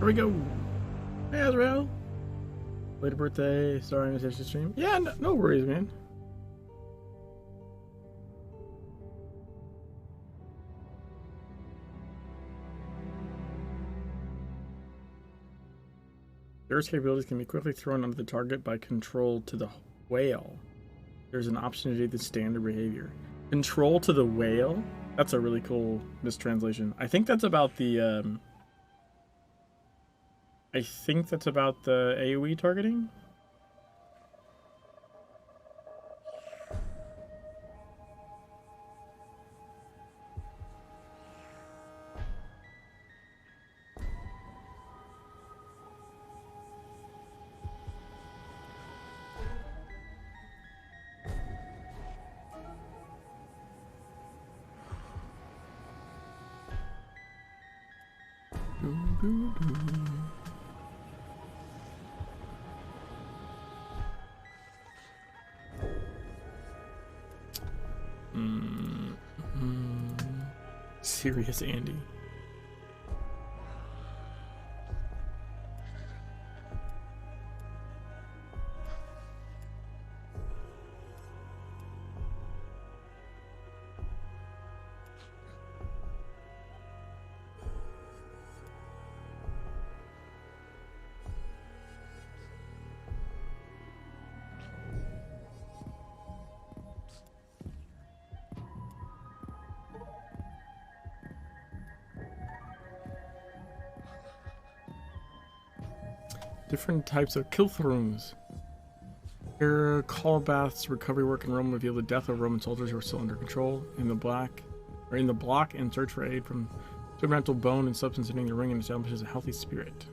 Here we go. Hey, Azrael. Later birthday, sorry I missed your stream. Yeah, no worries, man. There's capabilities can be quickly thrown onto the target by control to the whale. There's an option to do the standard behavior. Control to the whale? That's a really cool mistranslation. I think that's about the AoE targeting. Serious Andy. Different types of kill rooms. Here, call baths, recovery work in Rome reveal the death of Roman soldiers who are still under control. In the block and search for aid from supernatural bone and substance hitting the ring and establishes a healthy spirit.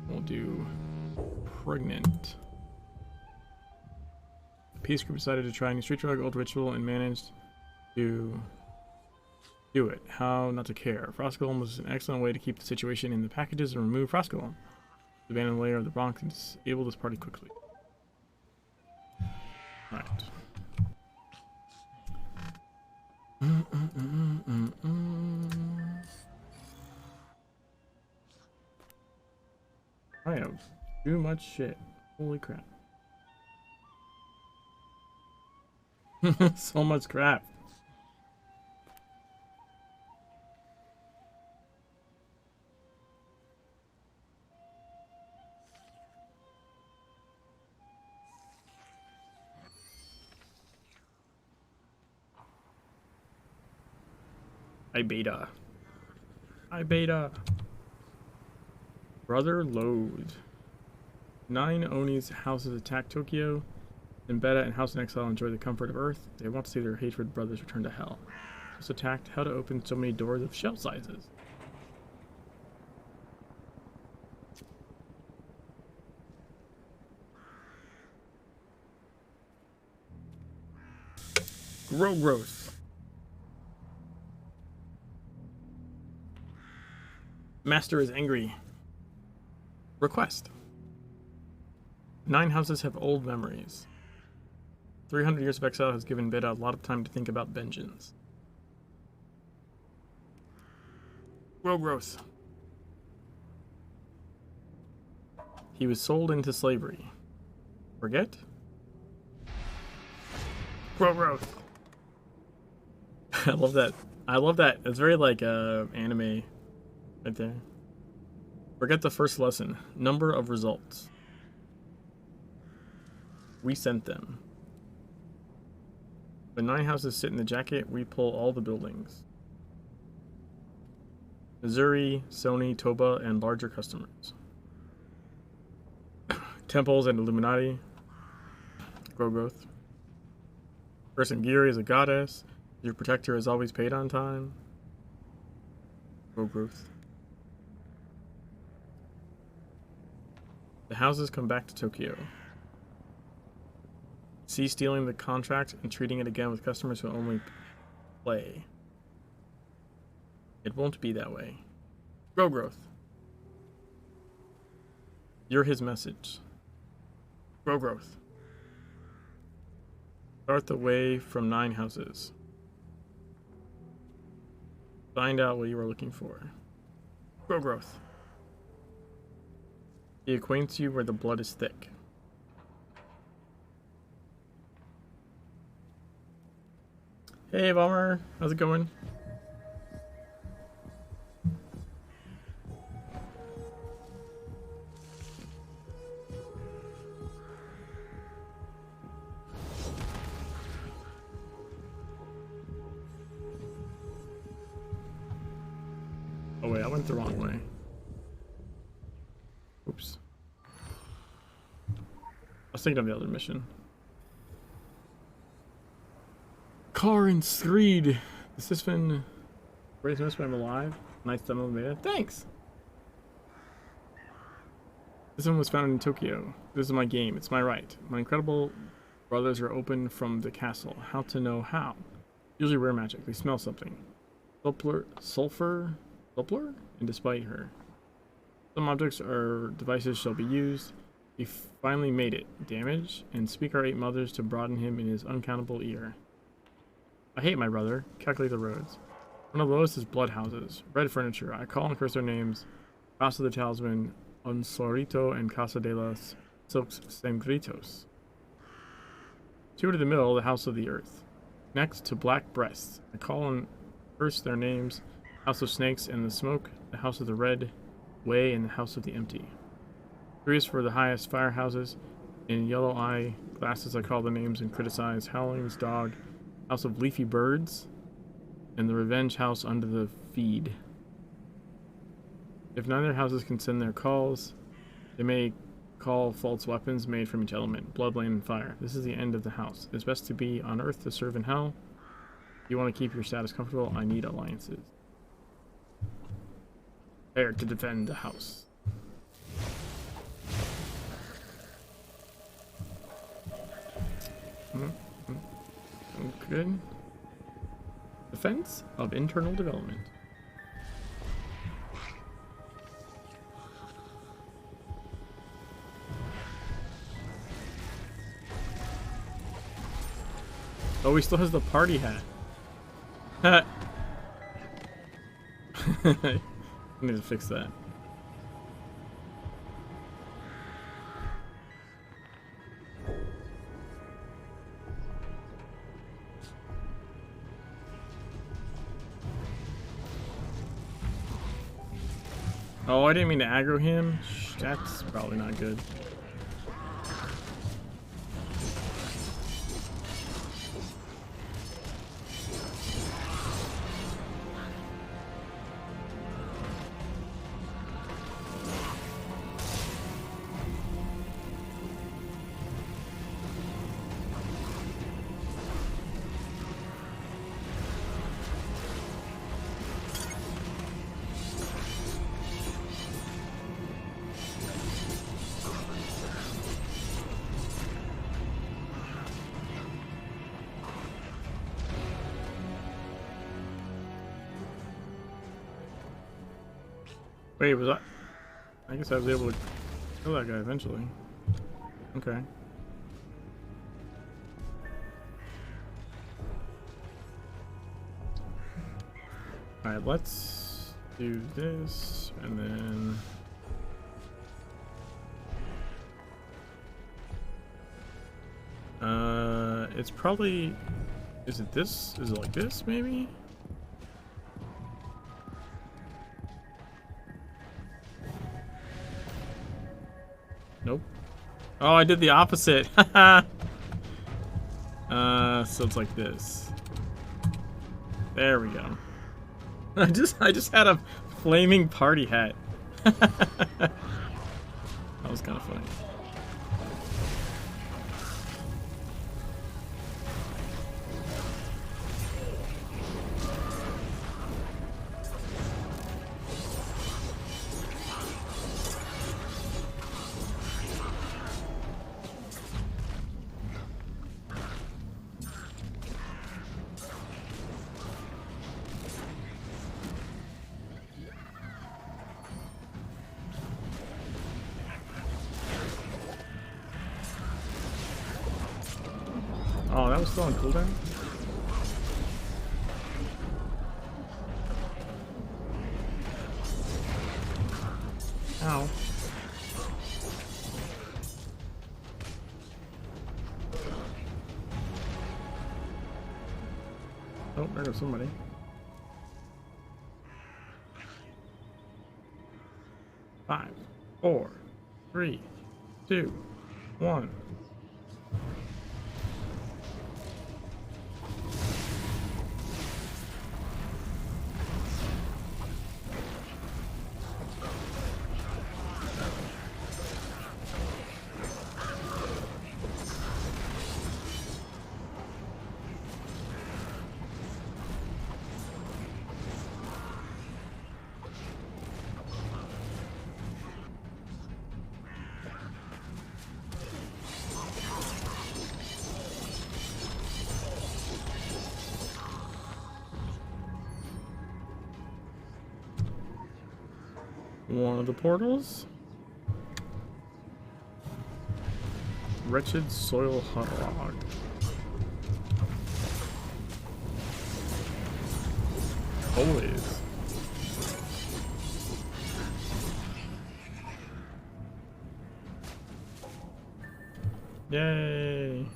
We'll do pregnant. The peace group decided to try a new street drug, old ritual, and managed to do it. How not to care. Frostgolem was an excellent way to keep the situation in the packages and remove Frostgolem. The abandoned layer of the Bronx and disable this party quickly. Right. I have too much shit. Holy crap. So much crap. I beta. Brother load. 9 Oni's houses attack Tokyo. And Beta and House in Exile enjoy the comfort of Earth. They want to see their hatred brothers return to hell. Just attacked how to open so many doors of shell sizes. Growth. Master is angry. Request. 9 houses have old memories. 300 years of exile has given Beta a lot of time to think about vengeance. Growth. He was sold into slavery. Forget? Growth. I love that. It's very like anime. Right there. Forget the first lesson. Number of results. We sent them. When 9 houses sit in the jacket, we pull all the buildings. Missouri, Sony, Toba, and larger customers. Temples and Illuminati. Growth. Person Geary is a goddess. Your protector is always paid on time. Growth. The houses come back to Tokyo. See stealing the contract and treating it again with customers who only play. It won't be that way. Growth. You're his message. Growth. Start the way from 9 houses. Find out what you are looking for. Growth. He acquaints you where the blood is thick. Hey, Bomber. How's it going? Oh wait, I went the wrong way. Oops. I was thinking of the other mission. Car and Screed. This has been great to miss when I'm alive. Nice demo made it. Thanks! This one was founded in Tokyo. This is my game. It's my right. My incredible brothers are open from the castle. How to know how? Usually rare magic. They smell something. Sulfur? And despite her. Some objects or devices shall be used. He finally made it. Damage. And speak our 8 mothers to broaden him in his uncountable ear. I hate my brother. Calculate the roads. One of the lowest is blood houses. Red furniture. I call and curse their names. Casa the Talisman, Onsorito, and Casa de los Silks Sangritos. 2 to the middle, the House of the Earth. Next to Black Breasts. I call and curse their names. House of Snakes and the Smoke, the House of the Red Way, and the House of the Empty. 3 is for the highest firehouses. In yellow eye glasses I call the names and criticize Howling's Dog, House of Leafy Birds, and the Revenge House under the Feed. If neither houses can send their calls, they may call false weapons made from each element, blood, land, and fire. This is the end of the house. It is best to be on Earth to serve in hell. If you want to keep your status comfortable, I need alliances. Prepare to defend the house. Good. Defense of internal development. Oh, he still has the party hat. I need to fix that. Oh, I didn't mean to aggro him. That's probably not good. Wait, was I guess I was able to kill that guy eventually. Okay. Alright, let's do this, and then... it's probably... Is it this? Is it like this, maybe? Nope. Oh, I did the opposite. So it's like this. There we go. I just had a flaming party hat. That was kind of funny. Oh, that was still on cooldown? Oh, there goes somebody. Five, 4, 3, 2, 1. One of the portals. Wretched soil hog. Always. Yay.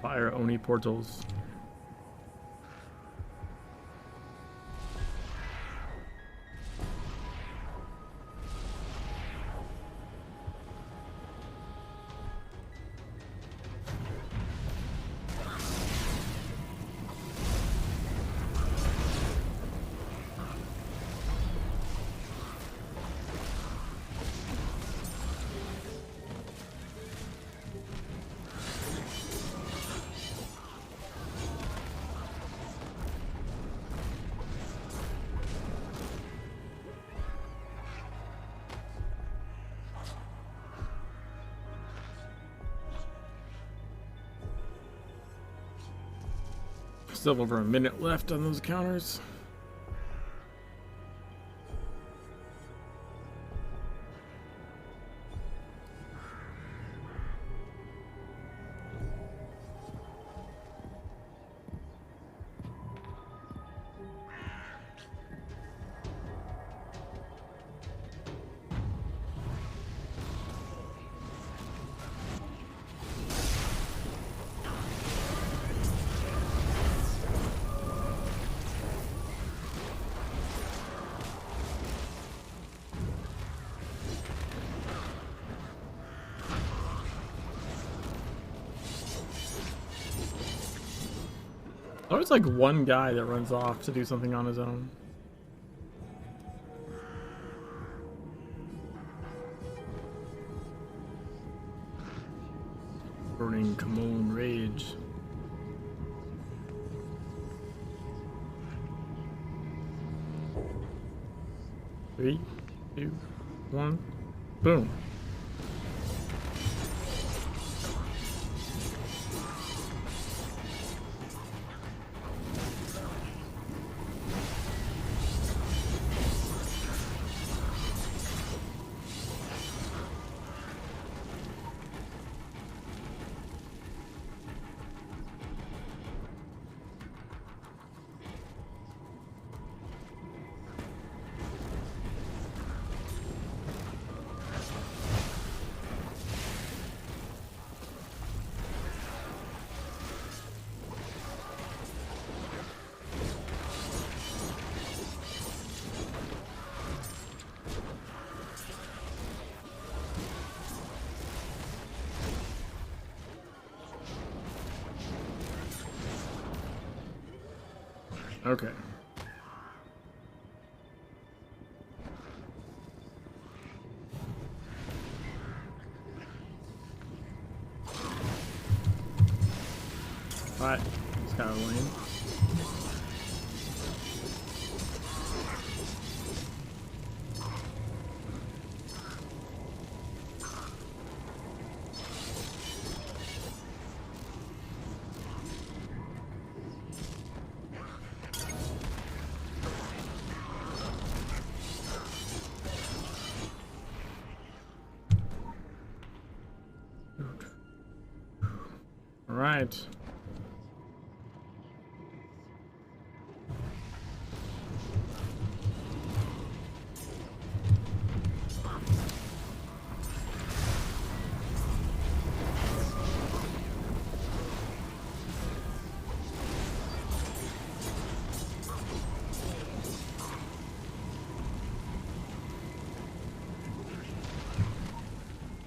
Fire Oni portals. Still over a minute left on those counters. There's like one guy that runs off to do something on his own. Burning Common Rage. Three, 2, 1, boom. Okay. Alright, it's kind of lame. Alright.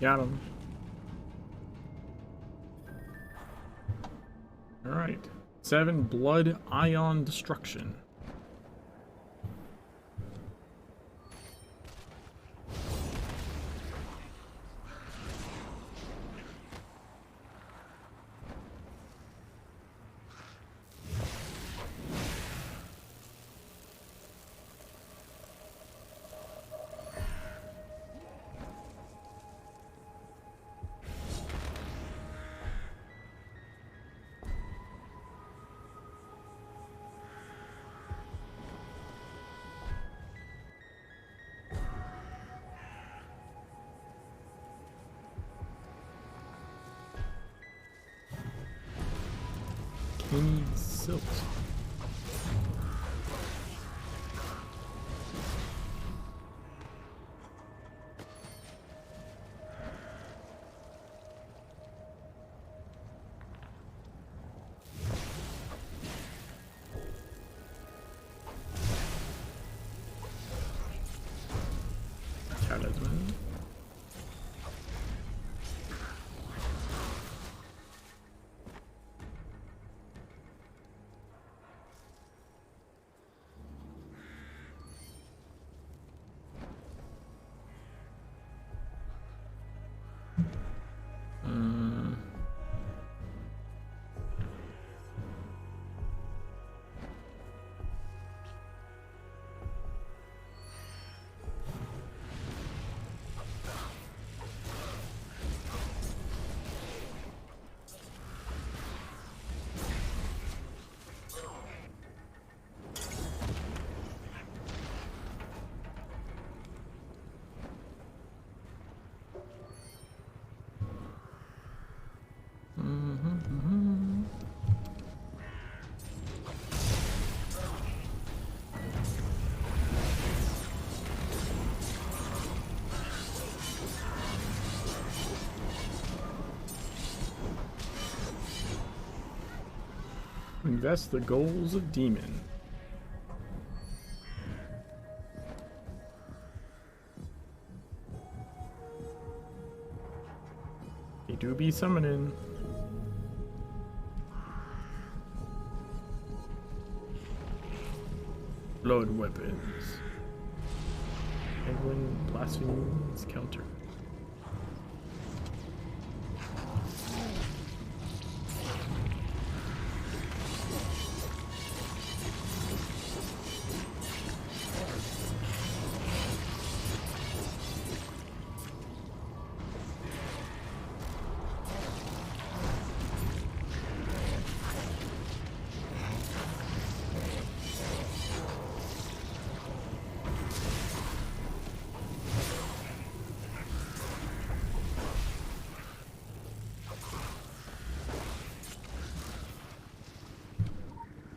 Got him. Alright. 7 blood ion destruction. Need silt. Talisman. Invest the goals of demon. They do be summoning. Blood weapons. Penguin blasphemies counter.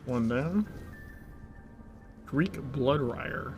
One down. Greek blood ryer.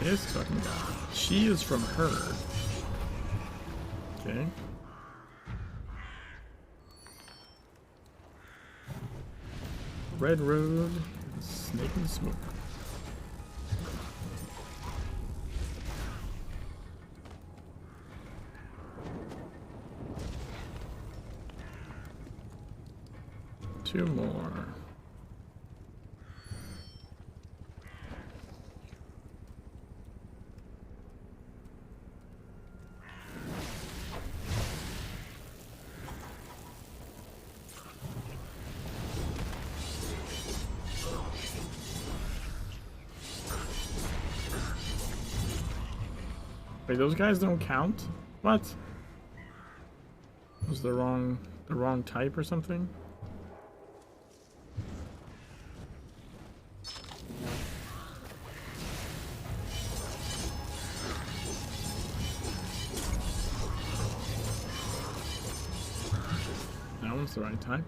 This fucking guy. She is from her. Okay. Red Road, Snake and Smoke. Two more. Wait, those guys don't count? What? Was the wrong type or something? That's the right type.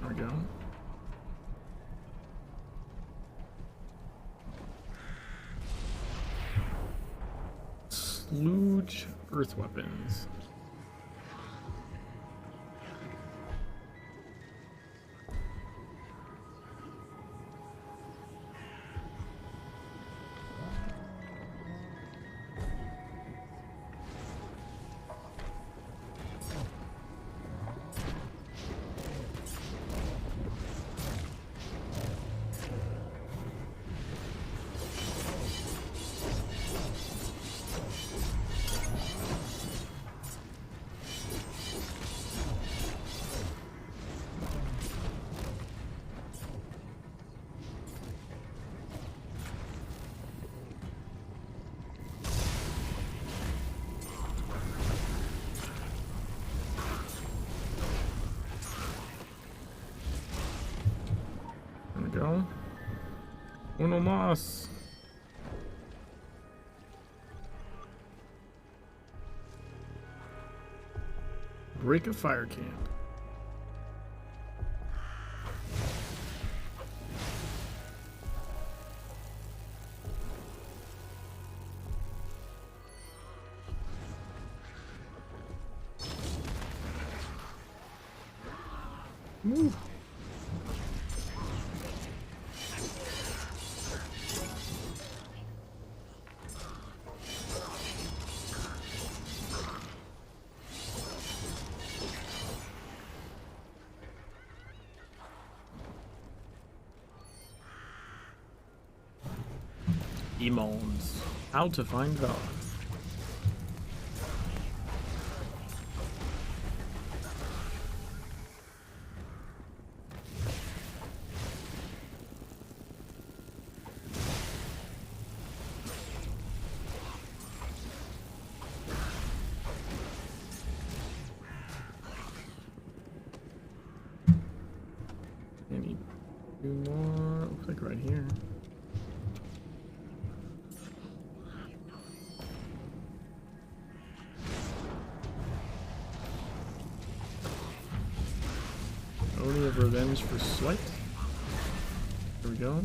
There we go. Sludge earth weapons. Go. Uno más. Break a fire camp. Move. Emons. How to find God. Any two more? Looks like right here. Only of revenge for swipe. Here we go.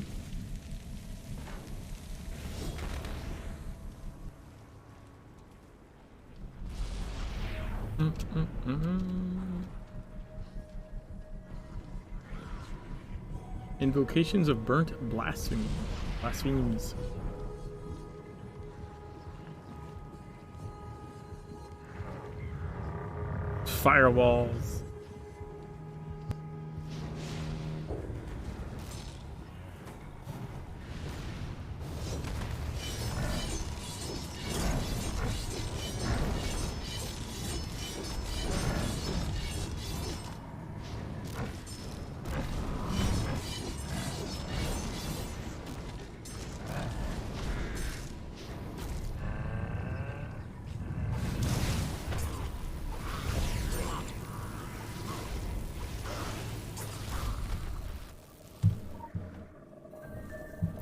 Invocations of burnt blasphemy. Blasphemies. Firewalls.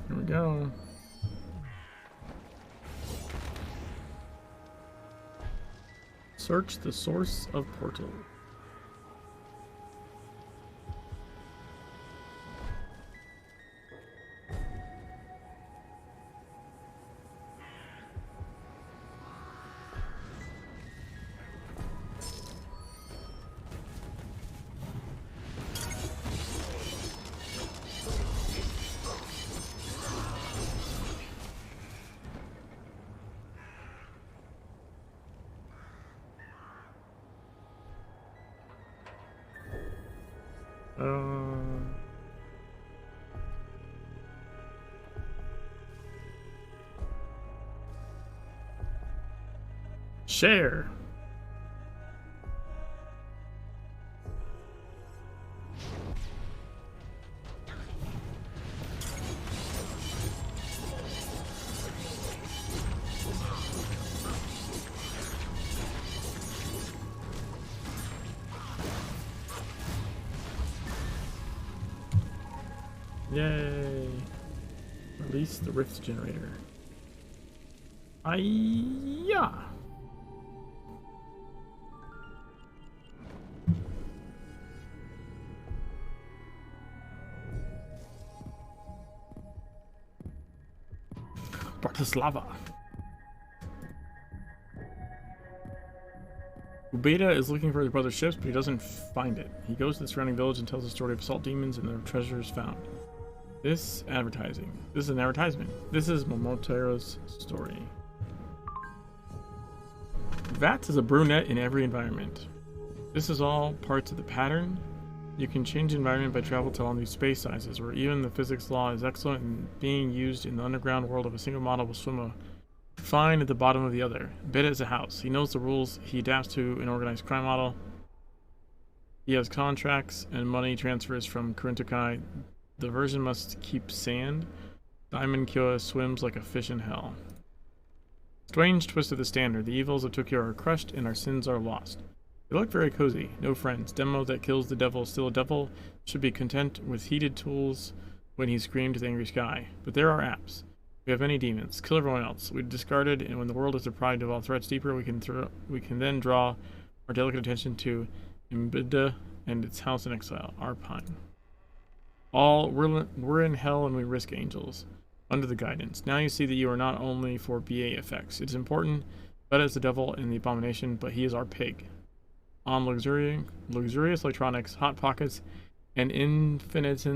Here we go. Search the source of portal. Share. Yay! Release the rift generator. Yeah. Bratislava. Ubeda is looking for his brother's ships, but he doesn't find it. He goes to the surrounding village and tells the story of assault demons and their treasures found. This advertising. This is an advertisement. This is Momotero's story. Vats is a brunette in every environment. This is all parts of the pattern. You can change environment by travel to all new space sizes, where even the physics law is excellent and being used in the underground world of a single model will swim fine at the bottom of the other. Beta is a house. He knows the rules. He adapts to an organized crime model. He has contracts and money transfers from Kurintokai. The version must keep sand. Diamond Kyoa swims like a fish in hell. Strange twist of the standard. The evils of Tokyo are crushed and our sins are lost. They look very cozy. No friends. Demo that kills the devil is still a devil. Should be content with heated tools when he screamed to the angry sky. But there are apps. We have many demons. Kill everyone else. We discarded, and when the world is deprived of all threats deeper, we can then draw our delicate attention to Imbida and its house in exile, Arpine. We're in hell and we risk angels. Under the guidance. Now you see that you are not only for BA effects. It is important. Beta is the devil and the abomination, but he is our pig. On luxurious electronics, hot pockets, and infinite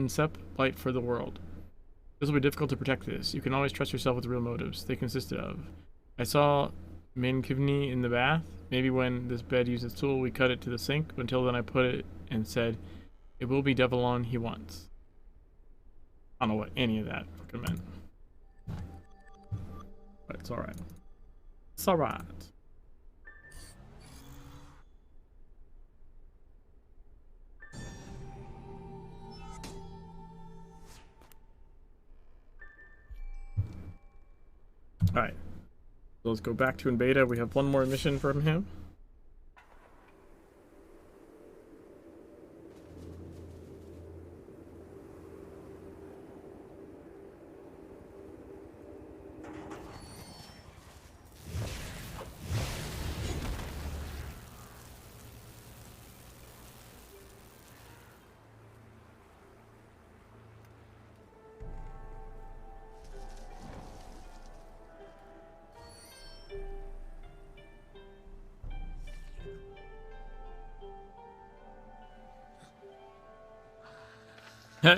light for the world. This will be difficult to protect this. You can always trust yourself with real motives. They consisted of. I saw Minkivni in the bath. Maybe when this bed used its tool, we cut it to the sink. But until then, I put it and said, it will be devil on he wants. I don't know what any of that fucking meant. But it's alright. It's alright. Alright. So let's go back to in beta. We have one more mission from him.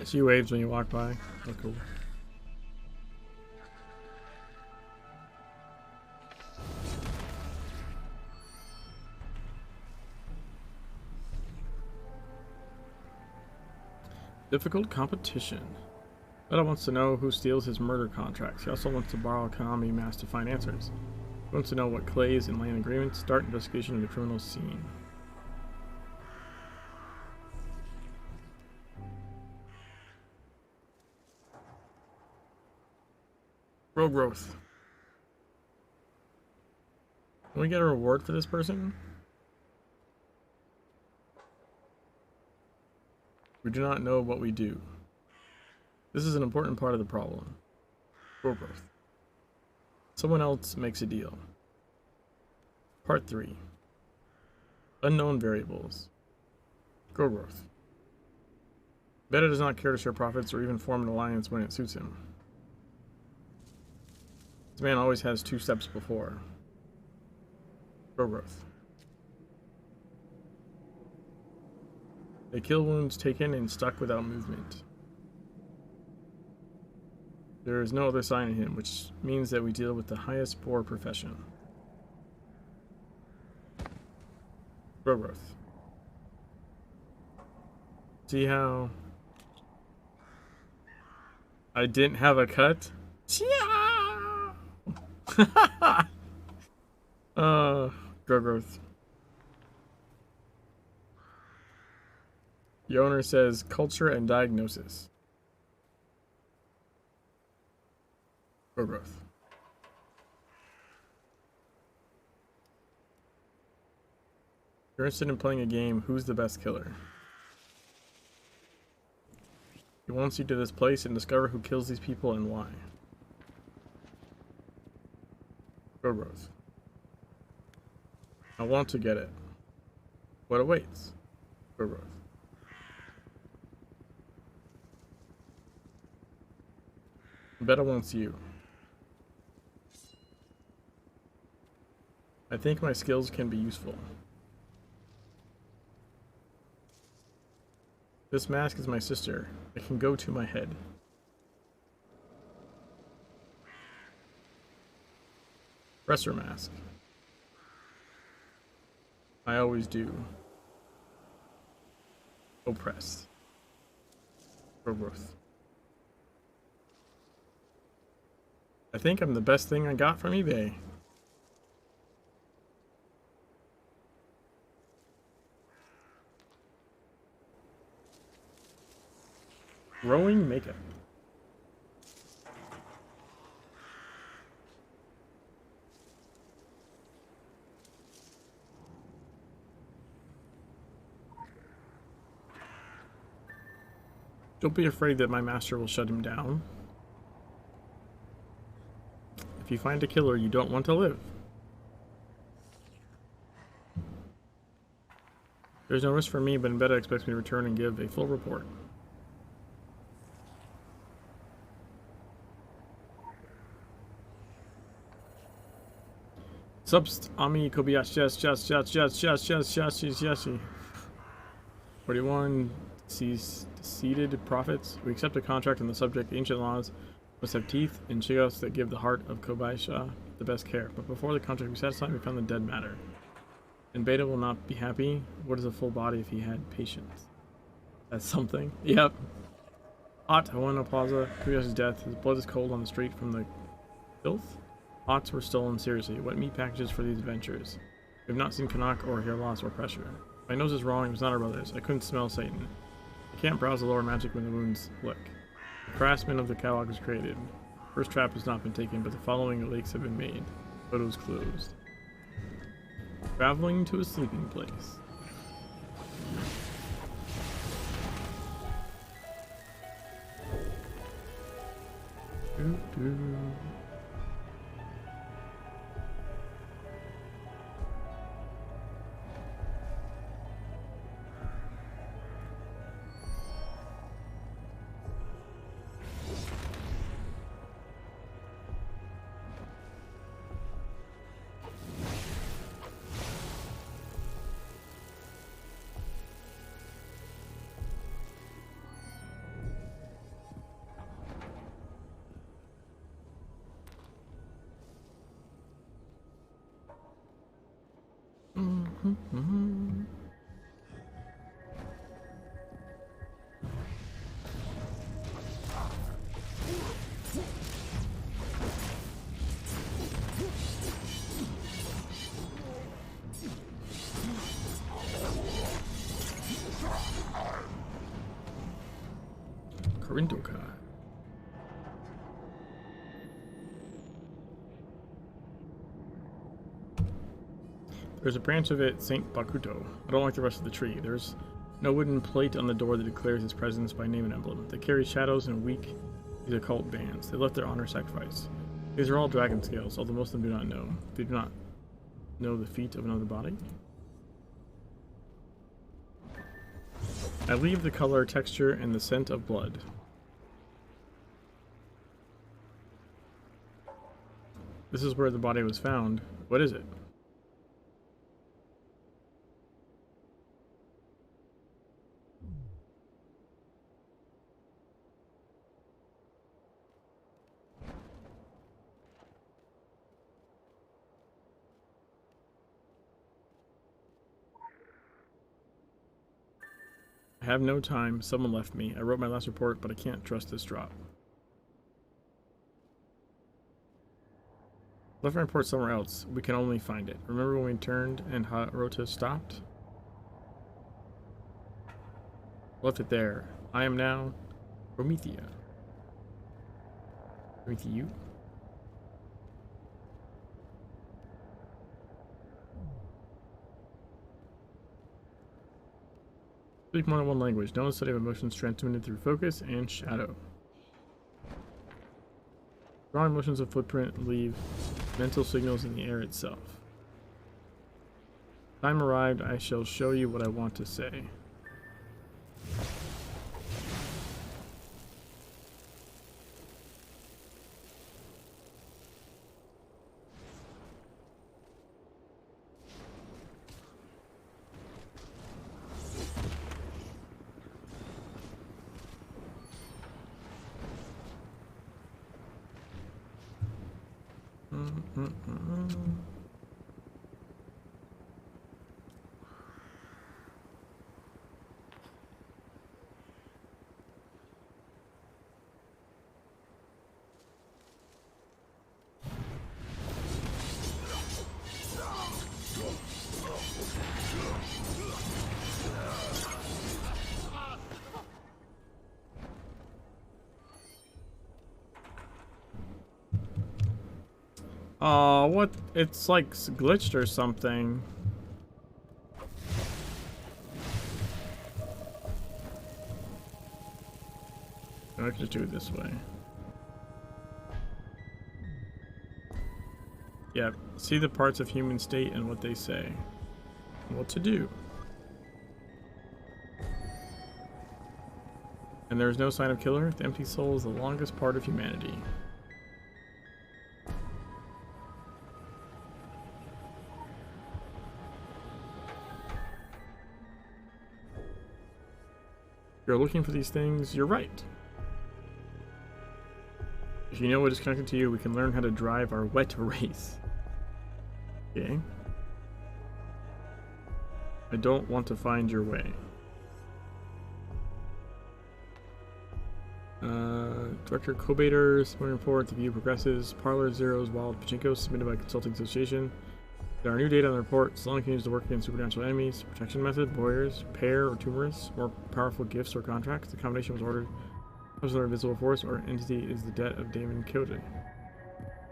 She waves when you walk by. Oh, cool. Difficult competition. Beta wants to know who steals his murder contracts. He also wants to borrow Konami Mass to find answers. He wants to know what clays and land agreements. Start investigation of the criminal scene. Road growth. Can we get a reward for this person? We do not know what we do. This is an important part of the problem. Road growth. Someone else makes a deal. Part 3. Unknown variables. Growth. Beta does not care to share profits or even form an alliance when it suits him. This man always has 2 steps before. Growth. They kill wounds taken and stuck without movement. There is no other sign in him, which means that we deal with the highest poor profession. Growth. See how I didn't have a cut? Growth. The owner says culture and diagnosis. Growth. You're interested in playing a game, who's the best killer? He wants you to this place and discover who kills these people and why. Growth. I want to get it. What awaits? Growth. Beta wants you. I think my skills can be useful. This mask is my sister. It can go to my head. Presser mask. I always do. Oppressed. Growth. I think I'm the best thing I got from eBay. Growing makeup. Don't be afraid that my master will shut him down. If you find a killer, you don't want to live. There's no risk for me, but Embedda expects me to return and give a full report. Subst Ami Kobayashi, yes. 41 seated prophets. We accept a contract on the subject. Ancient laws must have teeth and shigos that give the heart of Kobayashi the best care. But before the contract we satisfied, we found the dead matter. And Beta will not be happy. What is a full body if he had patience? That's something. Yep. Hot, Hawano Plaza, Kobayashi's death. His blood is cold on the street from the filth. Pots were stolen seriously. What meat packages for these adventures? We have not seen Kanak or hair loss or pressure. My nose is wrong. It was not our brothers. I couldn't smell Satan. I can't browse the lower magic when the wounds lick. The craftsman of the catalog was created. First trap has not been taken, but the following lakes have been made. Photos closed. Traveling to a sleeping place. Corindoka. There's a branch of it, St. Bakuto. I don't like the rest of the tree. There's no wooden plate on the door that declares its presence by name and emblem. They carry shadows and weak these occult bands. They left their honor sacrifice. These are all dragon scales, although most of them do not know. They do not know the feat of another body. I leave the color, texture, and the scent of blood. This is where the body was found. What is it? I have no time. Someone left me. I wrote my last report, but I can't trust this drop. Left my report somewhere else. We can only find it. Remember when we turned and Haruta stopped? Left it there. I am now Promethea. Promethea? Speak more than one language. Know the study of emotions transmitted through focus and shadow. Drawing motions of footprint leave mental signals in the air itself. Time arrived, I shall show you what I want to say. What? It's like glitched or something. I can just do it this way. Yep. See the parts of human state and what they say. And what to do. And there is no sign of killer. The empty soul is the longest part of humanity. You're looking for these things, you're right. If you know what is connected to you, we can learn how to drive our wet race. Okay. I don't want to find your way. Director Kobater, morning report, the view progresses. Parlor Zero's Wild Pachinko, submitted by Consulting Association. There are new data on the report. Salon continues to work against supernatural enemies. Protection method, warriors, pair or tumorous, more powerful gifts or contracts. The combination was ordered. Comes with an invisible force or entity is the debt of Damon Kyoto.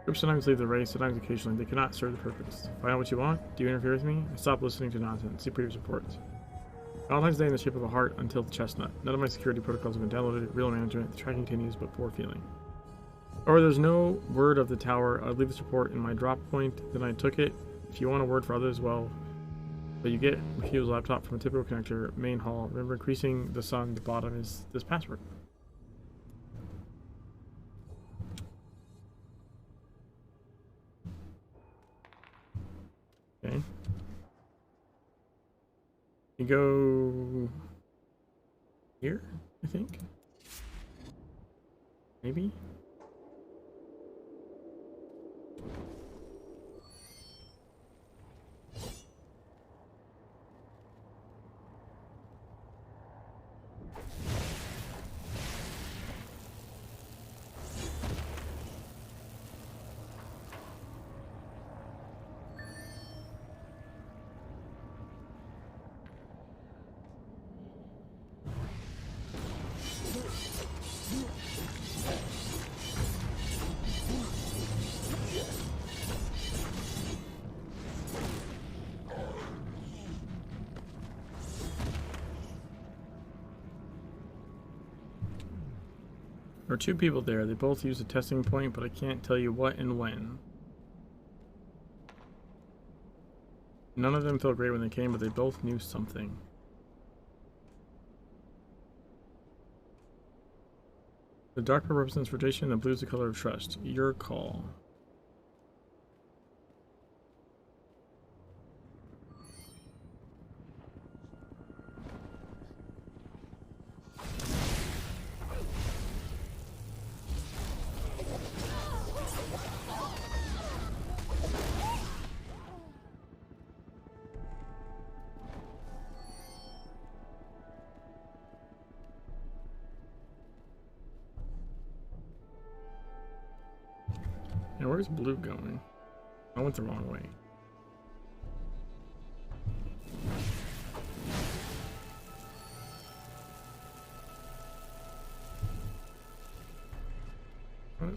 Groups sometimes leave the race, sometimes occasionally. They cannot serve the purpose. Find out what you want. Do you interfere with me? I stop listening to nonsense. See previous reports. Valentine's Day in the shape of a heart until the chestnut. None of my security protocols have been downloaded. Real management. The tracking continues, but poor feeling. Or there's no word of the tower. I'd leave this report in my drop point. Then I took it. If you want a word for others, well, but you get Mikio's laptop from a typical connector, main hall. Remember, increasing the sun at the bottom is this password. Okay. You go here, I think. Maybe. There are two people there. They both use a testing point, but I can't tell you what and when. None of them felt great when they came, but they both knew something. The dark purple represents rotation, the blue is the color of trust. Your call. And where's blue going? I went the wrong way. What?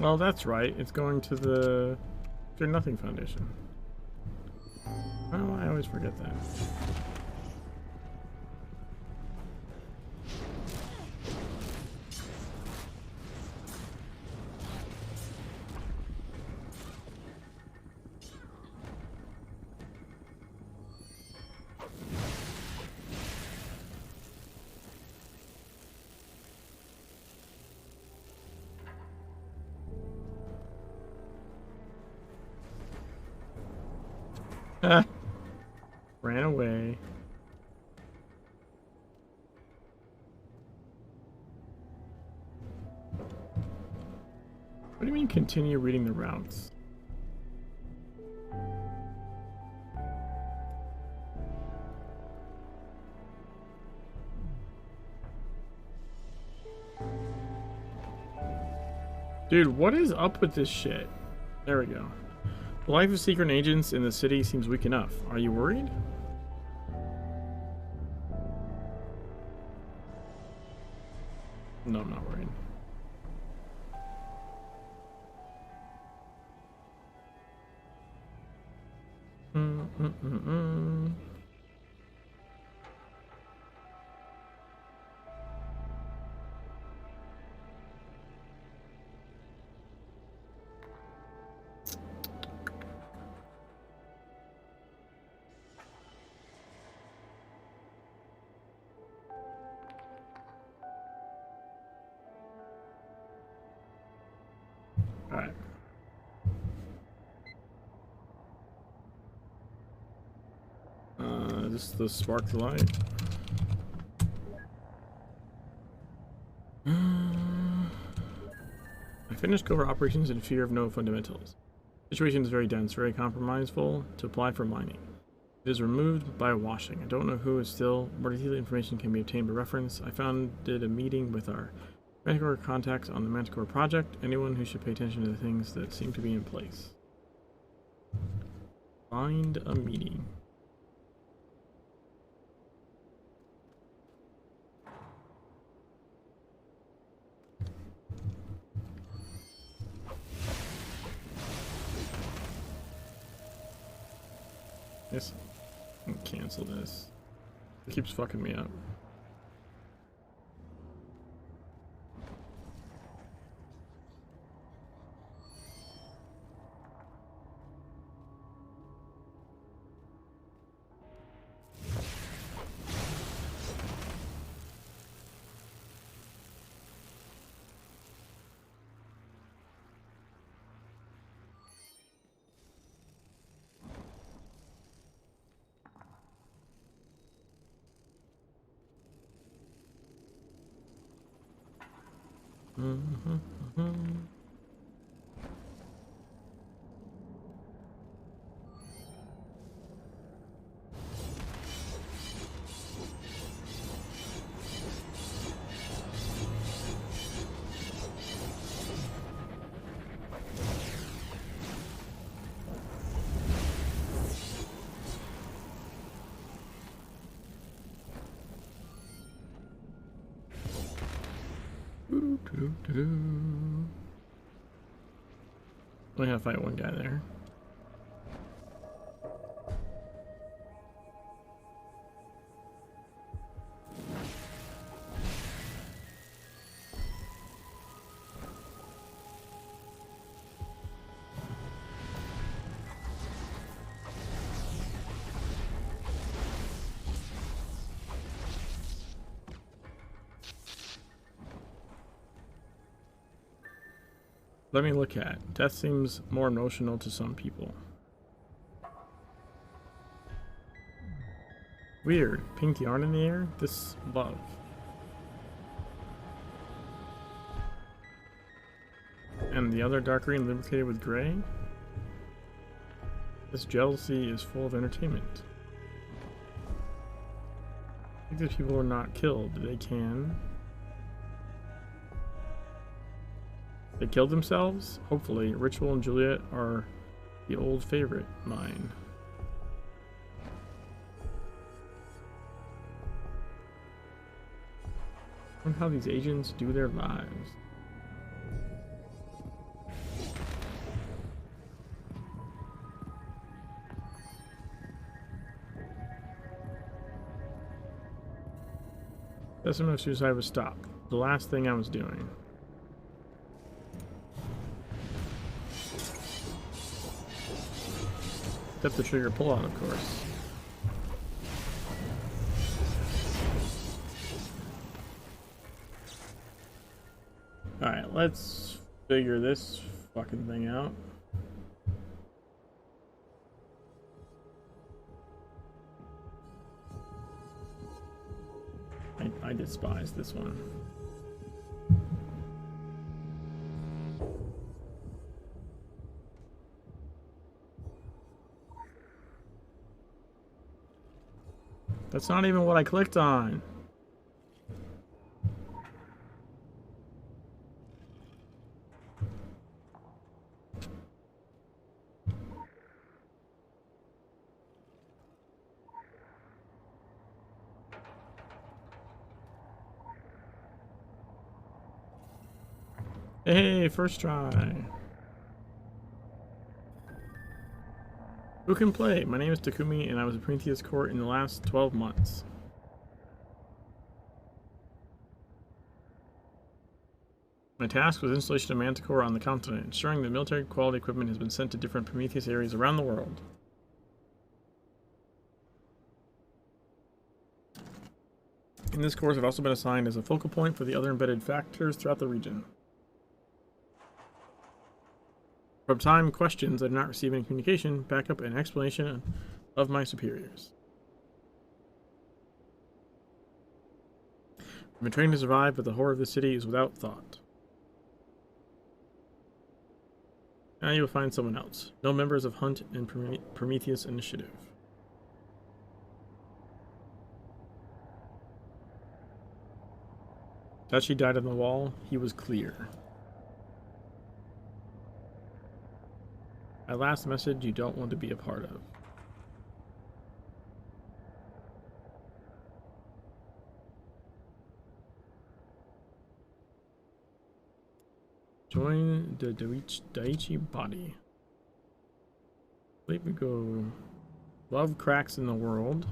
Well, that's right. It's going to the Fear Nothing Foundation. Oh, I always forget that. Ran away. What do you mean continue reading the routes? Dude, what is up with this shit? There we go. The life of secret agents in the city seems weak enough. Are you worried? No, I'm not worried. Alright. This is the spark the light. I finished covert operations in fear of no fundamentals. The situation is very dense, very compromiseful to apply for mining. It is removed by washing. I don't know who is still. More detailed information can be obtained by reference. I founded a meeting with our Manticore contacts on the Manticore project. Anyone who should pay attention to the things that seem to be in place. Find a meeting. Yes. Cancel this. It keeps fucking me up. Only have to fight one guy there. Let me look at. Death seems more emotional to some people. Weird. Pink yarn in the air? This love. And the other dark green lubricated with gray? This jealousy is full of entertainment. I think these people are not killed. They can. They killed themselves? Hopefully. Ritual and Juliet are the old favorite mine. I wonder how these agents do their lives. Assessment of suicide was stopped. The last thing I was doing. Except the trigger pull out, of course. Alright, let's figure this fucking thing out. I despise this one. That's not even what I clicked on. Hey, first try. Who can play? My name is Takumi, and I was a Prometheus Court in the last 12 months. My task was installation of Manticore on the continent, ensuring that military quality equipment has been sent to different Prometheus areas around the world. In this course, I've also been assigned as a focal point for the other embedded factors throughout the region. From time questions, I did not receive any communication, backup, and explanation of my superiors. I've been trained to survive, but the horror of the city is without thought. Now you will find someone else. No members of Hunt and Prometheus Initiative. Tachi died on the wall. He was clear. My last message you don't want to be a part of. Join the Daiichi body. Let me go. Love cracks in the world.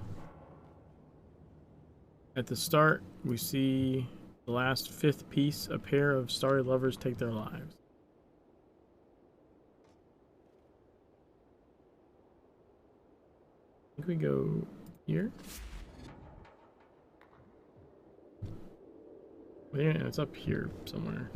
At the start, we see the last fifth piece. A pair of starry lovers take their lives. I think we go here. Yeah, it's up here somewhere.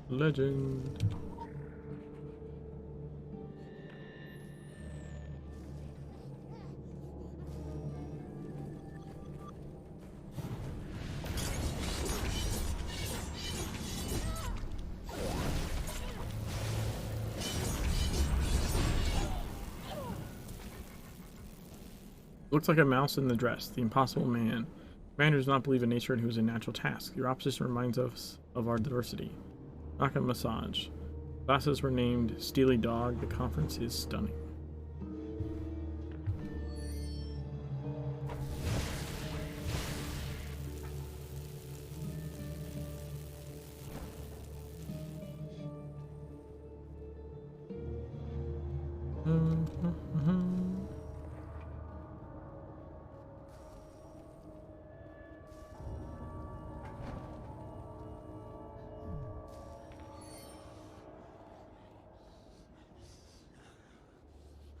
Legend. Looks like a mouse in the dress, the impossible man. Commander does not believe in nature and who is a natural task. Your opposition reminds us of our diversity. Rocket massage. Classes were named Steely Dog. The conference is stunning.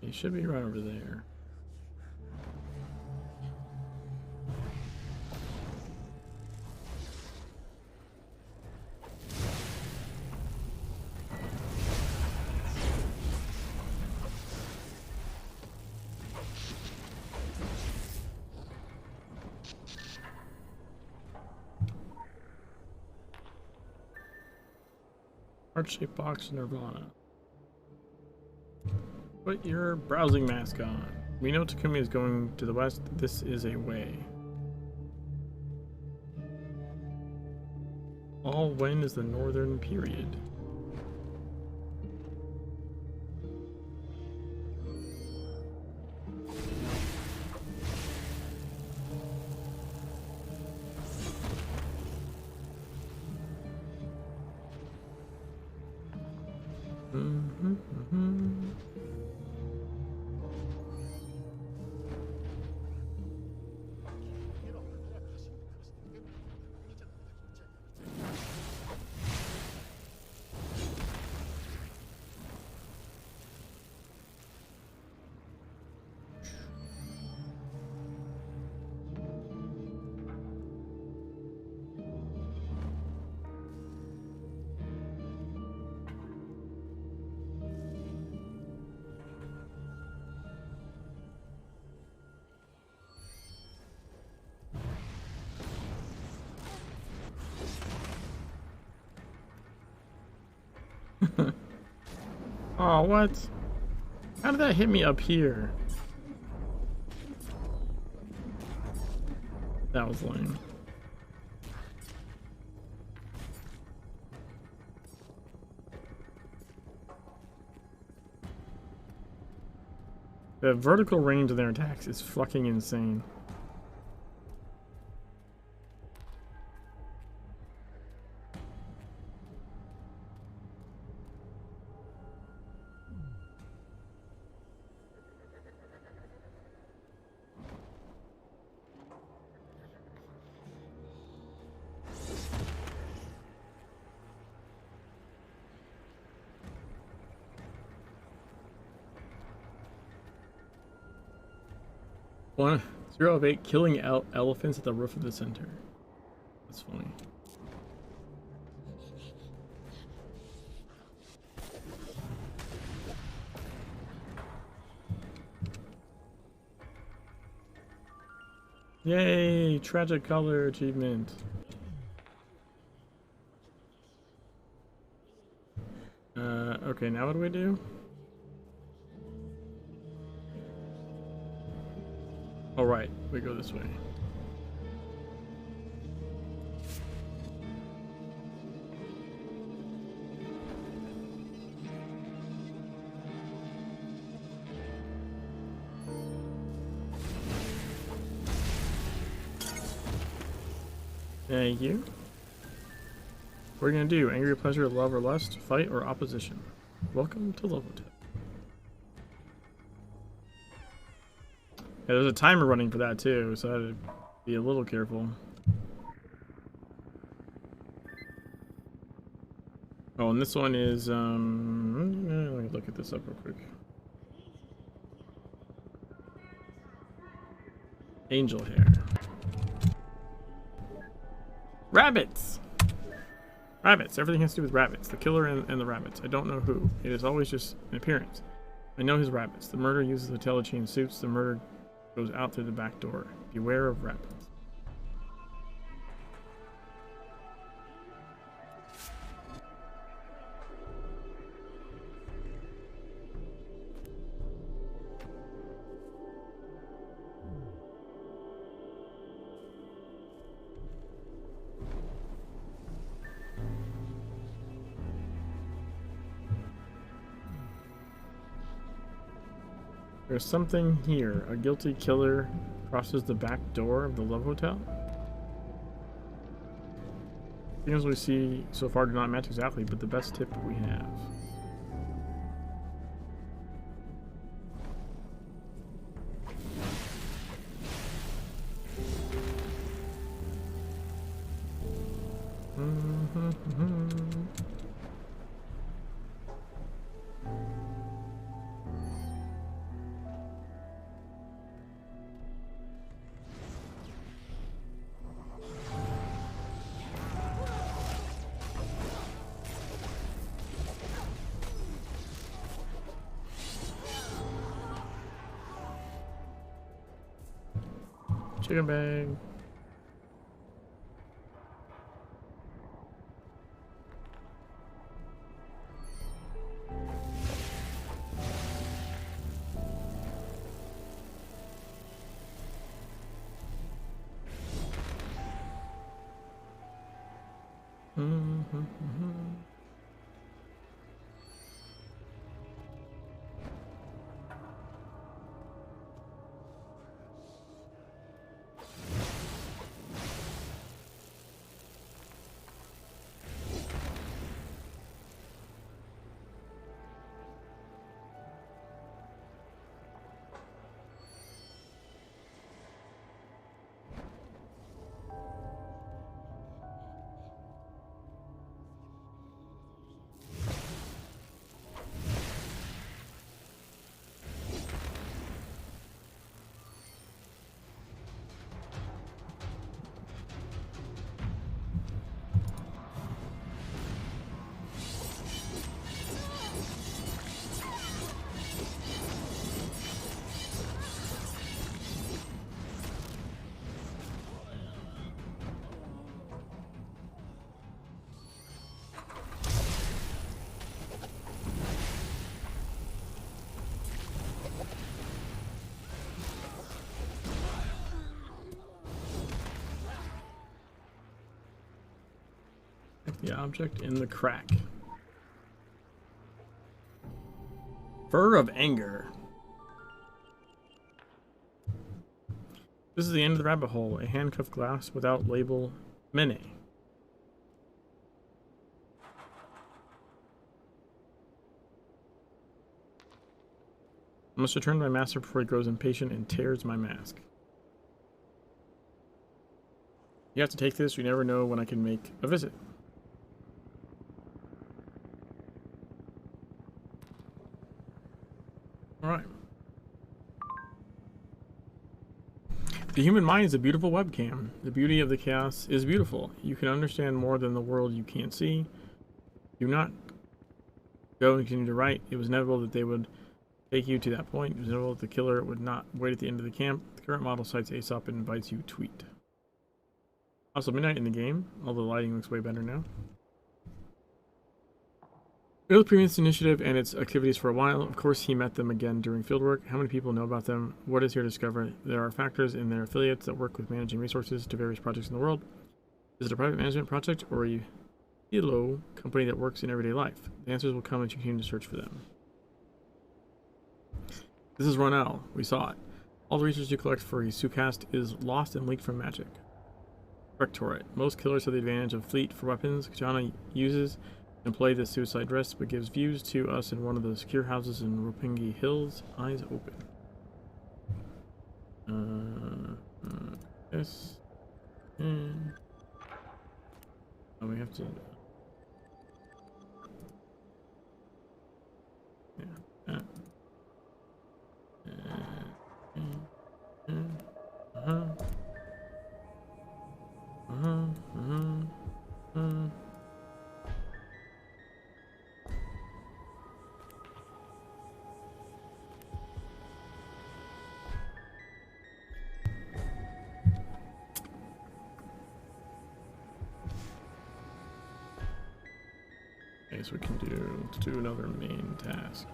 He should be right over there. Heart-shaped box Nirvana. Put your browsing mask on. We know Takumi is going to the west. This is a way. All when is the northern period? Oh, what? How did that hit me up here? That was lame. The vertical range of their attacks is fucking insane. One 0 of 8 killing elephants at the roof of the center. That's funny. Yay! Tragic color achievement. Okay, now what do we do? All right, we go this way. Thank you. What are you gonna do? Anger, pleasure, love, or lust, fight, or opposition? Welcome to Lovotel. Yeah, there's a timer running for that too, so I had to be a little careful. Oh, and this one is, let me look at this up real quick. Angel hair. Rabbits! Rabbits. Everything has to do with rabbits. The killer and the rabbits. I don't know who. It is always just an appearance. I know his rabbits. The murderer uses the tail to change suits. The murderer goes out through the back door. Beware of rabbits. There's something here. A guilty killer crosses the back door of the Love Hotel. Things we see so far do not match exactly, but the best tip we have. Chicken bag. The object in the crack. Fur of anger. This is the end of the rabbit hole. A handcuffed glass without label. Mene. I must return to my master before he grows impatient and tears my mask. You have to take this. You never know when I can make a visit. Alright. The human mind is a beautiful webcam. The beauty of the chaos is beautiful. You can understand more than the world you can't see. Do not go and continue to write. It was inevitable that they would take you to that point. It was inevitable that the killer would not wait at the end of the camp. The current model cites Aesop and invites you to tweet. Also, midnight in the game. All the lighting looks way better now. Bill previous initiative and its activities for a while. Of course, he met them again during fieldwork. How many people know about them? What is here to discover? There are factors in their affiliates that work with managing resources to various projects in the world. Is it a private management project or a Hilo company that works in everyday life? The answers will come as you continue to search for them. This is Ronell. We saw it. All the research you collect for Hisukast is lost and leaked from magic. Rectorate. Most killers have the advantage of fleet for weapons. Katana uses and play the suicide rest, but gives views to us in one of the secure houses in Ropingi Hills. Eyes open. Yes. And oh, we have to. Yeah. That. Okay, so we can do another main task.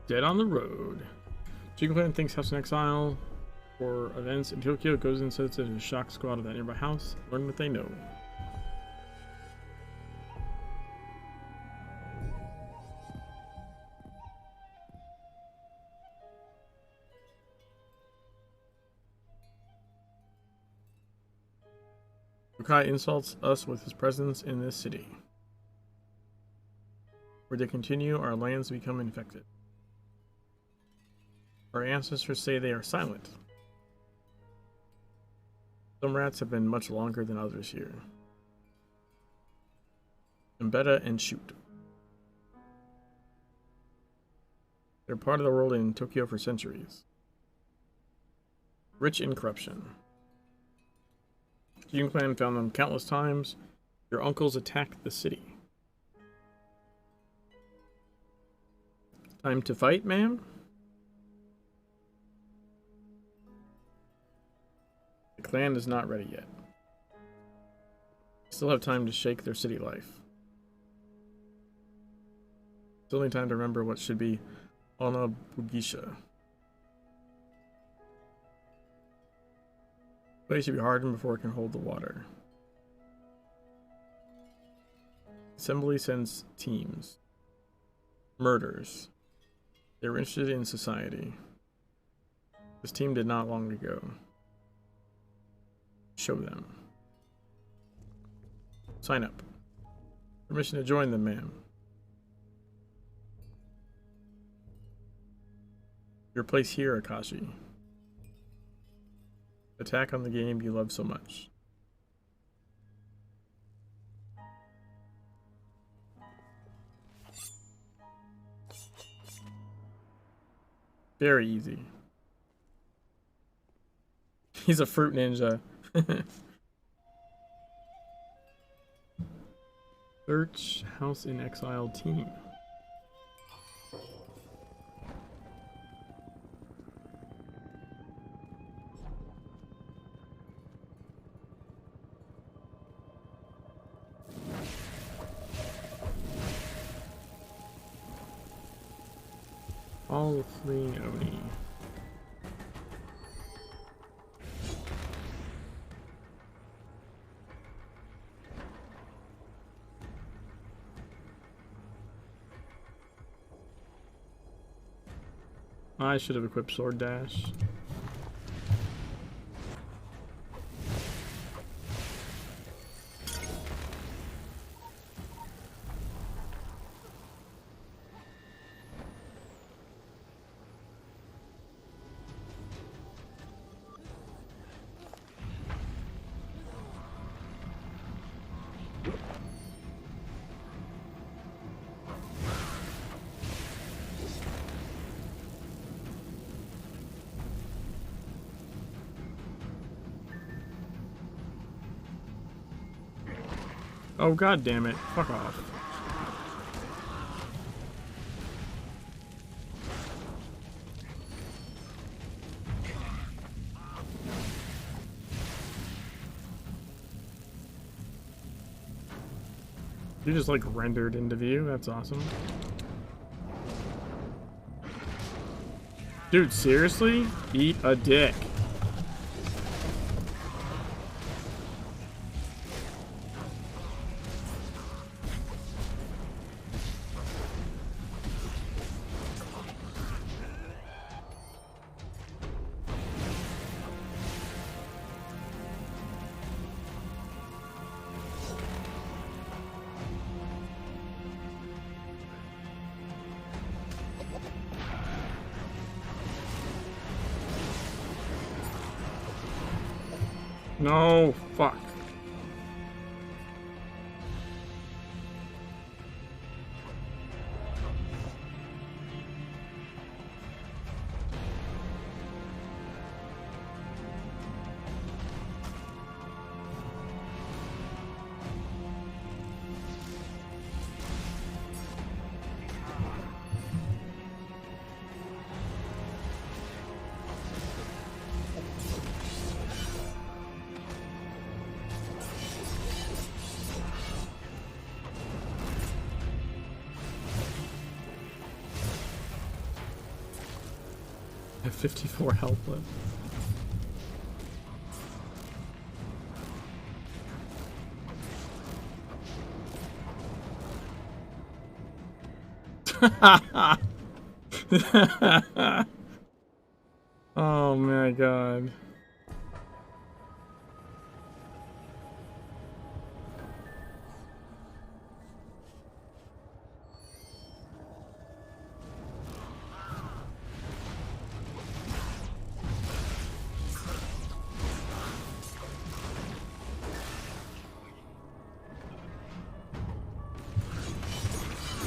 Dead on the road. Jingle Clan thinks House in Exile for events in Tokyo, goes and sets it in a shock squad of that nearby house. Learn what they know. Ukai insults us with his presence in this city. Where they continue, our lands become infected. Our ancestors say they are silent. Some rats have been much longer than others here. Embedda and shoot. They're part of the world in Tokyo for centuries. Rich in corruption. The Jun clan found them countless times. Your uncles attacked the city. Time to fight, ma'am? The clan is not ready yet. Still have time to shake their city life. Still need time to remember what should be Onabugisha. The place should be hardened before it can hold the water. Assembly sends teams. Murders. They were interested in society. This team did not long ago. Show them. Sign up. Permission to join them, ma'am. Your place here, Akashi. Attack on the game you love so much. Very easy. He's a fruit ninja. Search House in Exile team. All fleeing Oni. I should have equipped Sword Dash. Oh, god damn it. Fuck off. You just like rendered into view. That's awesome. Dude, seriously? Eat a dick. No, fuck. I have 54 health left. Oh my god.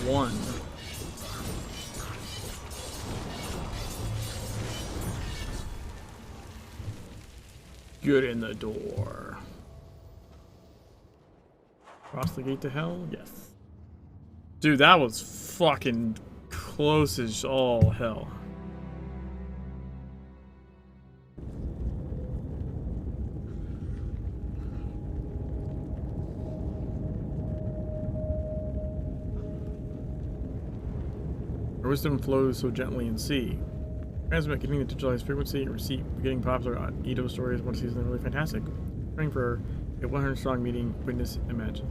One. Get in the door. Cross the gate to hell? Yes. Dude, that was fucking close as all hell. Your wisdom flows so gently in C. Transmit, getting the digitalized frequency, receipt, getting popular Edo stories, one season, really fantastic. Praying for a 100 strong meeting, witness, imagine.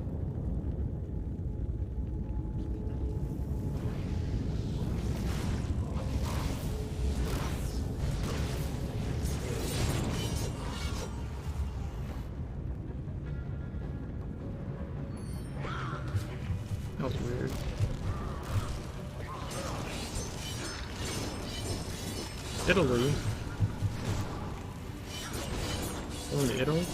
That was weird. Italy. Going to Italy?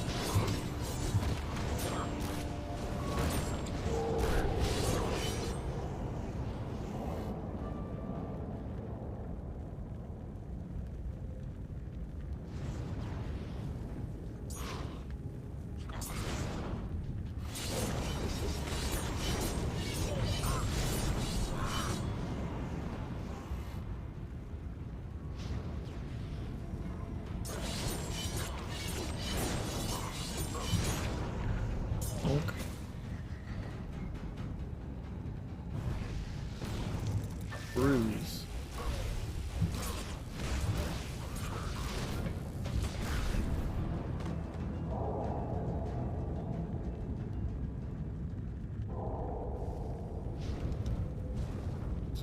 Bruise.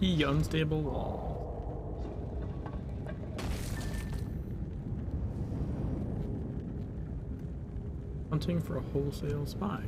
Key unstable wall. Hunting for a wholesale spy.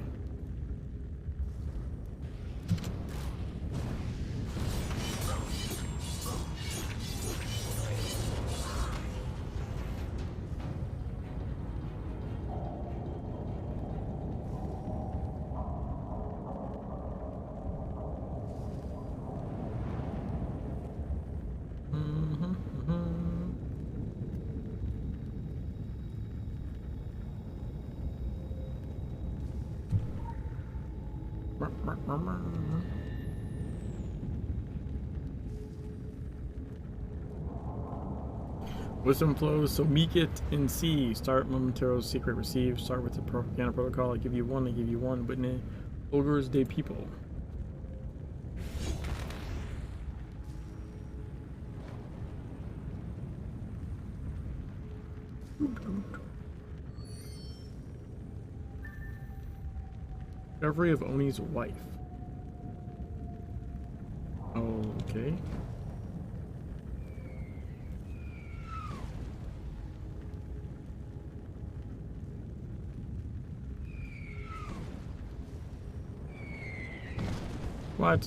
Wisdom flows, so meek it in C. Start momentarily secret receive. Start with the propaganda protocol. I give you one, witness. Ogres de people. Discovery of Oni's wife. Okay. What?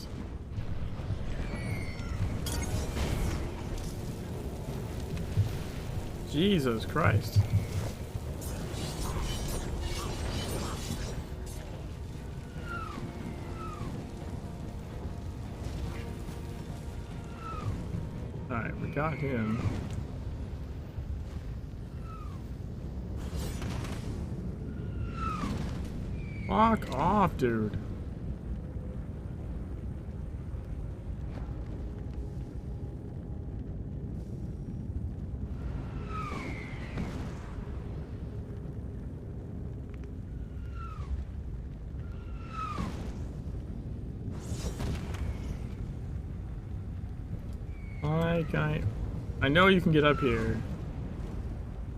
Jesus Christ. Alright, we got him. Fuck off, dude. I know you can get up here.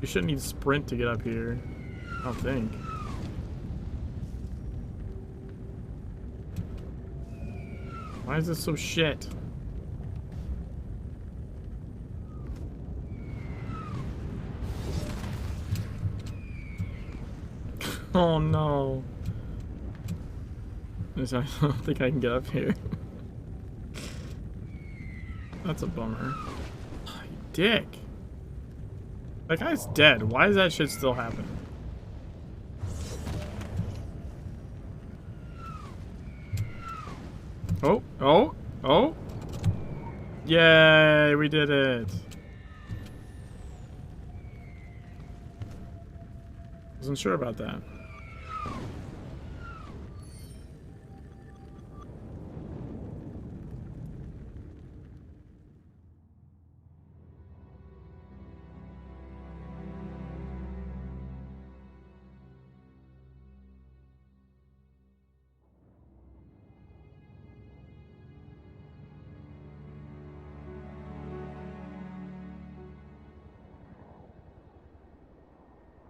You shouldn't need sprint to get up here. I don't think. Why is this so shit? Oh no. I don't think I can get up here. That's a bummer. Oh, you dick. That guy's dead. Why is that shit still happening? Oh, oh, oh. Yay, we did it. Wasn't sure about that.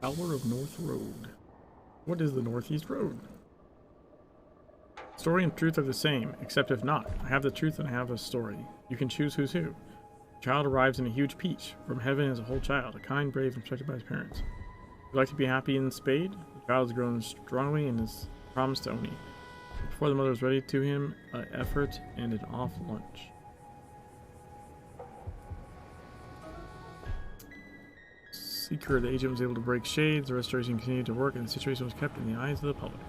Tower of North Road. What is the Northeast Road? Story and truth are the same, except if not. I have the truth and I have a story. You can choose who's who. A child arrives in a huge peach. From heaven is a whole child, a kind, brave, and protected by his parents. Would you like to be happy in spade? The child has grown strongly and is promised to Oni. Before the mother is ready to him, an effort and an off lunch. Seeker, the agent was able to break shades, the restoration continued to work, and the situation was kept in the eyes of the public.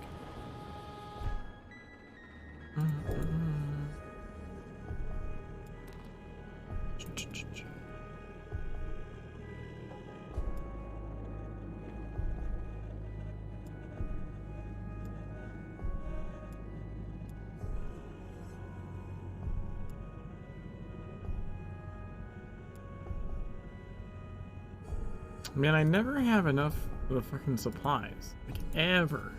Man, I never have enough of the fucking supplies. Like, ever.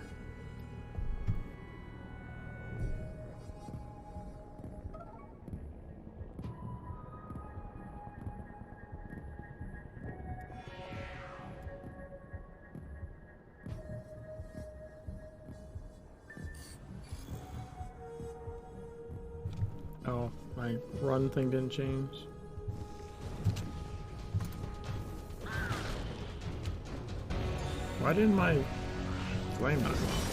Oh, My run thing didn't change. Why didn't my flame not go off?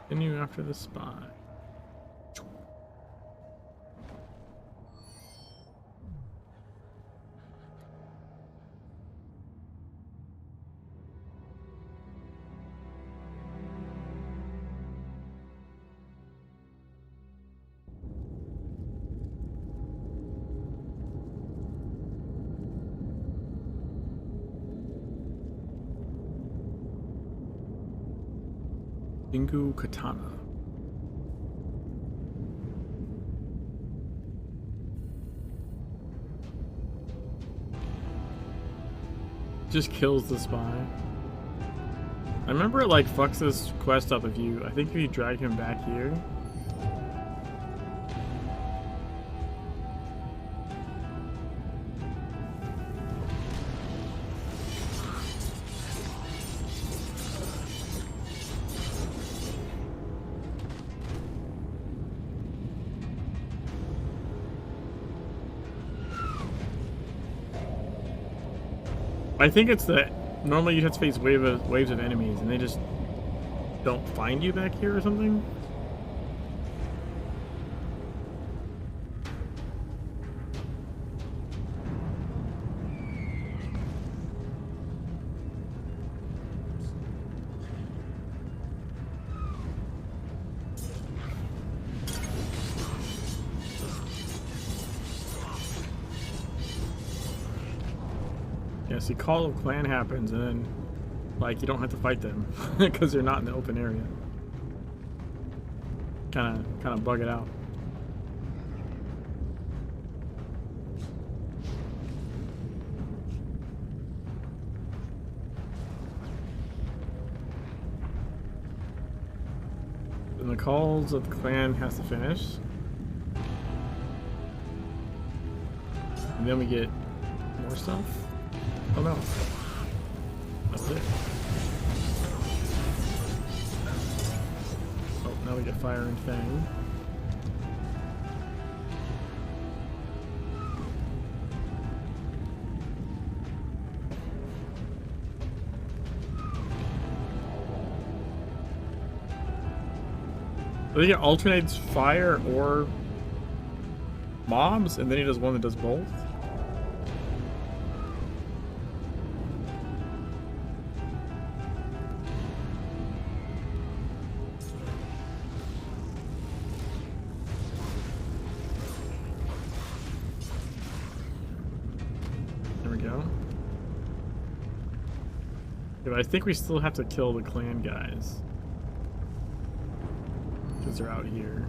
Continue after the spy. Jingu Katana. Just kills the spy. I remember it like fucks this quest up if you, I think if you drag him back here. I think it's that normally you have to face waves of enemies and they just don't find you back here or something. Yeah, see, Call of Clan happens, and then, like, you don't have to fight them because they're not in the open area. Kind of bug it out. And the calls of the clan has to finish, and then we get more stuff. Oh no. That's it. Oh, now we get Fire and Fang. I think it alternates fire or mobs, and then he does one that does both. But I think we still have to kill the clan guys because they're out here.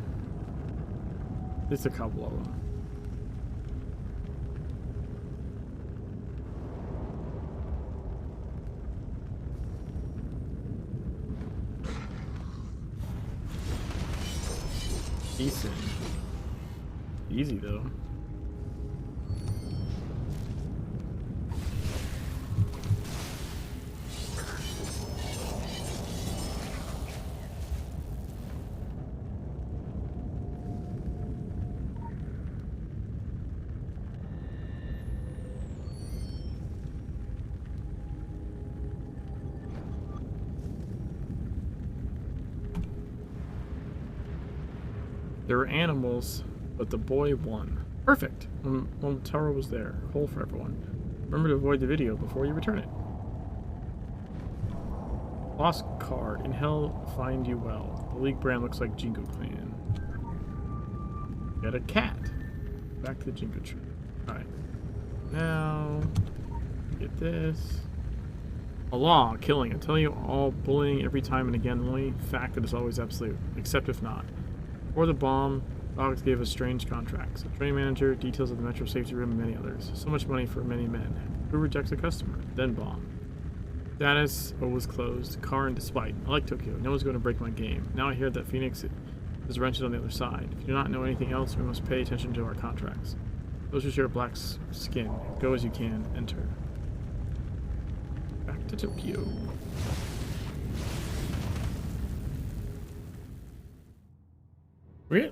At least a couple of them. Decent. Easy though. There were animals, but the boy won. Perfect! When Taro was there. Hole for everyone. Remember to avoid the video before you return it. Lost card. In hell, find you well. The League brand looks like Jingo Clan. Get a cat. Back to the Jingo tree. Alright. Now, get this. A law, killing. I tell you all, bullying every time and again. The only fact that it's always absolute, except if not. Or the bomb, Alex gave us strange contracts. A training manager, details of the metro safety room, and many others. So much money for many men. Who rejects a customer? Then bomb. Status was closed. Car and despite. I like Tokyo. No one's going to break my game. Now I hear that Phoenix is rented on the other side. If you do not know anything else, we must pay attention to our contracts. Those who share black skin. Go as you can. Enter. Back to Tokyo.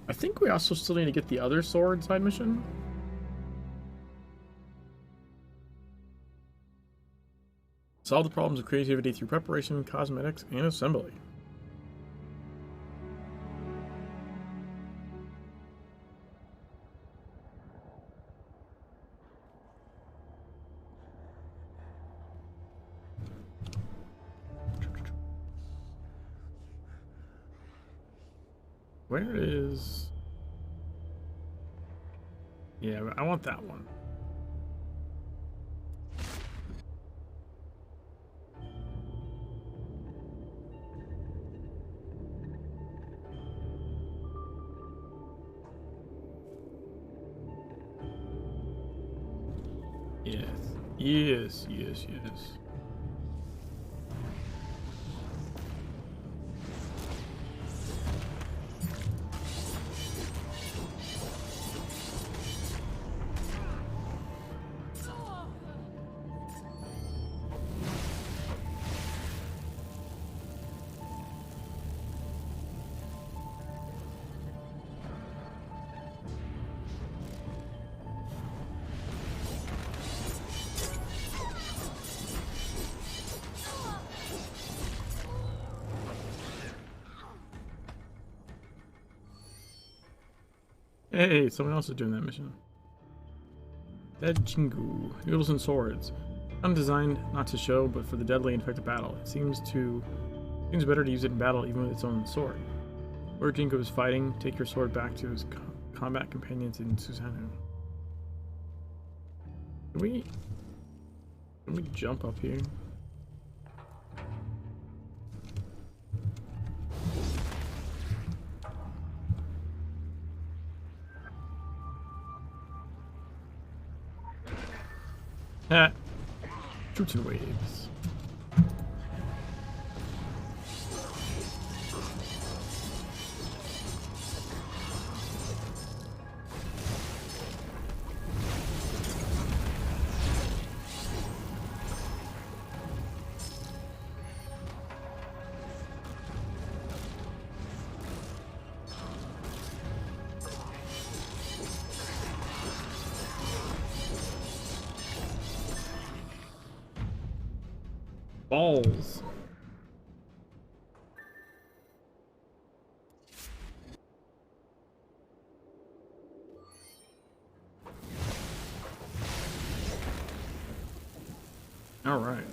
I think we also still need to get the other sword side mission. Solve the problems of creativity through preparation, cosmetics, and assembly. Where is... Yeah, I want that one. Yes. Yes, yes, yes. Hey, someone else is doing that mission. Dead Jingu. Noodles and swords. Undesigned not to show, but for the deadly and effective battle. It seems better to use it in battle even with its own sword. Where Jingu is fighting, take your sword back to his combat companions in Susanoo. Can we jump up here? Ah. Shoots and waves. Balls. All right.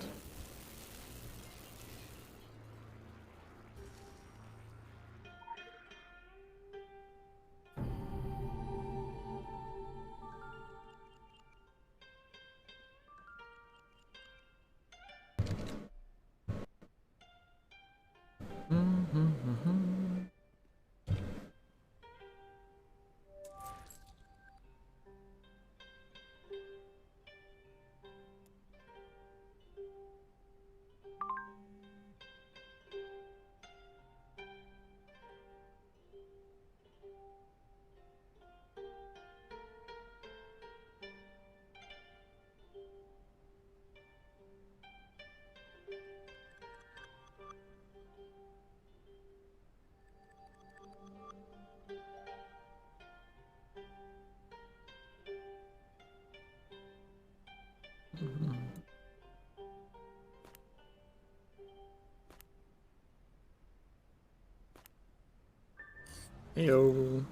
Heyo.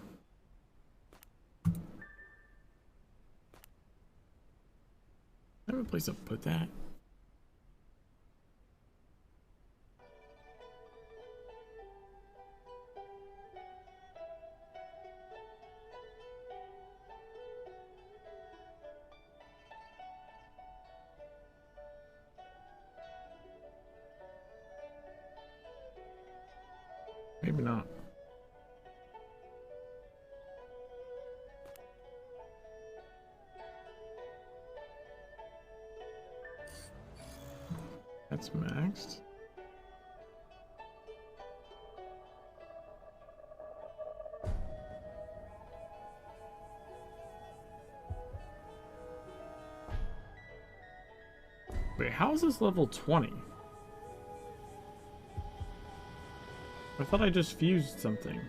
I have a place to put that. Maybe not. That's maxed. Wait, how is this level 20? I thought I just fused something.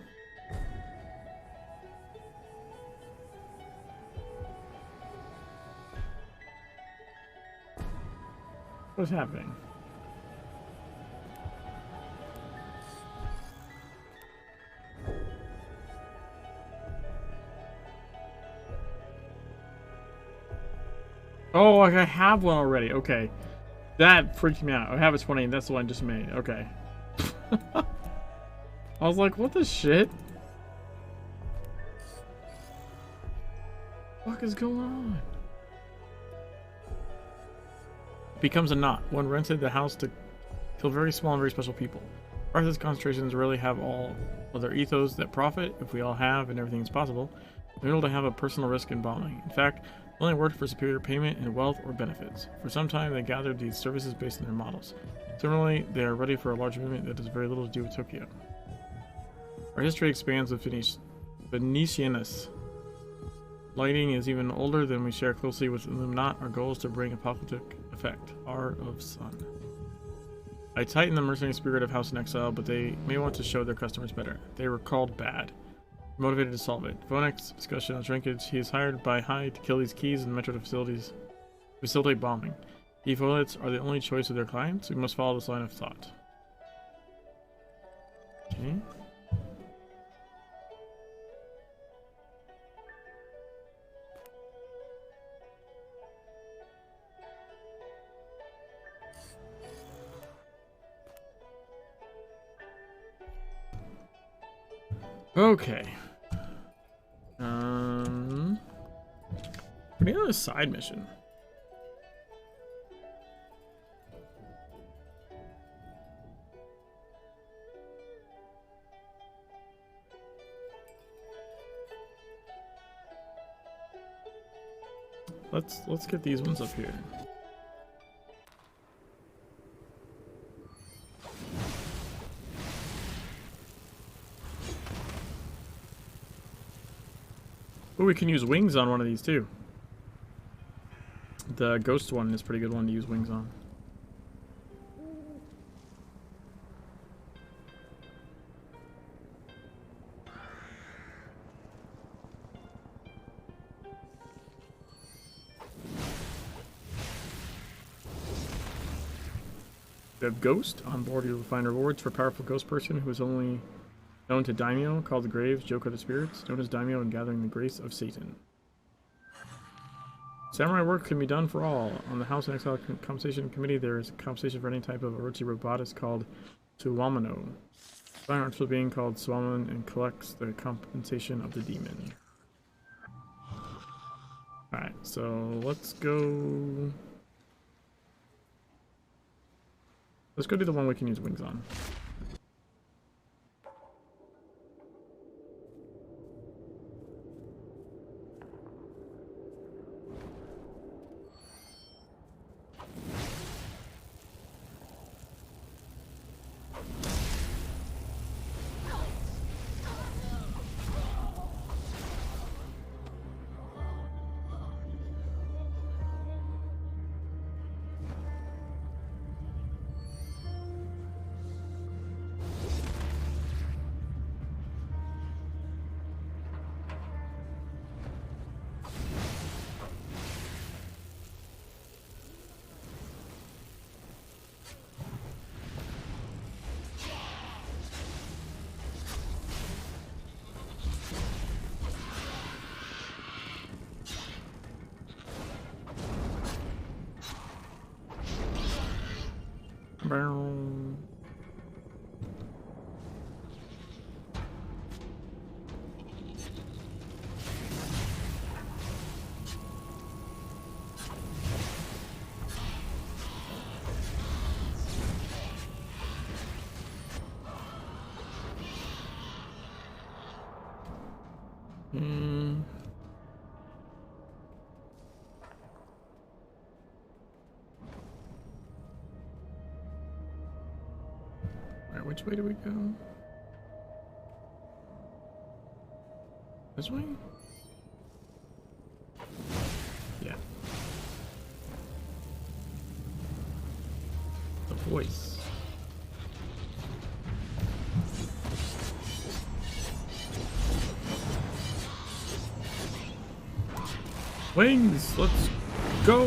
What's happening? Oh, like I have one already. Okay. That freaked me out. I have a 20 and that's the one I just made. Okay. I was like, what the shit? What is going on? Becomes a knot. One rented the house to kill very small and very special people. Arthur's concentrations really have all of their ethos that profit, if we all have and everything is possible, they're able to have a personal risk in bombing. In fact, they only worked for superior payment and wealth or benefits. For some time, they gathered these services based on their models. Similarly, they are ready for a large movement that has very little to do with Tokyo. Our history expands with Venetianus. Lighting is even older than we share closely with Illuminat. Our goal is to bring apocalyptic effect. R of Sun. I tighten the mercenary spirit of House in Exile, but they may want to show their customers better. They were called bad. Motivated to solve it. Vonek's discussion on shrinkage. He is hired by Hyde to kill these keys and metro facilities. Facilitate bombing. Defaults are the only choice of their clients. We must follow this line of thought. Okay. Okay. We need another side mission. Let's get these ones up here. Oh, we can use wings on one of these too. The ghost one is a pretty good one to use wings on. We have Ghost. On board, you will find rewards for a powerful ghost person who is only known to Daimyo, called the Graves, Joke of the Spirits, known as Daimyo and gathering the grace of Satan. Samurai work can be done for all. On the House and Exile Compensation Committee, there is compensation for any type of Orochi robotus called Suwamano. An artificial being called Suwaman and collects the compensation of the demon. Alright, so let's go... Let's go do the one we can use wings on. Alright, which way do we go? This way? Yeah. The voice. Wings, let's go!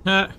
Ha!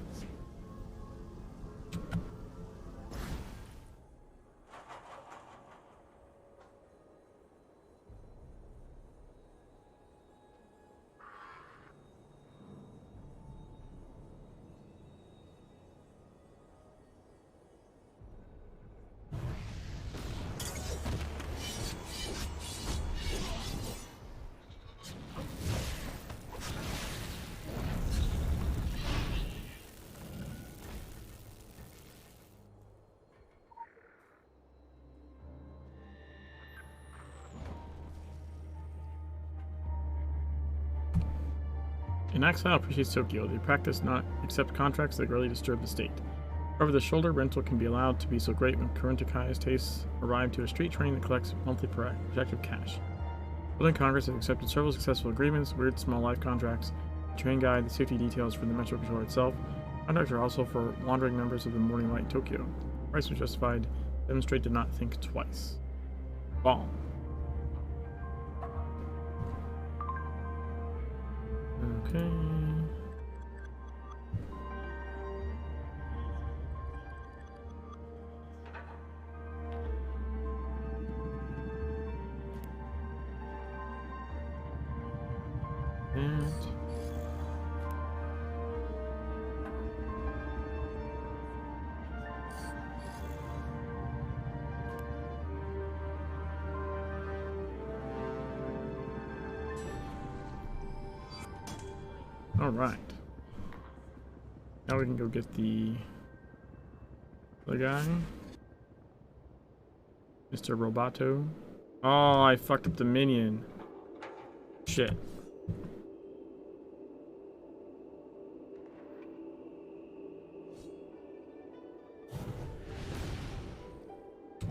In exile appreciates Tokyo. They practice not accept contracts that greatly disturb the state. However, the shoulder rental can be allowed to be so great when Kuruntakai's tastes arrive to a street train that collects monthly projective cash. Building Congress has accepted several successful agreements, weird small life contracts, the train guide, the safety details for the Metro Controller itself. Contracts are also for wandering members of the Morning Light in Tokyo. Price was justified. Demonstrate did not think twice. Bomb. Okay. And all right. Now we can go get the guy, Mr. Roboto. Oh, I fucked up the minion. Shit.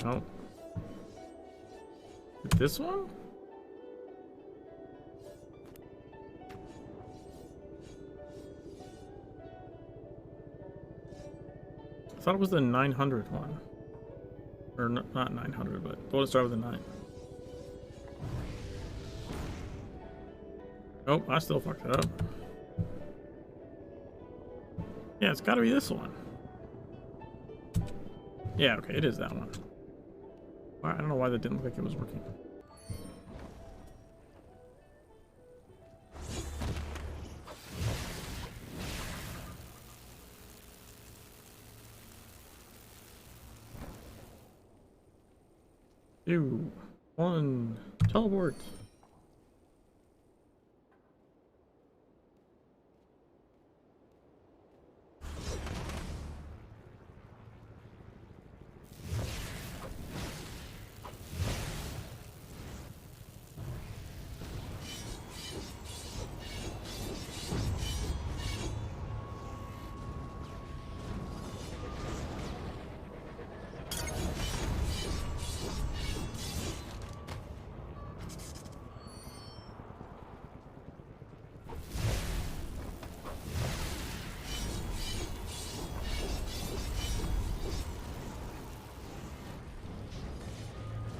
Oh. This one? I thought it was the 900 one. Or not 900, but we'll start with the 9. Oh, I still fucked it up. Yeah, it's gotta be this one. Yeah, okay, it is that one. I don't know why that didn't look like it was working. Two, one, teleport.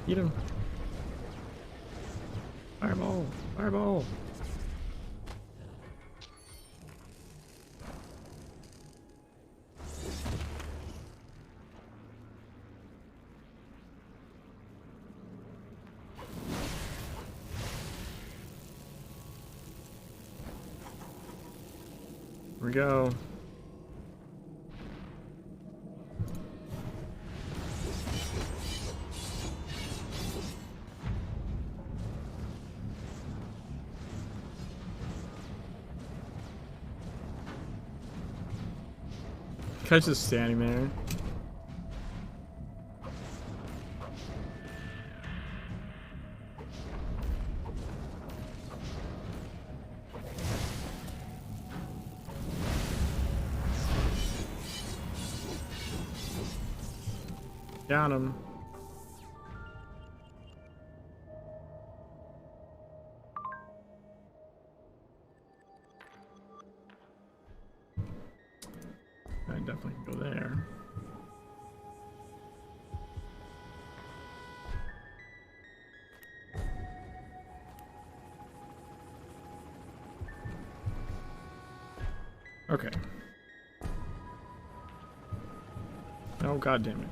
Eat him. Fireball. Fireball. Here we go. Guy's just standing there. Got him. I definitely can go there. Okay. Oh, god damn it.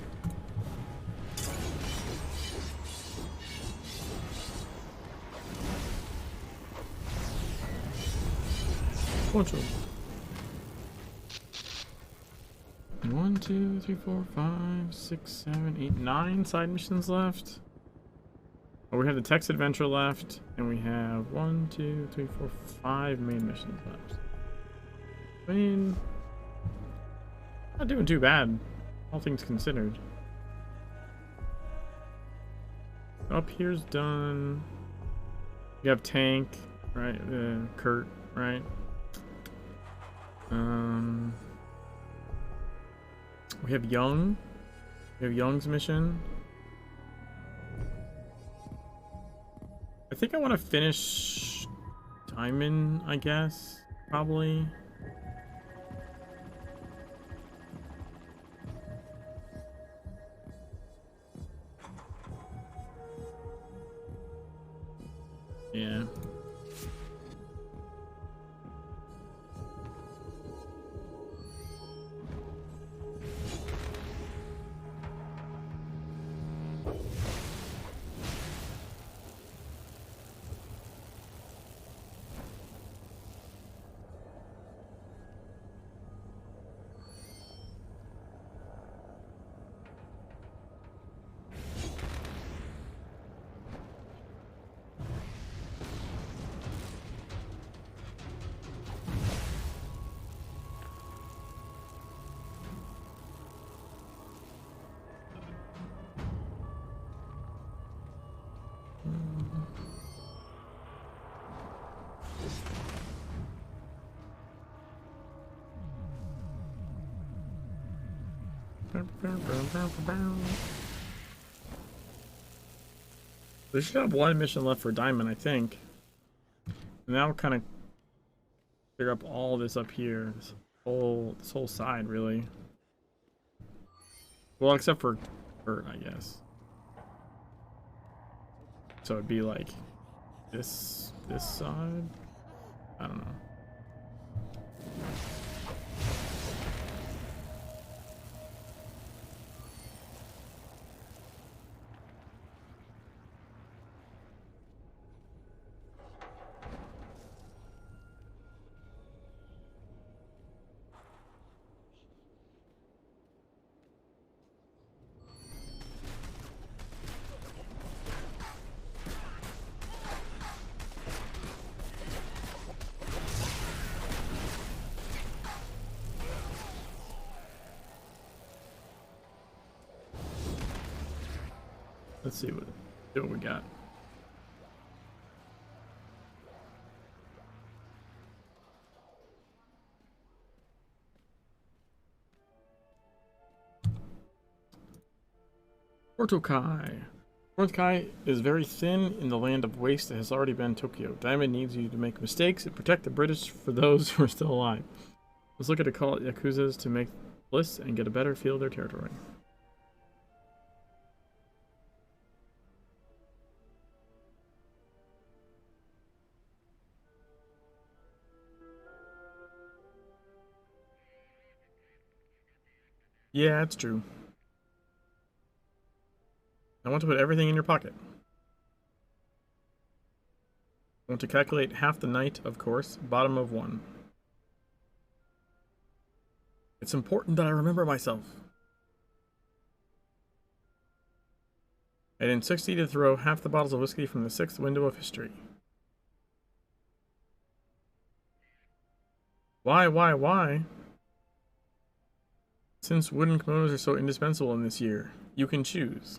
Bunch of 1, 2, 3, 4, 5, 6, 7, 8, 9 side missions left. Oh, we have the text adventure left, and we have 1, 2, 3, 4, 5 main missions left. I mean, not doing too bad, all things considered. Up here's done. You have Tank, right? Kurt, right? We have Young. We have Young's mission. I think I want to finish Diamond, I guess. Probably. Yeah. They should have one mission left for Diamond, I think. And that'll kind of clear up all this up here. This whole side, really. Well, except for Kurt, I guess. So it'd be like this side? I don't know. Let's see what we got. Portokai. Portokai is very thin in the land of waste that has already been Tokyo. Diamond needs you to make mistakes and protect the British for those who are still alive. Let's look at a call at Yakuzas to make lists and get a better feel of their territory. Yeah, that's true. I want to put everything in your pocket. I want to calculate half the night, of course. Bottom of 1. It's important that I remember myself. And in 60 to throw half the bottles of whiskey from the 6th window of history. Why? Since wooden kimonos are so indispensable in this year, you can choose.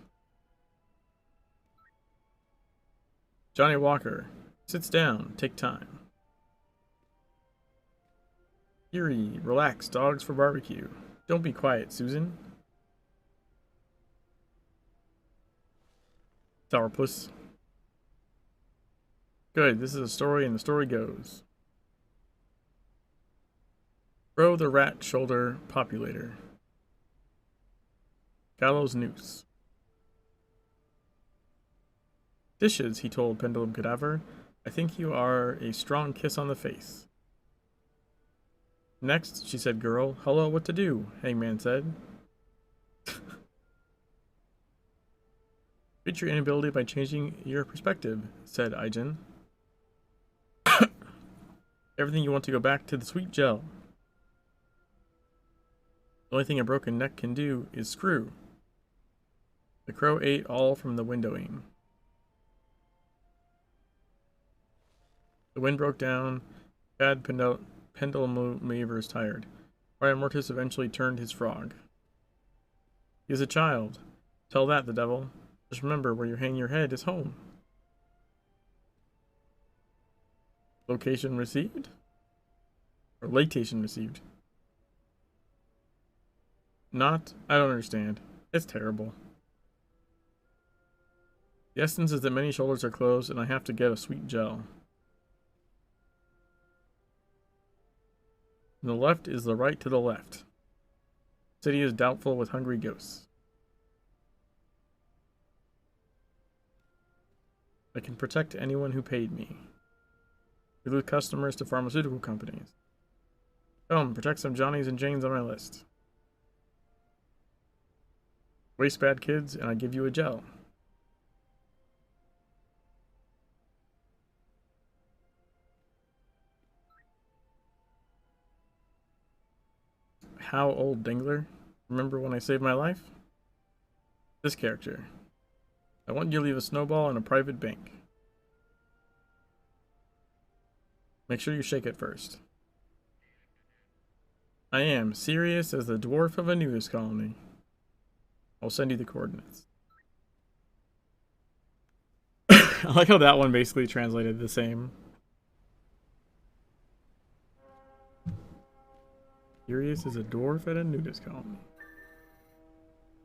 Johnny Walker sits down, take time. Eerie, relax, dogs for barbecue. Don't be quiet, Susan. Sourpuss. Good, this is a story, and the story goes. Crow the Rat Shoulder Populator. Gallows Noose. Dishes, he told Pendulum Cadaver. I think you are a strong kiss on the face. Next, she said, girl. Hello, what to do? Hangman said. Treat your inability by changing your perspective, said Aijen. Everything you want to go back to the sweet gel. The only thing a broken neck can do is screw. The crow ate all from the windowing. The wind broke down. Bad Pendulum Weaver is tired. Brian Mortis eventually turned his frog. He is a child. Tell that, the devil. Just remember, where you hang your head is home. Location received? Or latation received? Not? I don't understand. It's terrible. The essence is that many shoulders are closed and I have to get a sweet gel. And the left is the right to the left. City is doubtful with hungry ghosts. I can protect anyone who paid me. We lose customers to pharmaceutical companies. Come, protect some Johnnies and Janes on my list. Waste bad kids, and I give you a gel. How old, Dingler? Remember when I saved my life? This character. I want you to leave a snowball in a private bank. Make sure you shake it first. I am serious as the dwarf of a nudist colony. I'll send you the coordinates. I like how that one basically translated the same. Serious as a dwarf at a nudist colony.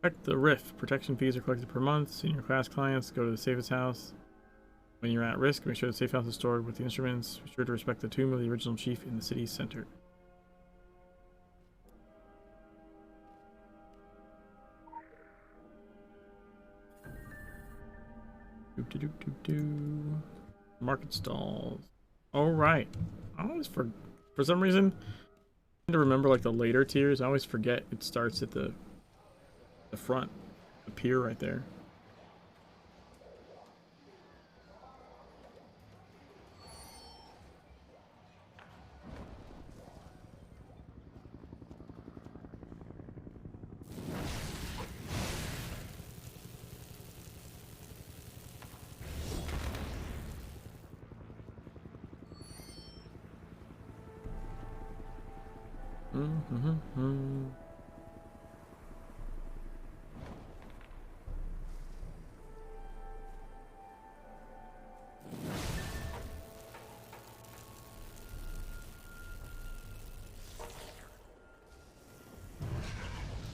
Protect the rift. Protection fees are collected per month. Senior class clients go to the safest house. When you're at risk, make sure the safe house is stored with the instruments. Be sure to respect the tomb of the original chief in the city center. Market stalls. All right. I always for some reason I tend to remember like the later tiers. I always forget it starts at the front, the pier right there.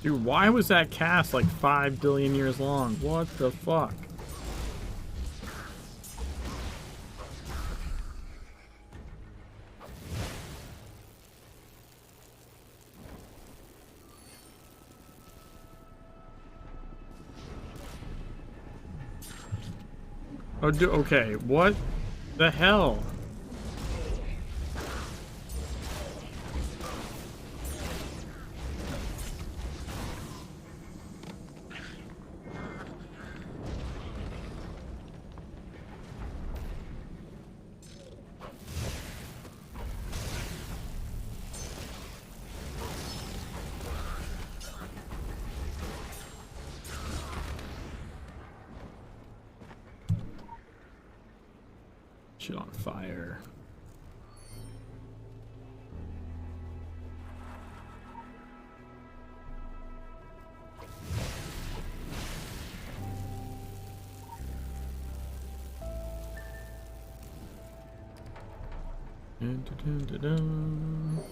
Dude, why was that cast like 5 billion years long? What the fuck? Oh, okay, what the hell? Shit on fire. Dun, dun, dun, dun, dun.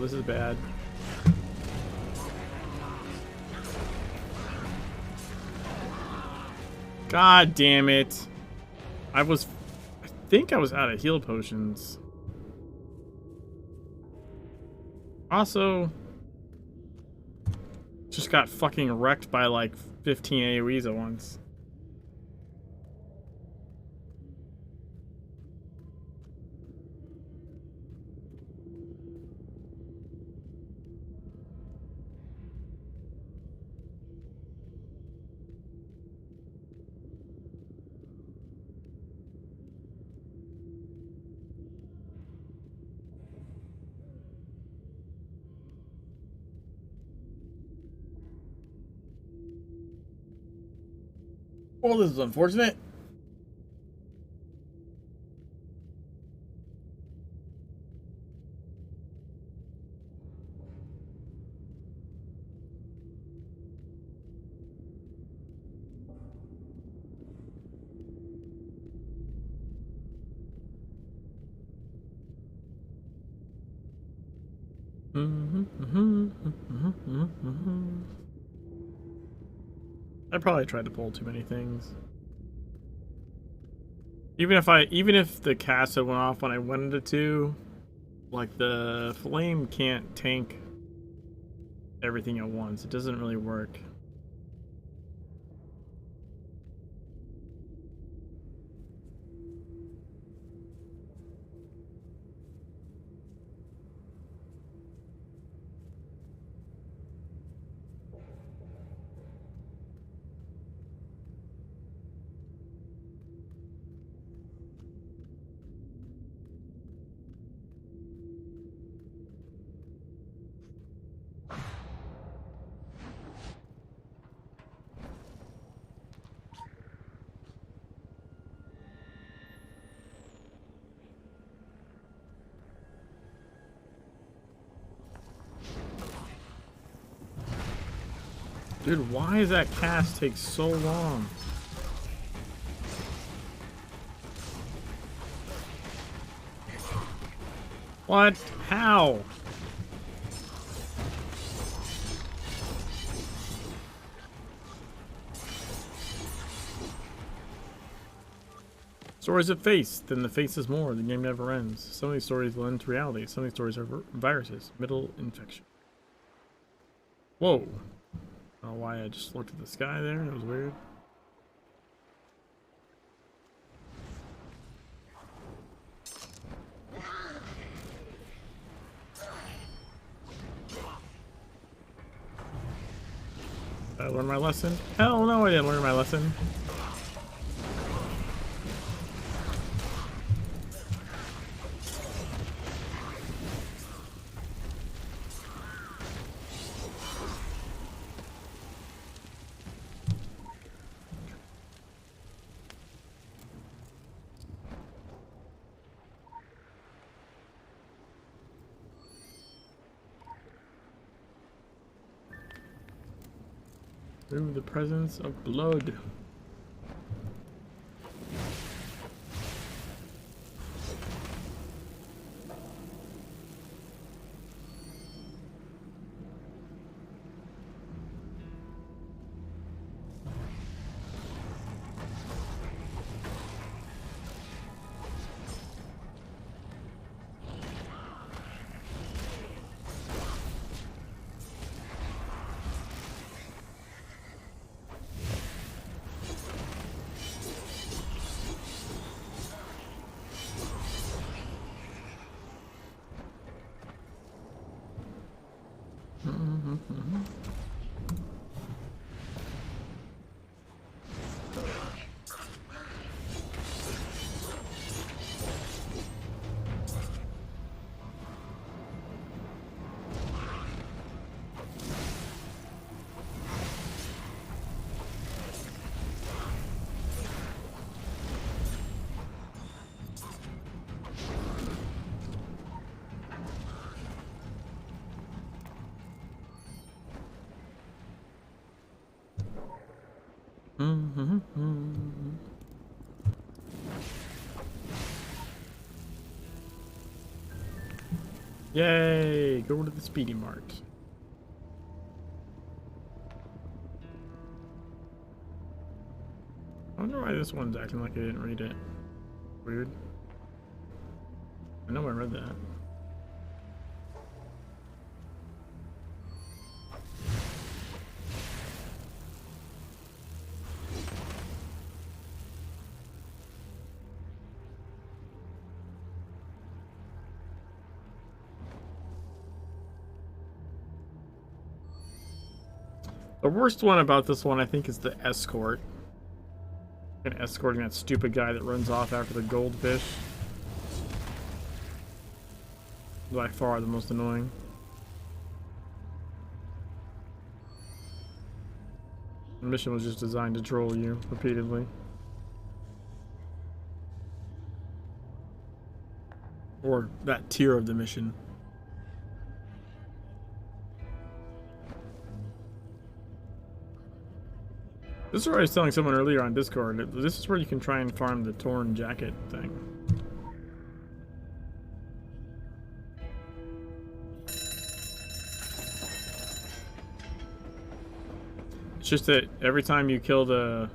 this is bad. God damn it. I think I was out of heal potions. Also, just got fucking wrecked by like 15 AoEs at once. Well, this is unfortunate. I probably tried to pull too many things. Even if the cast had went off when I wanted it to, like the flame can't tank everything at once. It doesn't really work. Dude, why does that cast take so long? What? How? Stories of face. Then the face is more. The game never ends. Some of these stories will end to reality. Some of these stories are viruses. Middle infection. Whoa. I don't know why I just looked at the sky there. That was weird. Did I learn my lesson? Hell no, I didn't learn my lesson. Through the presence of blood. Yay! Go to the Speedy Mart. I wonder why this one's acting like I didn't read it. Weird. I know I read that. The worst one about this one, I think, is the escort. And escorting that stupid guy that runs off after the goldfish. By far the most annoying. The mission was just designed to troll you repeatedly. Or that tier of the mission. This is what I was telling someone earlier on Discord. This is where you can try and farm the torn jacket thing. It's just that every time you kill the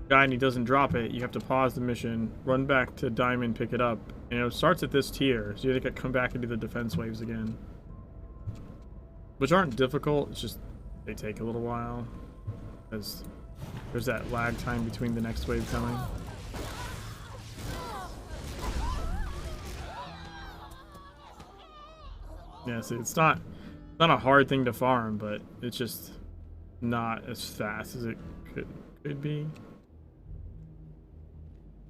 guy and he doesn't drop it, you have to pause the mission, run back to Diamond, pick it up, and it starts at this tier, so you have to come back and do the defense waves again. Which aren't difficult, it's just they take a little while. Because there's that lag time between the next wave coming. Yeah, see, it's not a hard thing to farm, but it's just not as fast as it could be.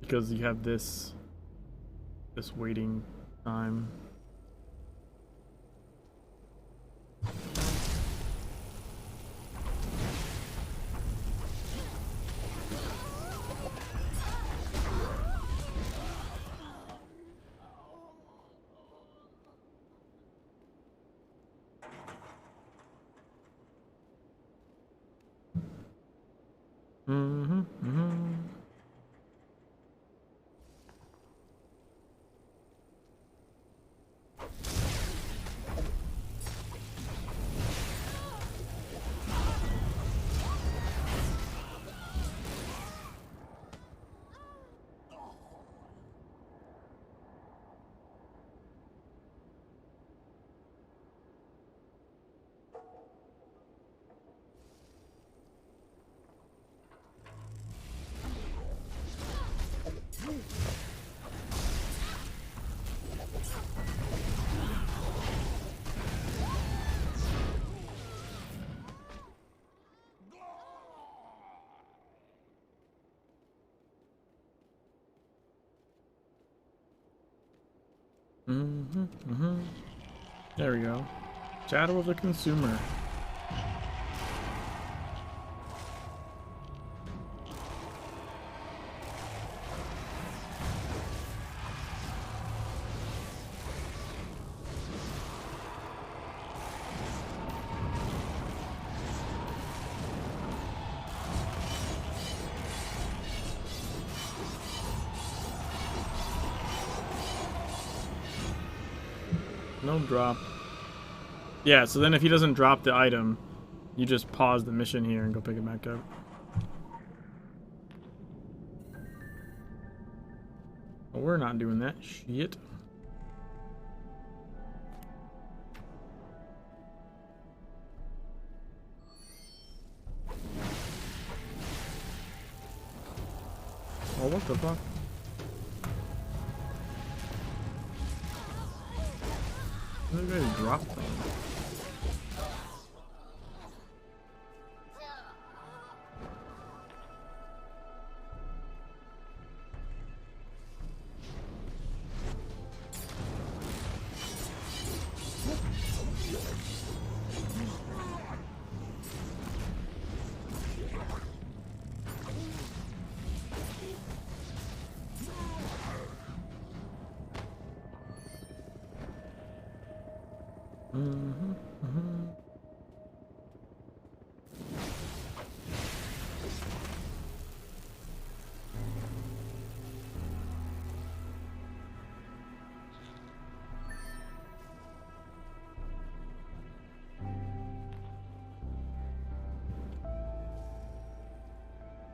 Because you have this waiting time. There we go. Shadow of the Consumer. No drop. Yeah, so then if he doesn't drop the item, you just pause the mission here and go pick it back up. Well, we're not doing that shit. Oh, what the fuck? Look at he dropped them.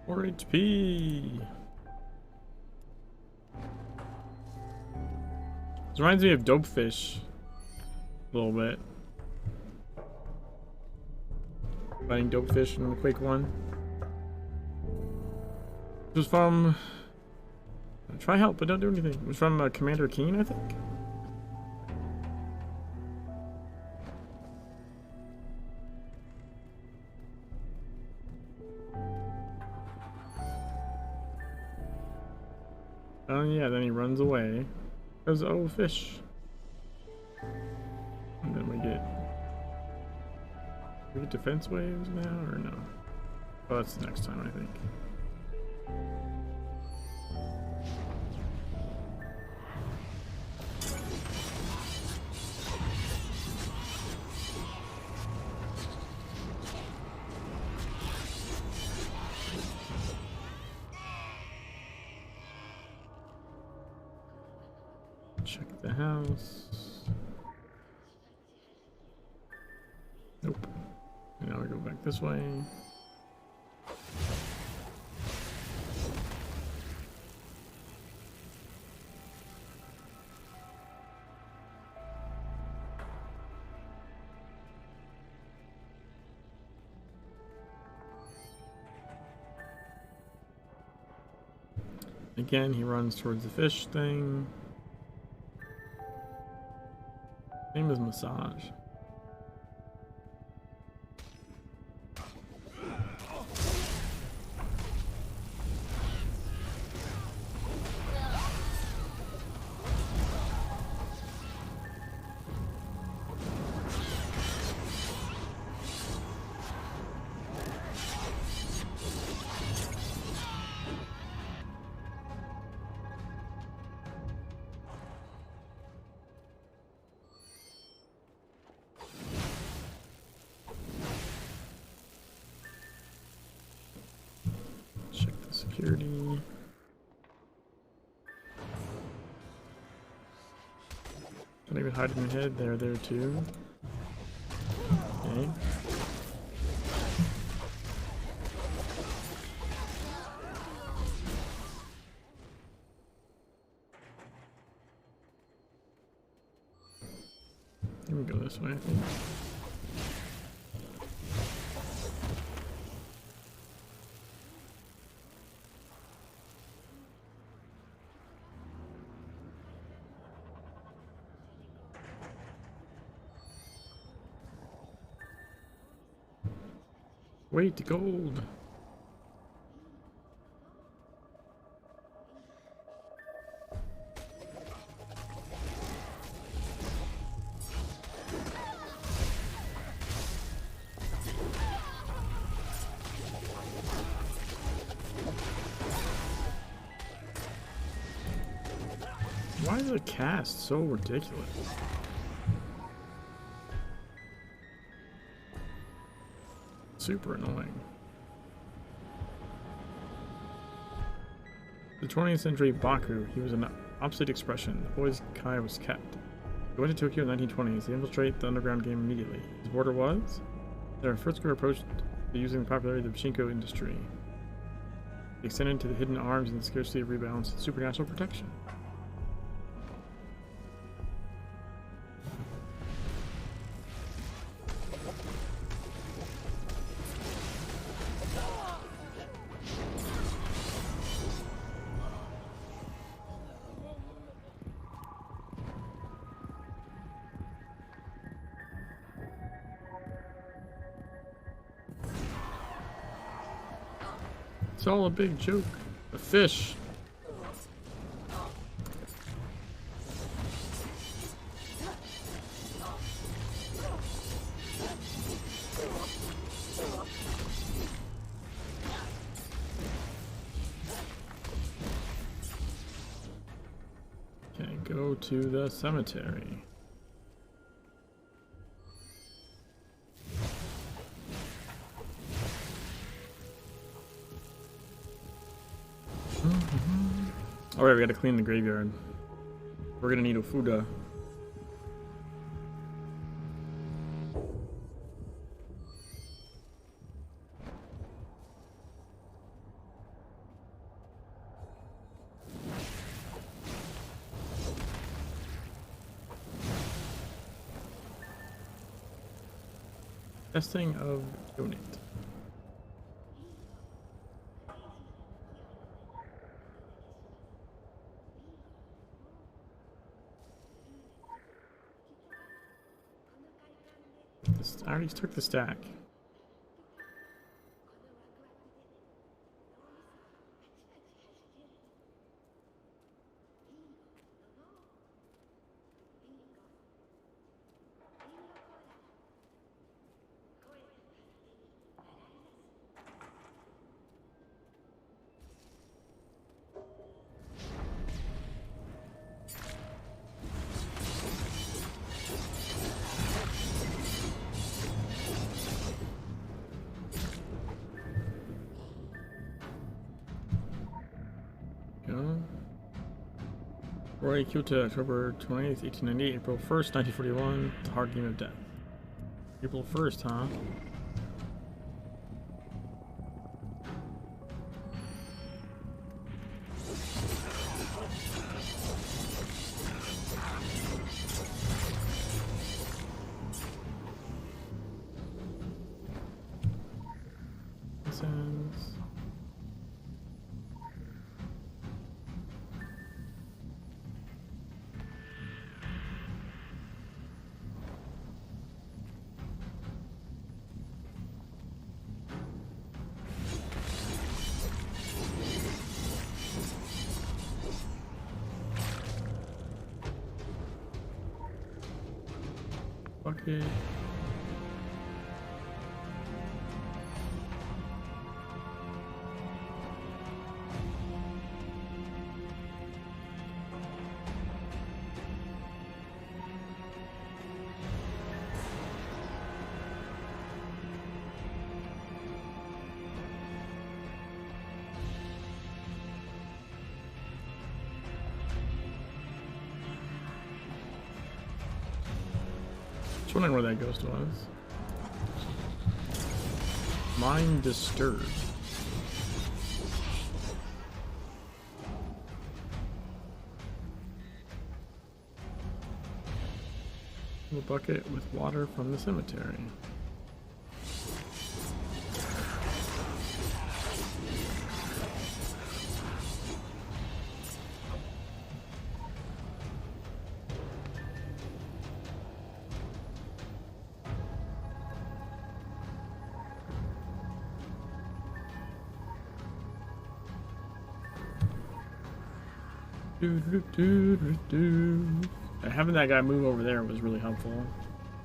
4 HP. This reminds me of Dope Fish a little bit. Fighting Dope Fish in the Quake 1. It was from... Try help, but don't do anything. It was from Commander Keen, I think. Oh yeah, then he runs away. Goes, oh, fish. And then we get defense waves now, or no? Oh, that's the next time, I think. Check the house. Nope. Now we go back this way. Again, he runs towards the fish thing. Name is massage. Security. Don't even hide in the head. They're there too. Okay. Let me go this way, I think. Wait, gold. Why is the cast so ridiculous? Super annoying. The 20th century Baku, he was an opposite expression. The boy's Kai was kept. He went to Tokyo in the 1920s to infiltrate the underground game immediately. His border was? Their first group approached using the popularity of the pachinko industry. He extended to the hidden arms and the scarcity of rebounds and supernatural protection. It's all a big joke. A fish. Okay, go to the cemetery. Alright, we gotta clean the graveyard. We're gonna need a Fuda. Testing of donate. I already took the stack. Roy Kyoto, October 20th, 1898, April 1st, 1941, The Hard Game of Death. April 1st, huh? Bucket. Just wondering where that ghost was. Mind disturbed. A bucket with water from the cemetery. Having that guy move over there was really helpful.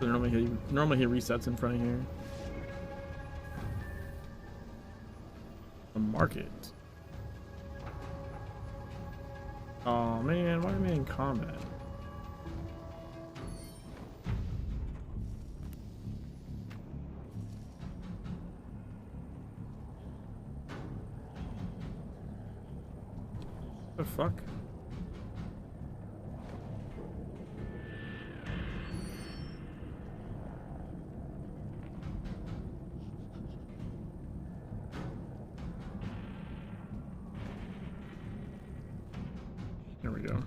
Normally he resets in front of here. The market. Oh man, why am I in combat? The fuck? There we go.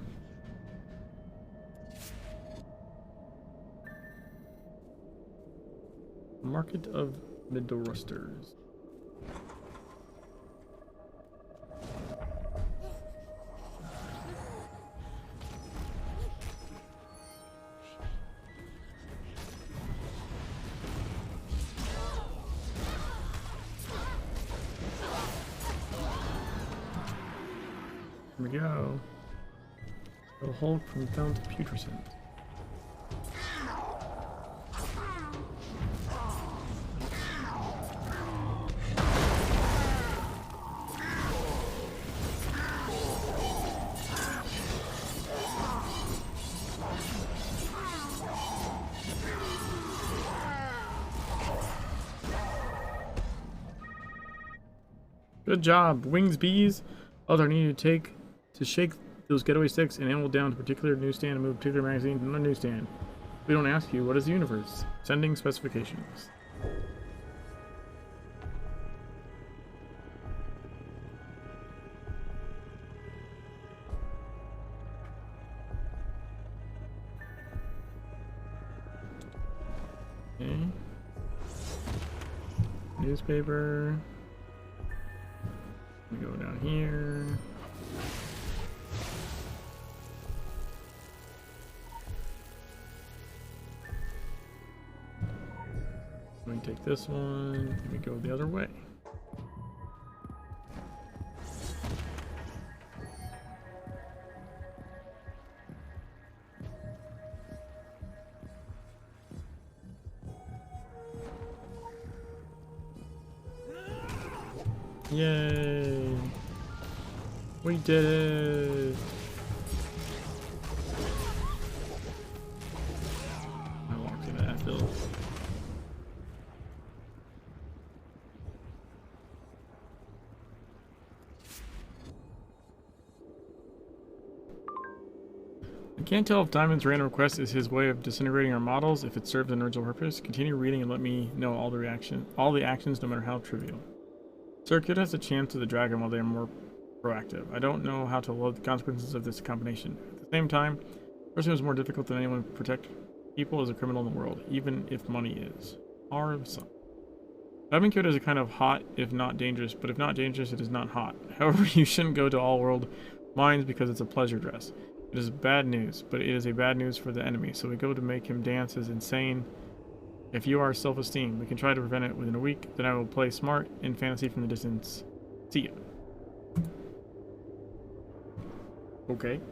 Market of Middle-rusters. Here we go. The Hulk from Found Putrescent. Good job, wings bees. All I need to take to shake those getaway sticks and animal down to a particular newsstand and move a particular magazine to another newsstand. We don't ask you, what is the universe? Sending specifications. Okay. newspaper. We go down here. We take this one, and we go the other way. Yay! We did it! I walked into that hill. I can't tell if Diamond's random request is his way of disintegrating our models. If it serves an original purpose, continue reading and let me know all the actions, no matter how trivial. Circuit has a chance of the dragon while they are more proactive. I don't know how to load the consequences of this combination. At the same time, the person who is more difficult than anyone to protect people is a criminal in the world, even if money is. Diamond Code is a kind of hot, if not dangerous, but if not dangerous, it is not hot. However, you shouldn't go to all world mines because it's a pleasure dress. It is bad news, but it is a bad news for the enemy, so we go to make him dance as insane. If you are self-esteem, we can try to prevent it within a week. Then I will play smart in fantasy from the distance. See ya. Okay.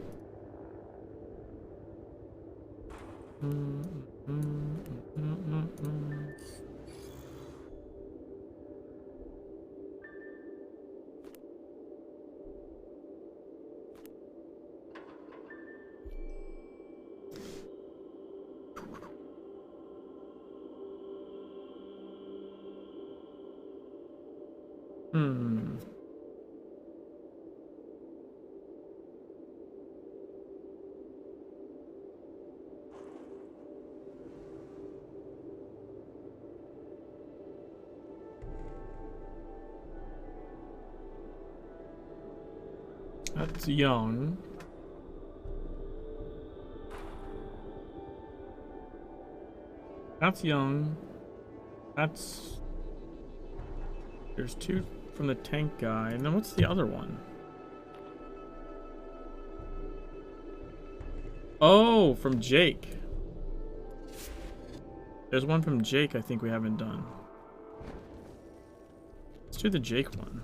That's young. That's young. That's... There's two from the tank guy. And then what's the other one? Oh, from Jake. There's one from Jake I think we haven't done. Let's do the Jake one.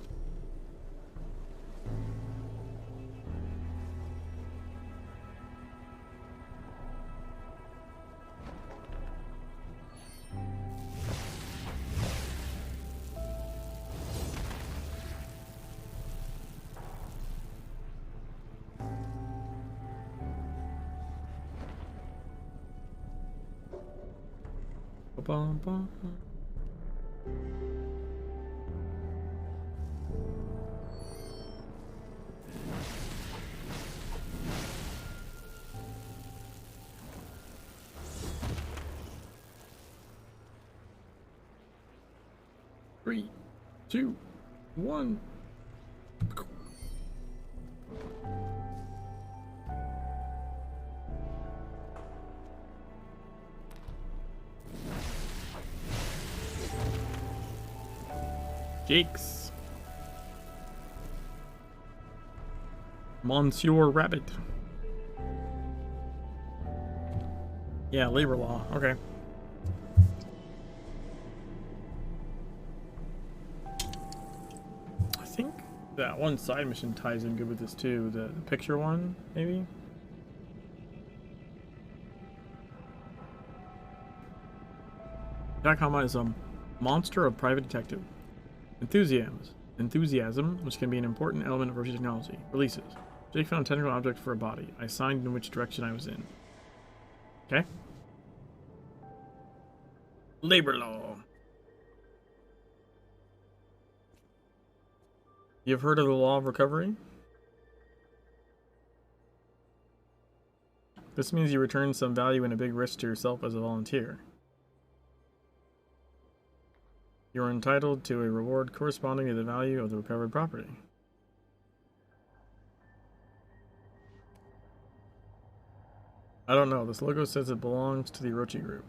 Bum, bum. 3, 2, 1. Jakes. Monsieur Rabbit. Yeah, labor law. Okay. I think that one side mission ties in good with this too. The picture one, maybe? Takahama is a monster of private detective. Enthusiasm, which can be an important element of virtue technology. Releases. Jake found a technical object for a body. I signed in which direction I was in. Okay. Labor law. You've heard of the law of recovery? This means you return some value and a big risk to yourself as a volunteer. You are entitled to a reward corresponding to the value of the recovered property. I don't know. This logo says it belongs to the Orochi group.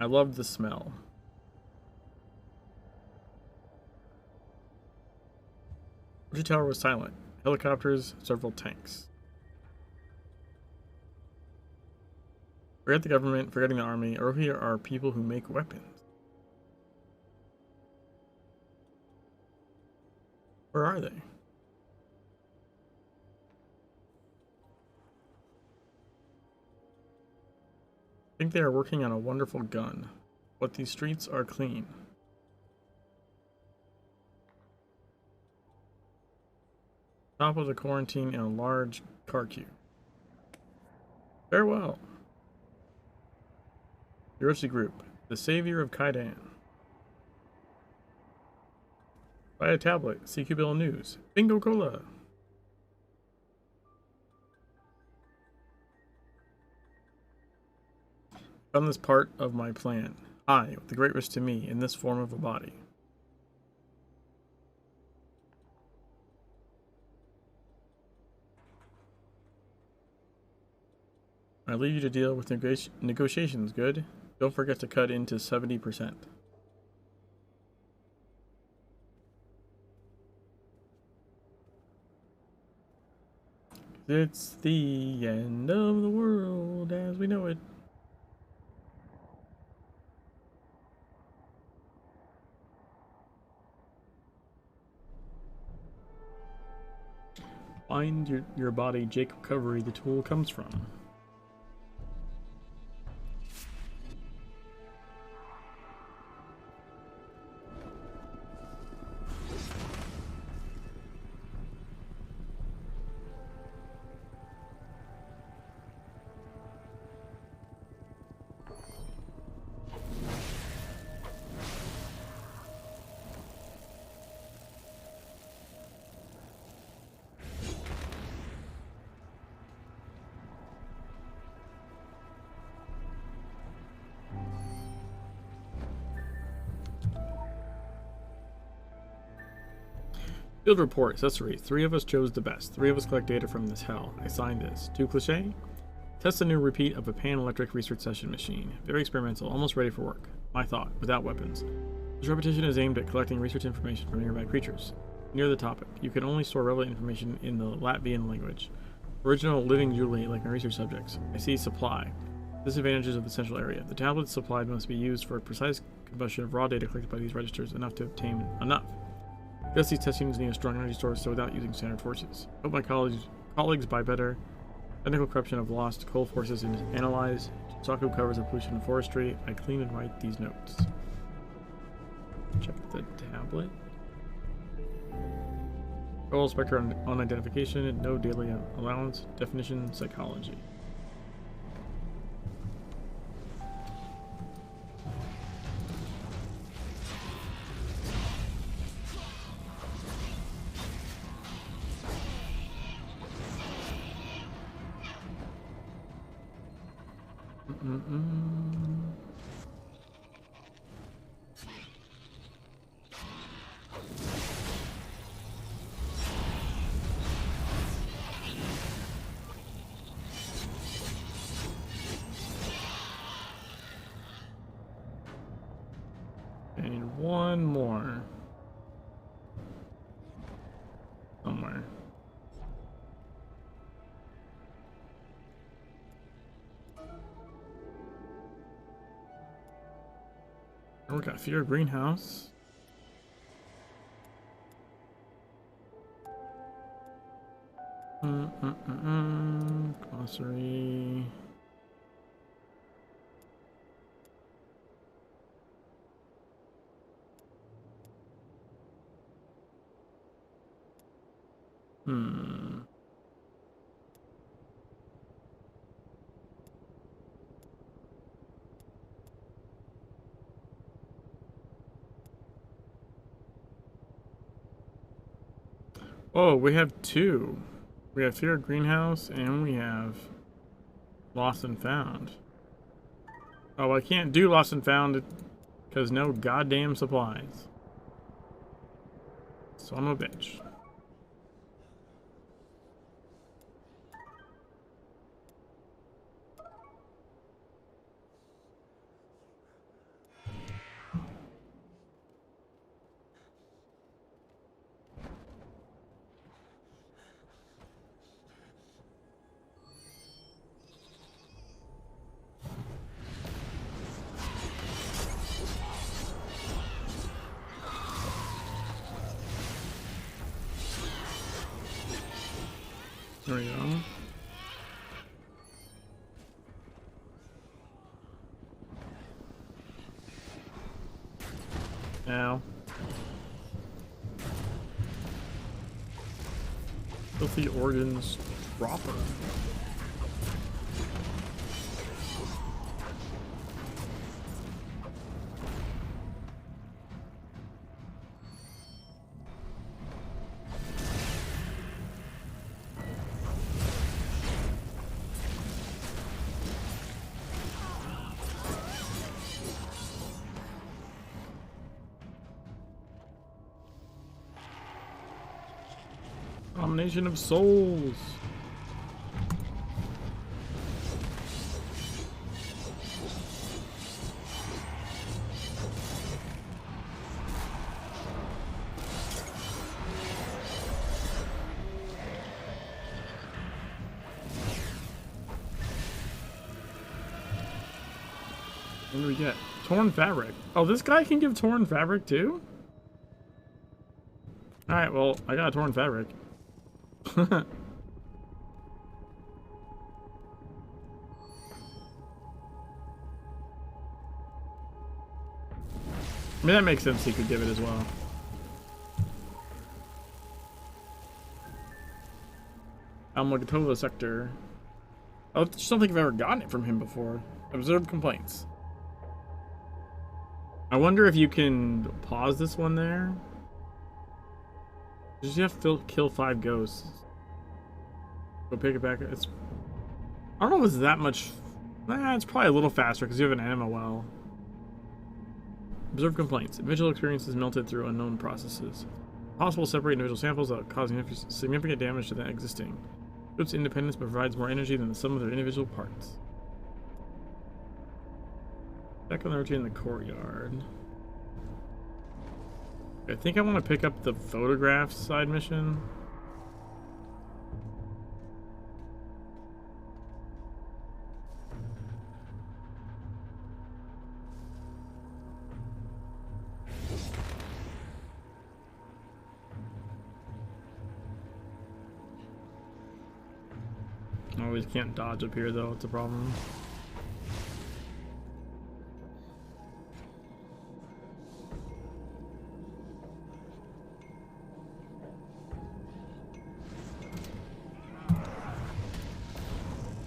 I loved the smell. Orchard Tower was silent. Helicopters, several tanks. Forget the government, forgetting the army, or here are people who make weapons. Where are they? I think they are working on a wonderful gun, but these streets are clean. Top of the quarantine in a large car queue. Farewell. Hiroshi Group, the savior of Kaidan. Buy a tablet, CQ Bill News. Bingo Cola. Found this part of my plan. I, with the great risk to me, in this form of a body. I leave you to deal with negotiations, good? Don't forget to cut into 70%. It's the end of the world as we know it. Find your body, Jake Recovery, the tool comes from. Field report, accessory. 3 of us chose the best. 3 of us collect data from this hell. I signed this. Too cliche? Test a new repeat of a pan-electric research session machine. Very experimental, almost ready for work. My thought, without weapons. This repetition is aimed at collecting research information from nearby creatures. Near the topic, you can only store relevant information in the Latvian language. Original living Julie, like my research subjects. I see supply. Disadvantages of the central area. The tablets supplied must be used for precise combustion of raw data collected by these registers enough to obtain enough. Guess these test units need a strong energy source, so without using standard forces. Hope my colleagues buy better. Technical corruption of lost coal forces is analyzed. Saku covers the pollution of forestry. I clean and write these notes. Check the tablet. Goal spectre on identification. No daily allowance. Definition psychology. And one more. Somewhere. Oh, we got Fear Greenhouse. Glossary. Oh, we have 2. We have Fear Greenhouse and we have Lost and Found. Oh, I can't do Lost and Found because no goddamn supplies. Son of a bitch. There we go. Now. Filthy organs dropper. Domination of souls. What do we get? Torn fabric. Oh, this guy can give torn fabric too? Alright, well, I got a torn fabric. I mean, that makes sense he could give it as well. Almagatova sector. I just don't think I've ever gotten it from him before. Observed complaints. I wonder if you can pause this one there. Just have to kill 5 ghosts. Go pick it back. It's. I don't know if it's that much. Nah, it's probably a little faster because you have an anima well. Observe complaints. Individual experiences melted through unknown processes. Possible to separate individual samples without causing significant damage to the existing. Group's independence provides more energy than the sum of their individual parts. Back on the routine in the courtyard. I think I want to pick up the photograph side mission. I always can't dodge up here though, it's a problem.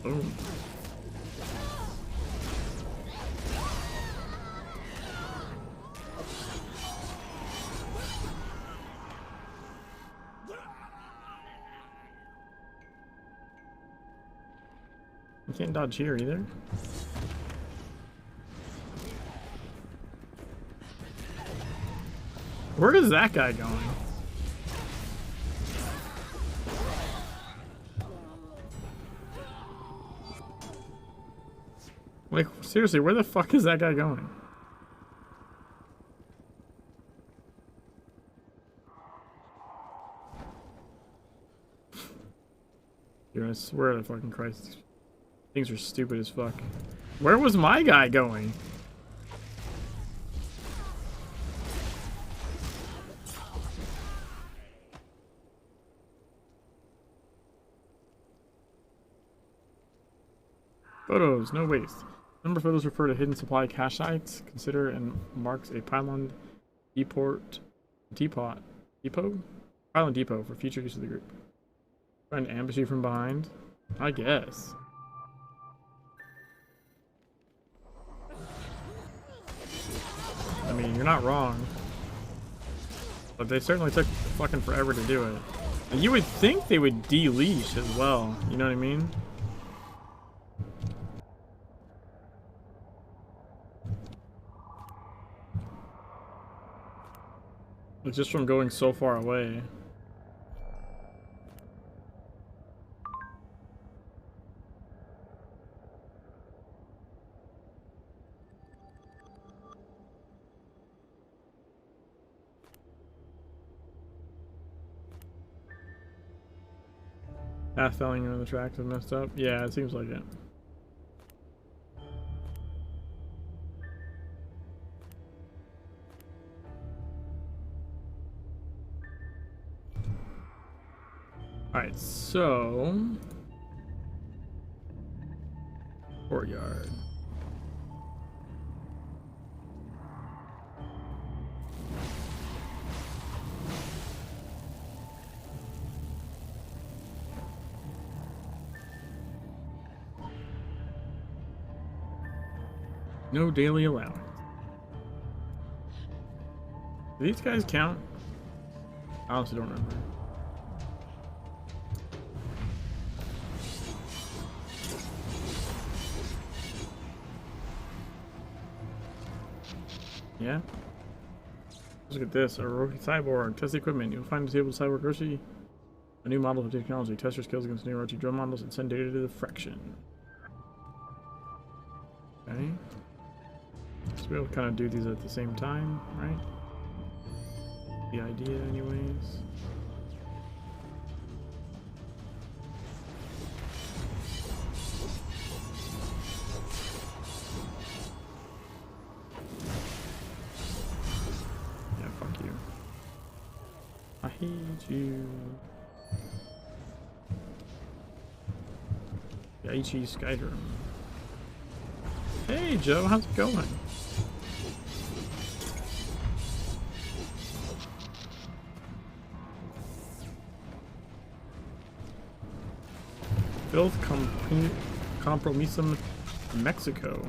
Boom. You can't dodge here either. Where is that guy going? Like, seriously, where the fuck is that guy going? Dude, I swear to fucking Christ. Things are stupid as fuck. Where was my guy going? Photos, no waste. Number of photos refer to hidden supply cache sites. Consider and marks a pylon depot? Pylon depot for future use of the group. Trying to ambush you from behind? I guess. I mean, you're not wrong. But they certainly took fucking forever to do it. And you would think they would de-leash as well. You know what I mean? It's just from going so far away. Path felling into the tracks is messed up. Yeah, it seems like it. Alright, so courtyard. No daily allowance. Do these guys count? I honestly don't remember. Yeah? Look at this. A rookie cyborg. Test the equipment. You'll find a disabled cyborg grocery. A new model of technology. Test your skills against new RT drone models and send data to the fraction. Okay. So we'll kind of do these at the same time, right? The idea, anyways. Yeah, fuck you. I hate you. Yaichi Skydrum. Hey Joe, how's it going? Filth Compromisum, Mexico.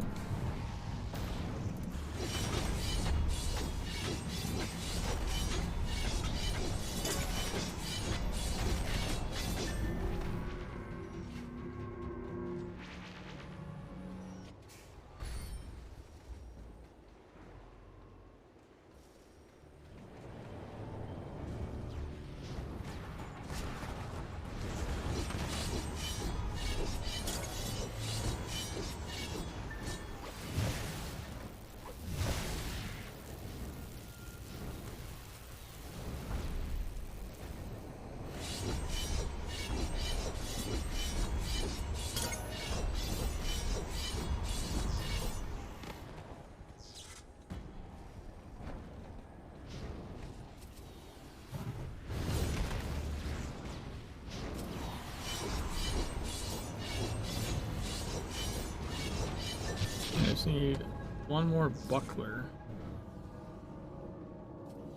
Need one more buckler.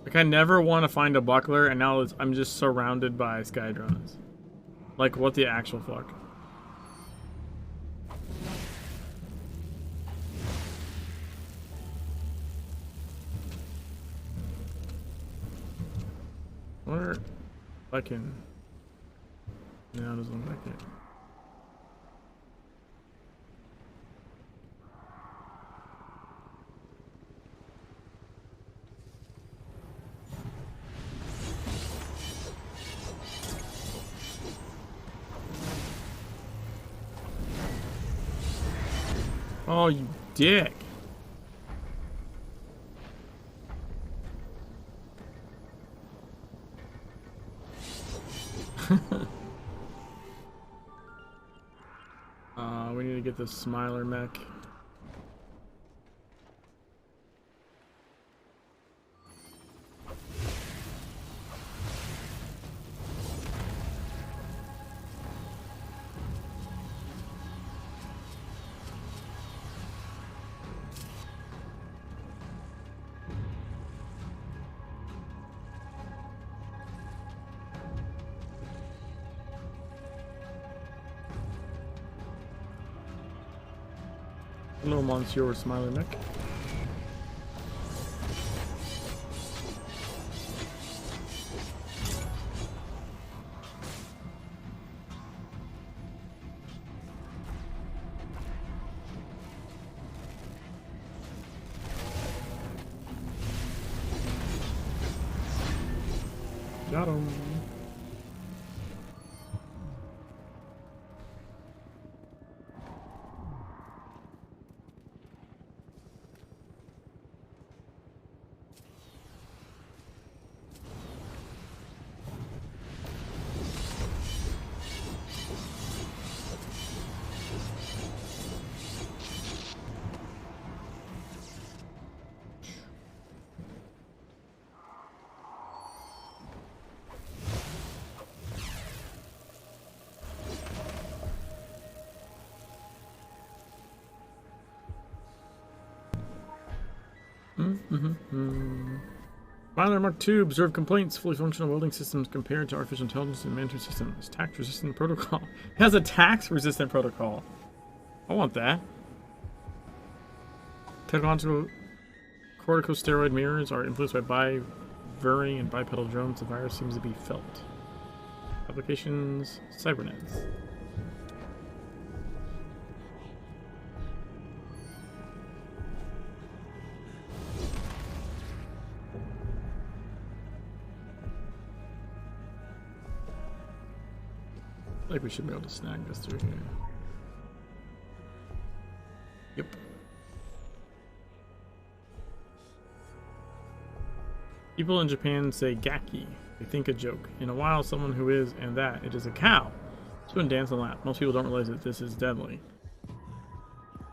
Like, I never want to find a buckler, and now I'm just surrounded by sky drones. Like, what the actual fuck? I wonder if I can... No, it doesn't look like it. Oh, you dick. We need to get this Smiler mech. Hello, Monsieur Smiler mech. Got him. Mylar Mark II, observed complaints, fully functional welding systems compared to artificial intelligence and management systems. Tax-resistant protocol. It has a tax-resistant protocol. I want that. Technological corticosteroid mirrors are influenced by bivaring and bipedal drones. The virus seems to be felt. Applications, cybernets. I think we should be able to snag this through here. Yep. People in Japan say gaki. They think a joke. In a while, someone who is, and that, it is a cow. Swim, dance, and laugh. Most people don't realize that this is deadly.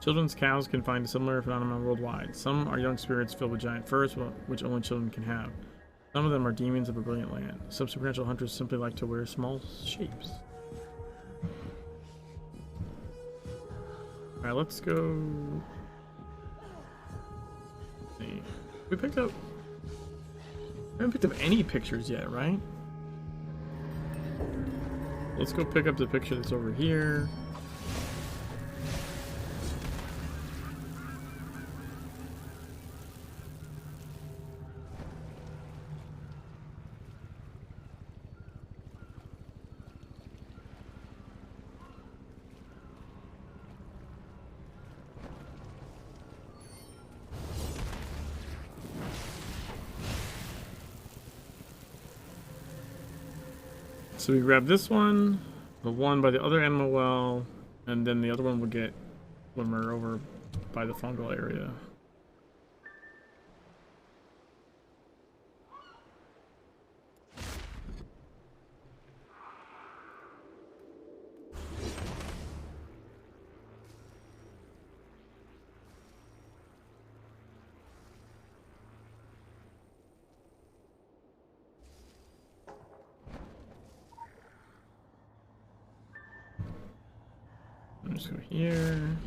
Children's cows can find a similar phenomenon worldwide. Some are young spirits filled with giant furs, which only children can have. Some of them are demons of a brilliant land. Some supernatural hunters simply like to wear small shapes. Alright, let's go. Let's see. We picked up. I haven't picked up any pictures yet, right? Let's go pick up the picture that's over here. So we grab this one, the one by the other animal well, and then the other one we'll get when we're over by the fungal area. Let's go here.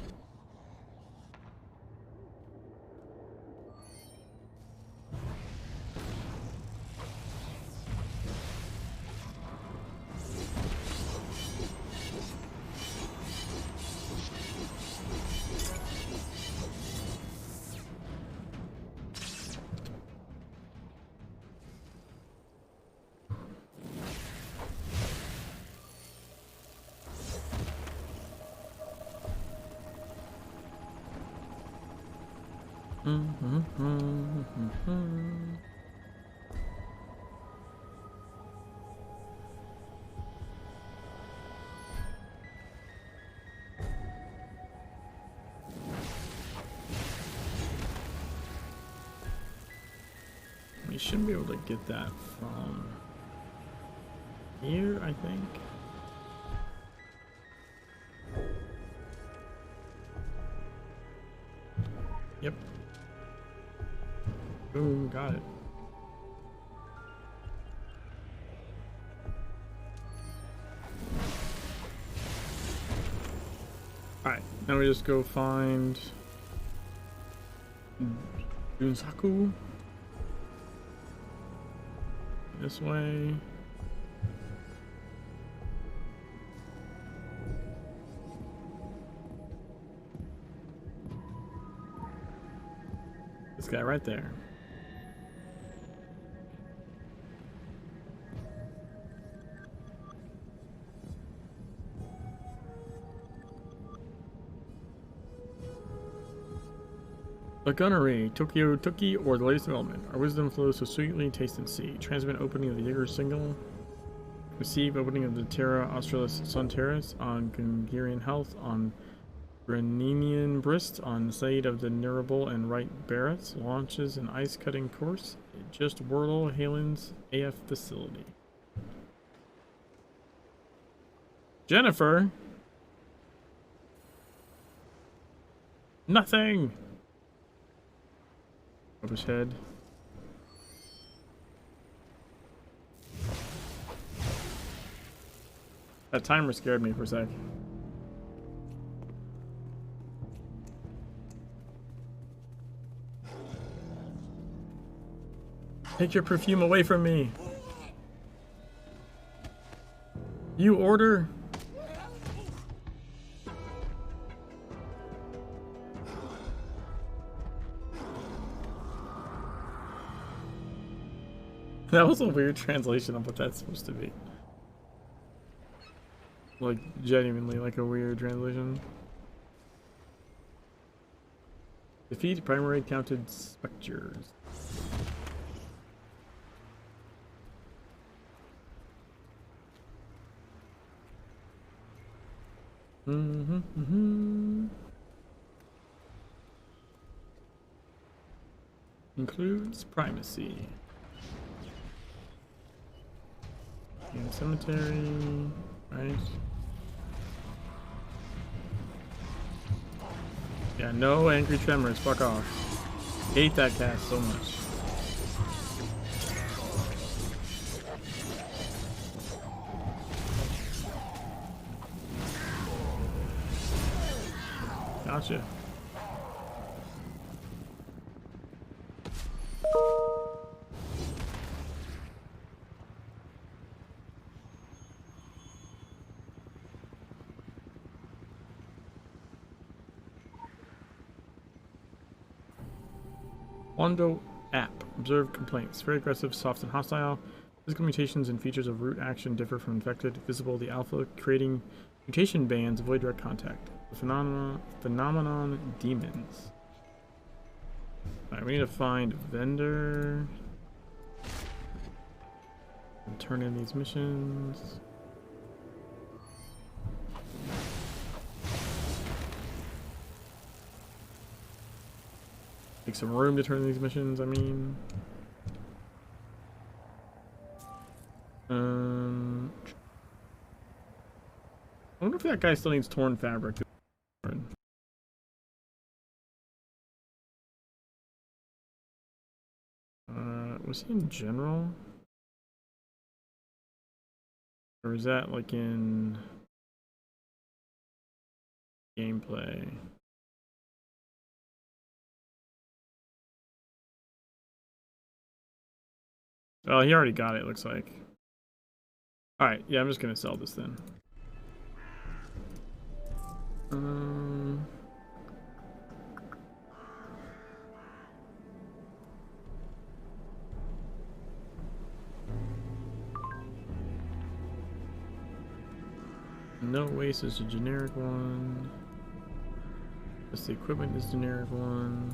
We should be able to get that from here, I think. Yep. Boom, got it. Alright, now we just go find Dunsaku. This way. This guy right there. The gunnery, Tokyo Tuki, or the latest development. Our wisdom flows so sweetly, taste and see. Transmit opening of the Jaeger single. Receive opening of the Terra Australis Sun Terrace on Gungarian Health, on Greninian Brist, on Side of the Nurable and Right Barretts. Launches an ice cutting course. Just Whirl Halen's AF facility. Jennifer! Nothing! Over his head. That timer scared me for a sec. Take your perfume away from me. You order? That was a weird translation of what that's supposed to be. Like, genuinely, like a weird translation. Defeat primary counted specters. Includes primacy. And cemetery, right? Yeah, no angry tremors, fuck off. Hate that cast so much. Gotcha. Wando app. Observe complaints. Very aggressive, soft, and hostile. Physical mutations and features of root action differ from infected. Visible the alpha, creating mutation bands. Avoid direct contact. The phenomenon demons. Alright, we need to find vendor. And turn in these missions. Take some room to turn in these missions, I mean. I wonder if that guy still needs torn fabric. Was he in general? Or is that like in gameplay? Oh, he already got it, looks like. Alright, yeah, I'm just gonna sell this then. No waste is a generic one. Just the equipment is generic one.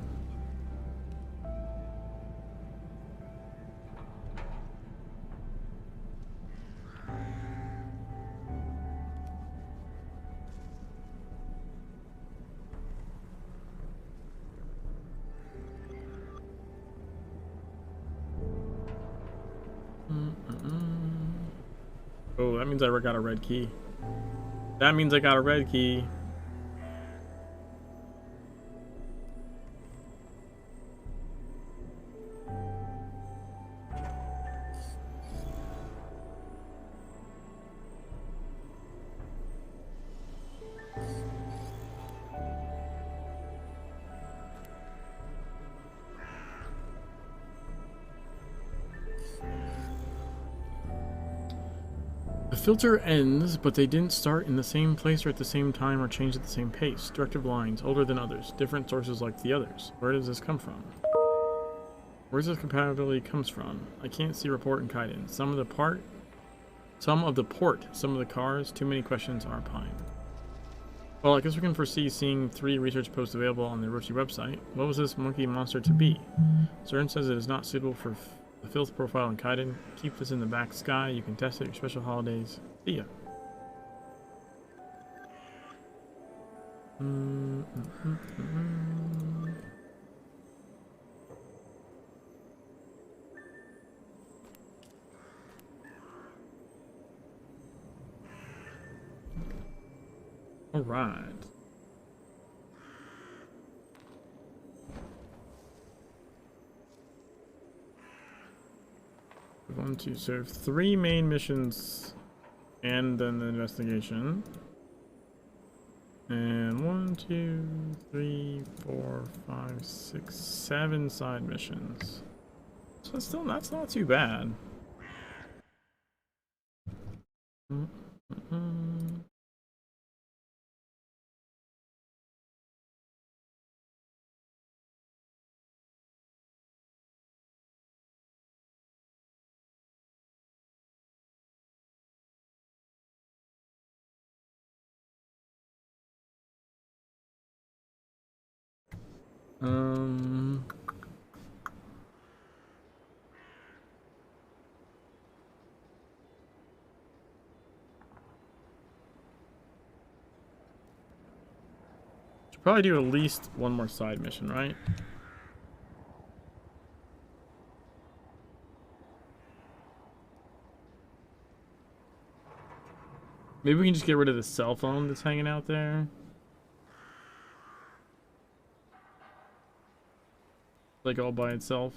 Oh, that means I got a red key. That means I got a red key. The filter ends, but they didn't start in the same place or at the same time or change at the same pace. Directive lines, older than others. Different sources like the others. Where does this come from? Where does this compatibility comes from? I can't see report and guidance. Some of the port, some of the cars. Too many questions are pine. Well, I guess we can foresee seeing 3 research posts available on the Roshi website. What was this monkey monster to be? CERN says it is not suitable for the filth profile in Kaiden. Keep this in the back sky. You can test it at your special holidays. See ya. All right. One, two, so 3 main missions and then the investigation. And 1, 2, 3, 4, 5, 6, 7 side missions. So that's not too bad. Should probably do at least one more side mission, right? Maybe we can just get rid of the cell phone that's hanging out there. Like all by itself.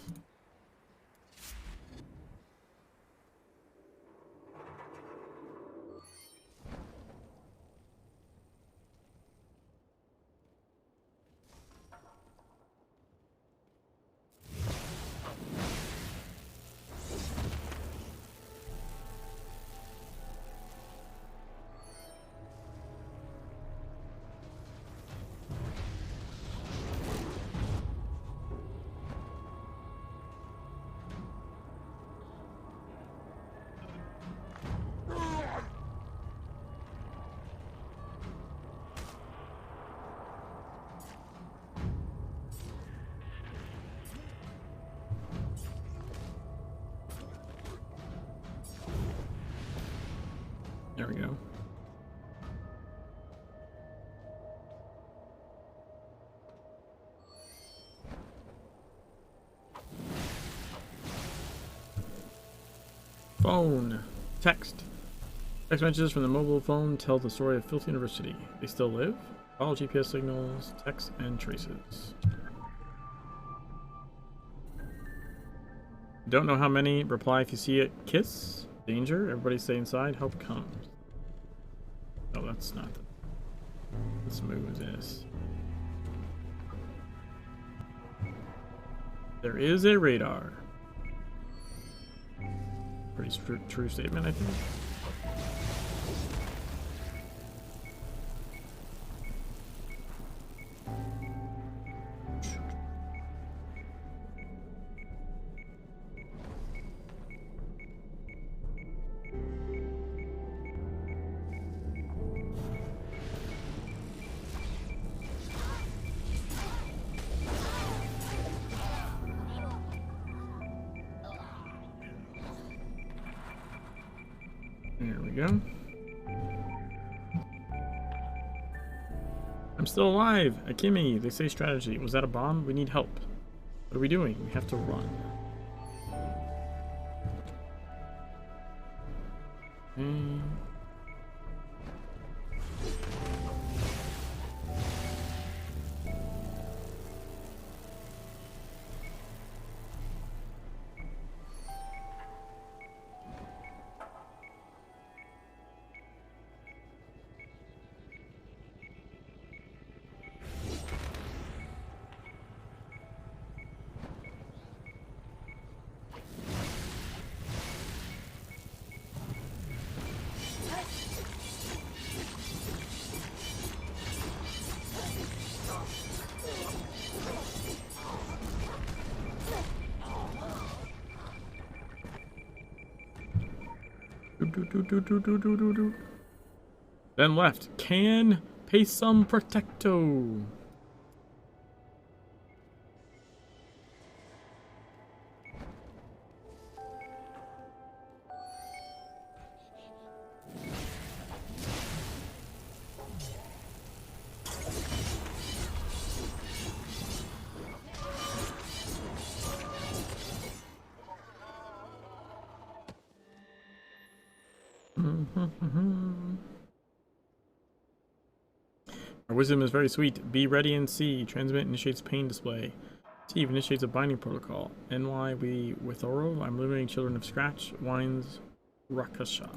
There we go. Phone. Text. Text messages from the mobile phone tell the story of Filth University. They still live? Follow GPS signals, text, and traces. Don't know how many. Reply if you see it. Kiss. Danger. Everybody stay inside. Help comes. Oh, that's not the... Let's move this. There is a radar. Pretty true statement, I think. There we go. I'm still alive! Akimi, they say strategy. Was that a bomb? We need help. What are we doing? We have to run. Then left. Can pay some protecto. Our wisdom is very sweet. Be ready and see. Transmit initiates pain display. Steve initiates a binding protocol. NY we Withoro. I'm eliminating children of Scratch. Wines Rakasha.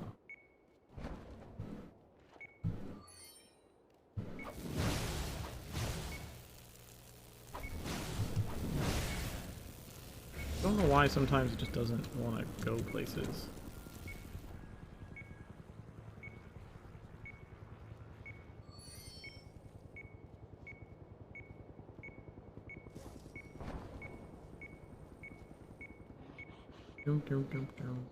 don't know why sometimes it just doesn't want to go places. Dum, dum, dum, dum.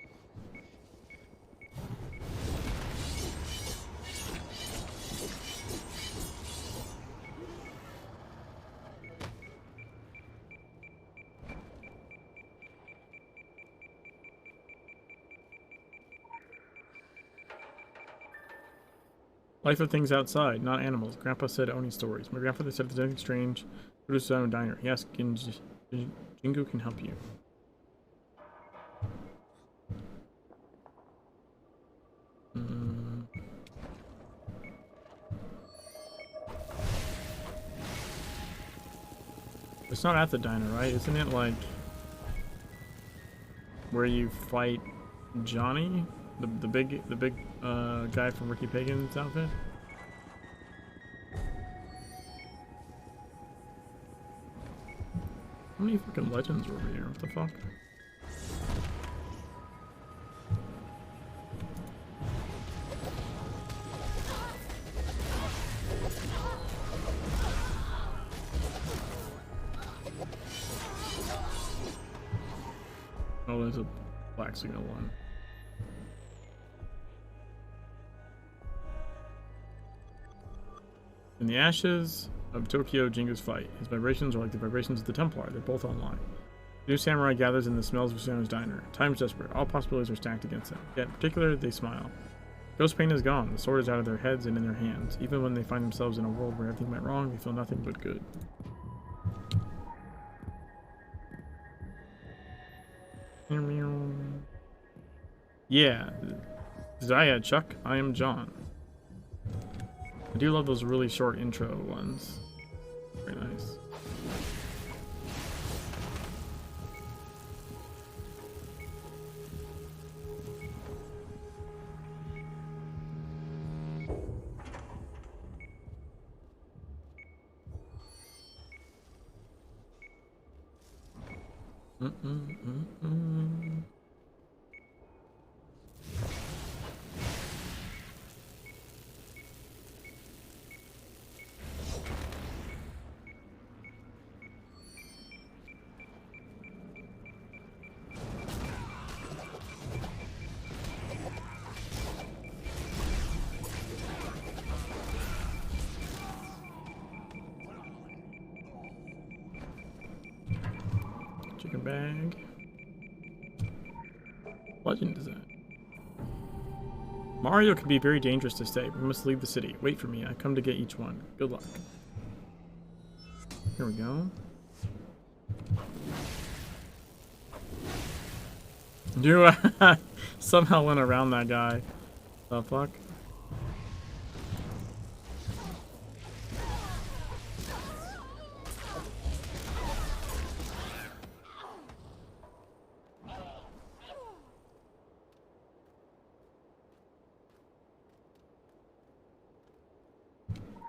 Life of things outside, not animals. Grandpa said owning stories. My grandfather said if there's anything strange, go to Sound Diner. He asked Jingu can help you. It's not at the diner, right? Isn't it like where you fight Johnny, the big guy from Ricky Pagan's outfit? How many fucking legends were over here? What the fuck? Oh, there's a black signal one. In the ashes of Tokyo Jingu's fight, his vibrations are like the vibrations of the Templar. They're both online. The new samurai gathers in the smells of Suno's diner. Time's desperate. All possibilities are stacked against them. Yet, in particular, they smile. Ghost pain is gone. The sword is out of their heads and in their hands. Even when they find themselves in a world where everything went wrong, they feel nothing but good. Yeah. Zaya, Chuck, I am John. I do love those really short intro ones. Very nice. Chicken bag. Legend is that? Mario can be very dangerous to stay. We must leave the city. Wait for me. I come to get each one. Good luck. Here we go. You somehow went around that guy. The fuck?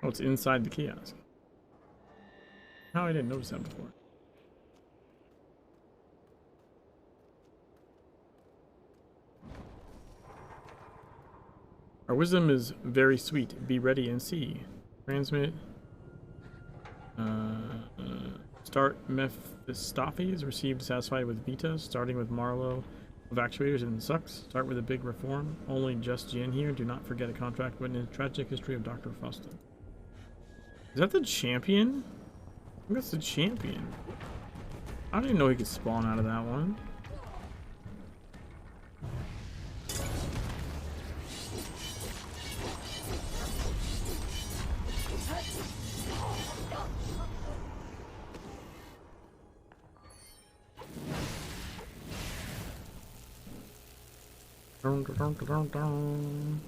Oh, it's inside the kiosk. How I didn't notice that before. Our wisdom is very sweet. Be ready and see. Transmit. Start Mephistophes. Received satisfied with Vita. Starting with Marlowe of actuators and sucks. Start with a big reform. Only just Jin here. Do not forget a contract witness. Tragic history of Dr. Fausto. Is that the champion? I think that's the champion. I didn't know he could spawn out of that one. Dun, dun, dun, dun, dun.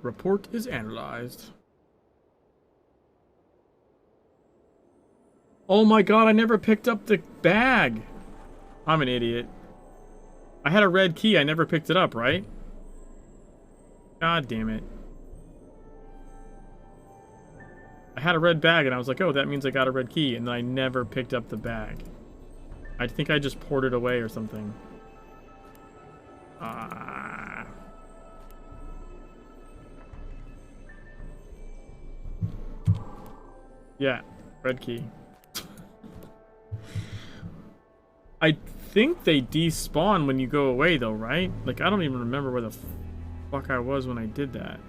Report is analyzed. Oh my god, I never picked up the bag. I'm an idiot. I had a red key, I never picked it up, right? God damn it. I had a red bag and I was like, oh, that means I got a red key, and then I never picked up the bag. I think I just poured it away or something. Yeah, red key. I think they despawn when you go away though, right? Like, I don't even remember where the fuck I was when I did that.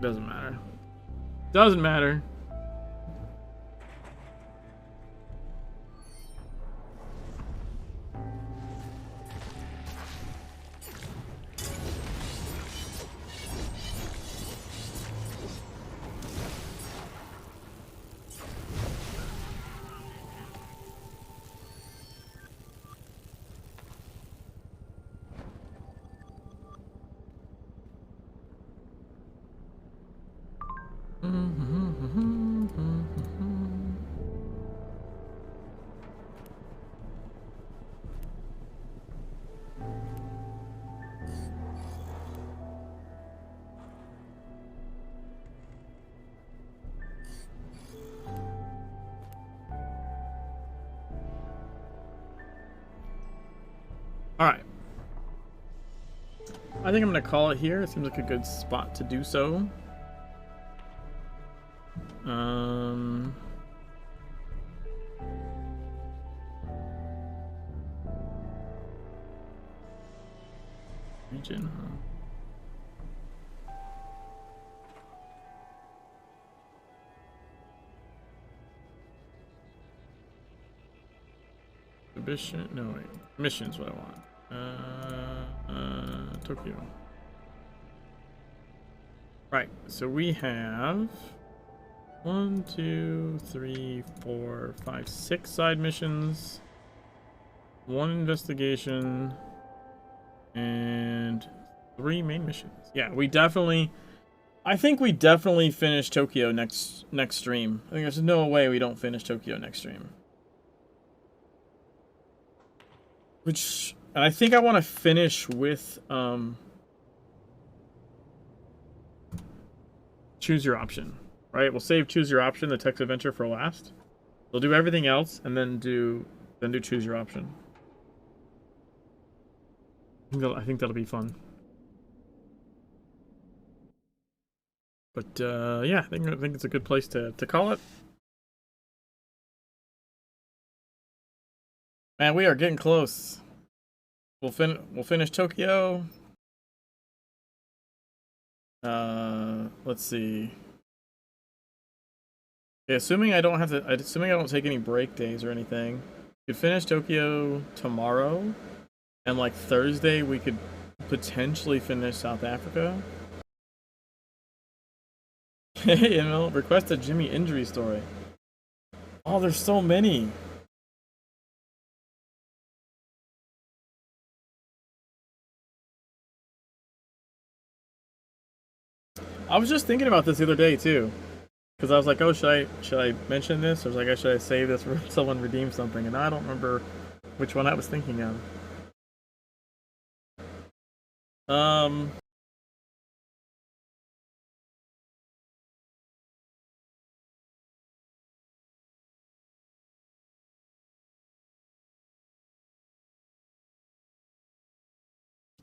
Doesn't matter. Doesn't matter. Alright. I think I'm gonna call it here. It seems like a good spot to do so. Region, huh? Mission? No, wait. Mission's what I want. Tokyo. Right, so we have 1, 2, 3, 4, 5, 6 side missions, 1 investigation, and 3 main missions. Yeah, we definitely, I think we definitely finish Tokyo next stream. I think there's no way we don't finish Tokyo next stream. Which, and I think I want to finish with choose your option. Right? We'll save choose your option, the text adventure, for last. We'll do everything else and then do choose your option. I think that'll be fun. But yeah, I think it's a good place to call it. Man, we are getting close. We'll finish Tokyo. Let's see. Yeah, assuming I don't take any break days or anything, we could finish Tokyo tomorrow, and like Thursday we could potentially finish South Africa. Hey, you know, request a Jimmy injury story. Oh, there's so many. I was just thinking about this the other day too, because I was like, oh, should I mention this, or should I save this for someone redeems something? And I don't remember which one I was thinking of.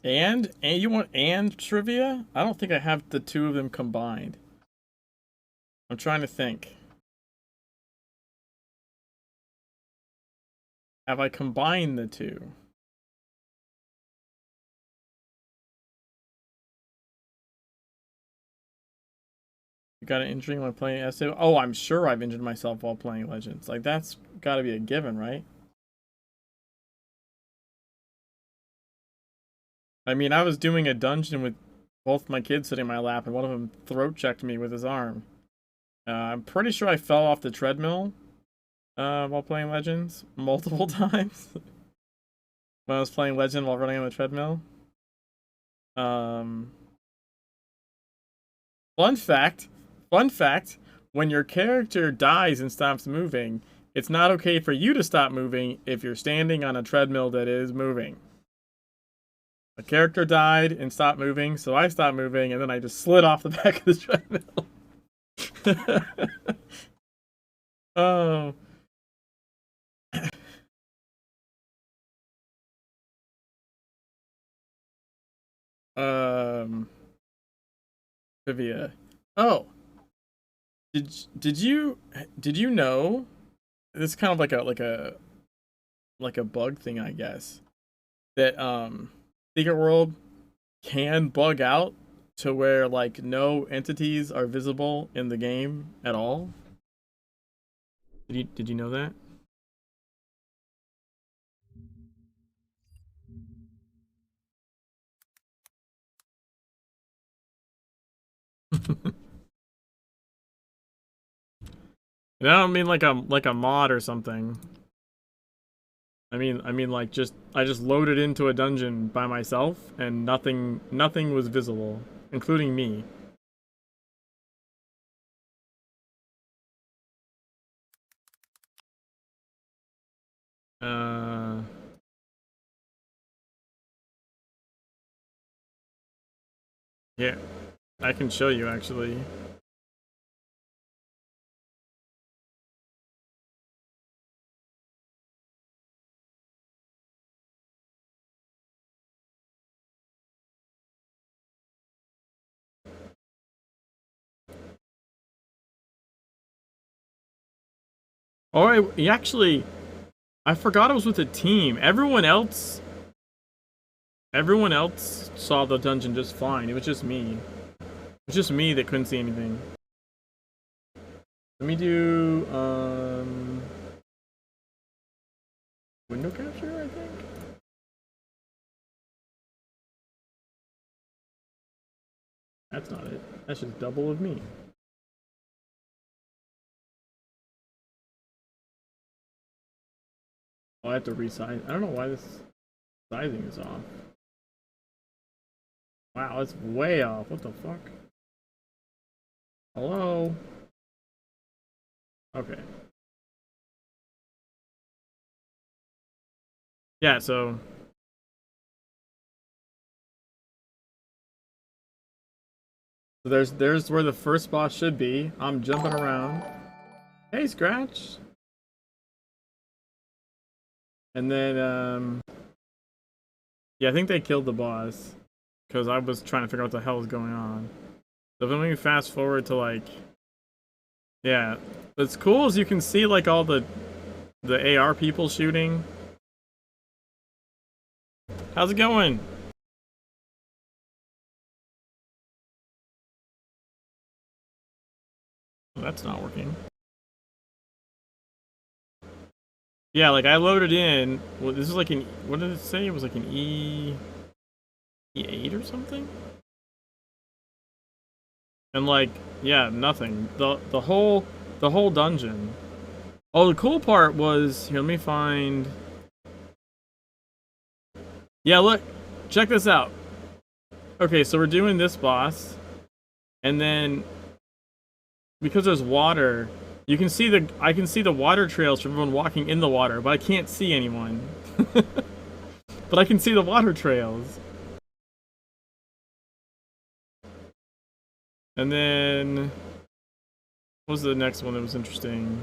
And you want and trivia? I don't think I have the two of them combined. I'm trying to think. Have I combined the two? You got an injury while playing essay? Oh, I'm sure I've injured myself while playing Legends. Like, that's got to be a given, right? I mean, I was doing a dungeon with both my kids sitting in my lap, and one of them throat checked me with his arm. I'm pretty sure I fell off the treadmill while playing Legends multiple times. When I was playing Legend while running on the treadmill. Fun fact, when your character dies and stops moving, it's not okay for you to stop moving if you're standing on a treadmill that is moving. A character died and stopped moving, so I stopped moving, and then I just slid off the back of the treadmill. Oh. Trivia. Oh, did you know? This is kind of like a bug thing, I guess. That Secret World can bug out to where like no entities are visible in the game at all. Did you know that? And I don't mean like a mod or something. I mean like I just loaded into a dungeon by myself and nothing was visible, including me. Uh yeah, I can show you actually. Oh, I forgot it was with a team. Everyone else saw the dungeon just fine. It was just me. It was just me that couldn't see anything. Let me do window capture, I think. That's not it. That's just double of me. Oh, I have to resize. I don't know why this sizing is off. Wow, it's way off. What the fuck? Hello? Okay. Yeah, so there's where the first boss should be. I'm jumping around. Hey, Scratch. And then yeah, I think they killed the boss because I was trying to figure out what the hell was going on. So then we fast forward to like, yeah, what's cool is you can see like all the AR people shooting. How's it going? Oh, that's not working. Yeah, like I loaded in. Well, this is like an. What did it say? It was like an E8 or something. And like, yeah, nothing. The whole dungeon. Oh, the cool part was here. Let me find. Yeah, look, check this out. Okay, so we're doing this boss, and then because there's water, you can see I can see the water trails from everyone walking in the water, but I can't see anyone. But I can see the water trails. And then what was the next one that was interesting?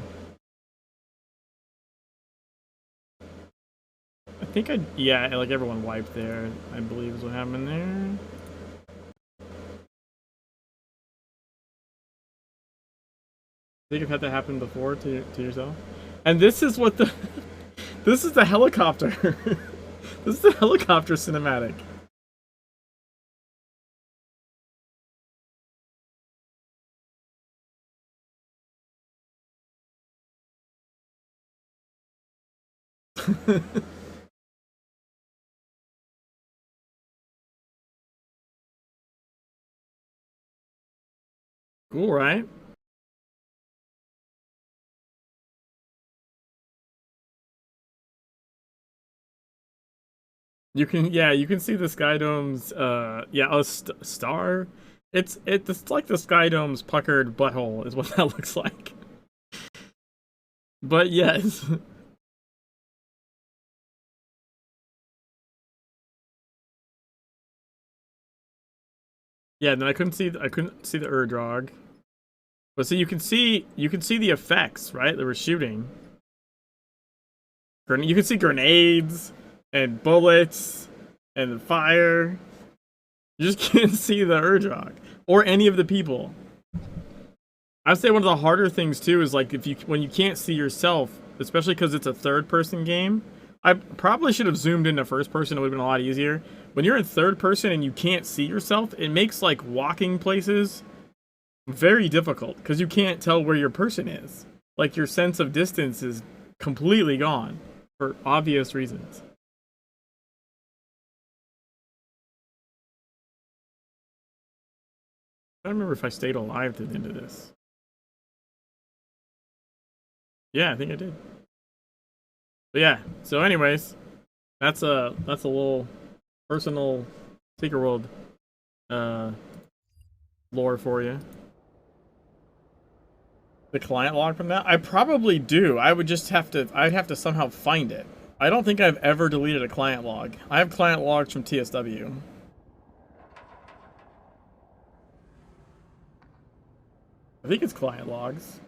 I think yeah, like everyone wiped there, I believe is what happened there. I think you've had that happen before to yourself. And this is what the this is the helicopter. This is the helicopter cinematic. Cool, right? You can see the Skydome's yeah, a star. It's like the Skydome's puckered butthole is what that looks like. But yes. Yeah, then I couldn't see the Urdrog. But see, you can see the effects, right? They were shooting. You can see grenades and bullets and fire. You just can't see the Urdrog or any of the people. I'd say one of the harder things too is like when you can't see yourself, especially because it's a third-person game. I probably should have zoomed into first person. It would have been a lot easier. When you're in third person and you can't see yourself, it makes like walking places very difficult because you can't tell where your person is. Like your sense of distance is completely gone for obvious reasons. I don't remember if I stayed alive to the end of this. Yeah, I think I did. But yeah, so anyways, that's a little personal Secret World lore for you. The client log from that? I probably do. I would just have to, I'd have to somehow find it. I don't think I've ever deleted a client log. I have client logs from TSW. I think it's client logs.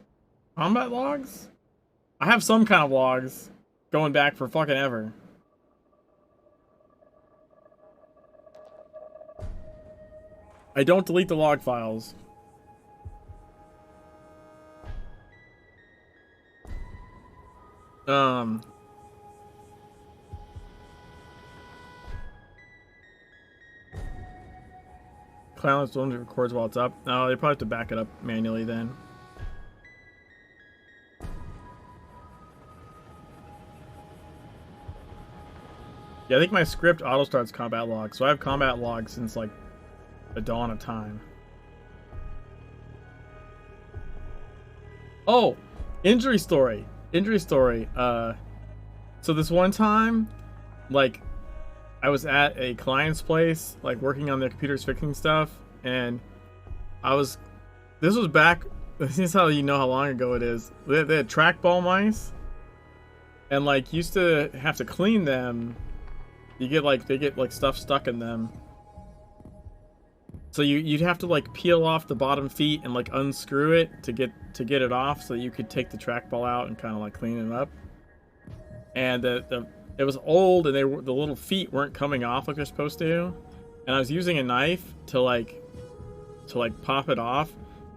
Combat logs? I have some kind of logs going back for fucking ever. I don't delete the log files. Clownless only records while it's up. No, they probably have to back it up manually then. Yeah, I think my script auto starts combat log, so I have combat logs since like the dawn of time. Oh, injury story. Injury story. So this one time, like, I was at a client's place, like working on their computers fixing stuff, and this was back, this is how you know how long ago it is. They had trackball mice, and like used to have to clean them. They get like stuff stuck in them. So you'd have to like peel off the bottom feet and like unscrew it to get it off, so you could take the trackball out and kind of like clean it up. And it was old, and the little feet weren't coming off like they're supposed to. And I was using a knife to like pop it off,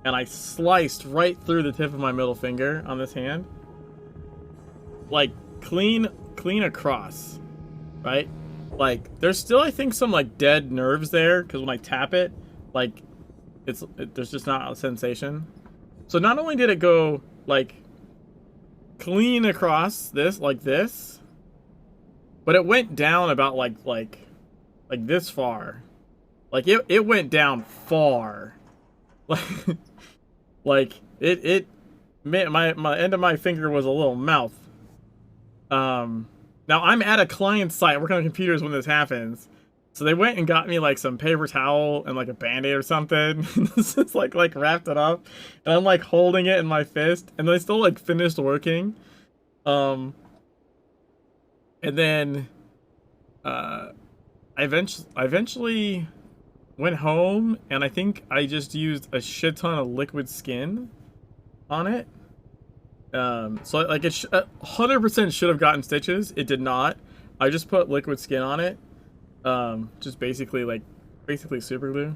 and I sliced right through the tip of my middle finger on this hand, like clean across, right? Like there's still, I think, some like dead nerves there because when I tap it, like there's just not a sensation. So not only did it go like clean across this like this, but it went down about like this far. Like it went down far. Like it my end of my finger was a little mouth. Now I'm at a client site working on computers when this happens. So they went and got me like some paper towel and like a band-aid or something. This is like wrapped it up, and I'm like holding it in my fist, and they still like finished working. And then I eventually went home, and I think I just used a shit ton of liquid skin on it. So like it 100% should have gotten stitches. It did not. I just put liquid skin on it. Just basically super glue.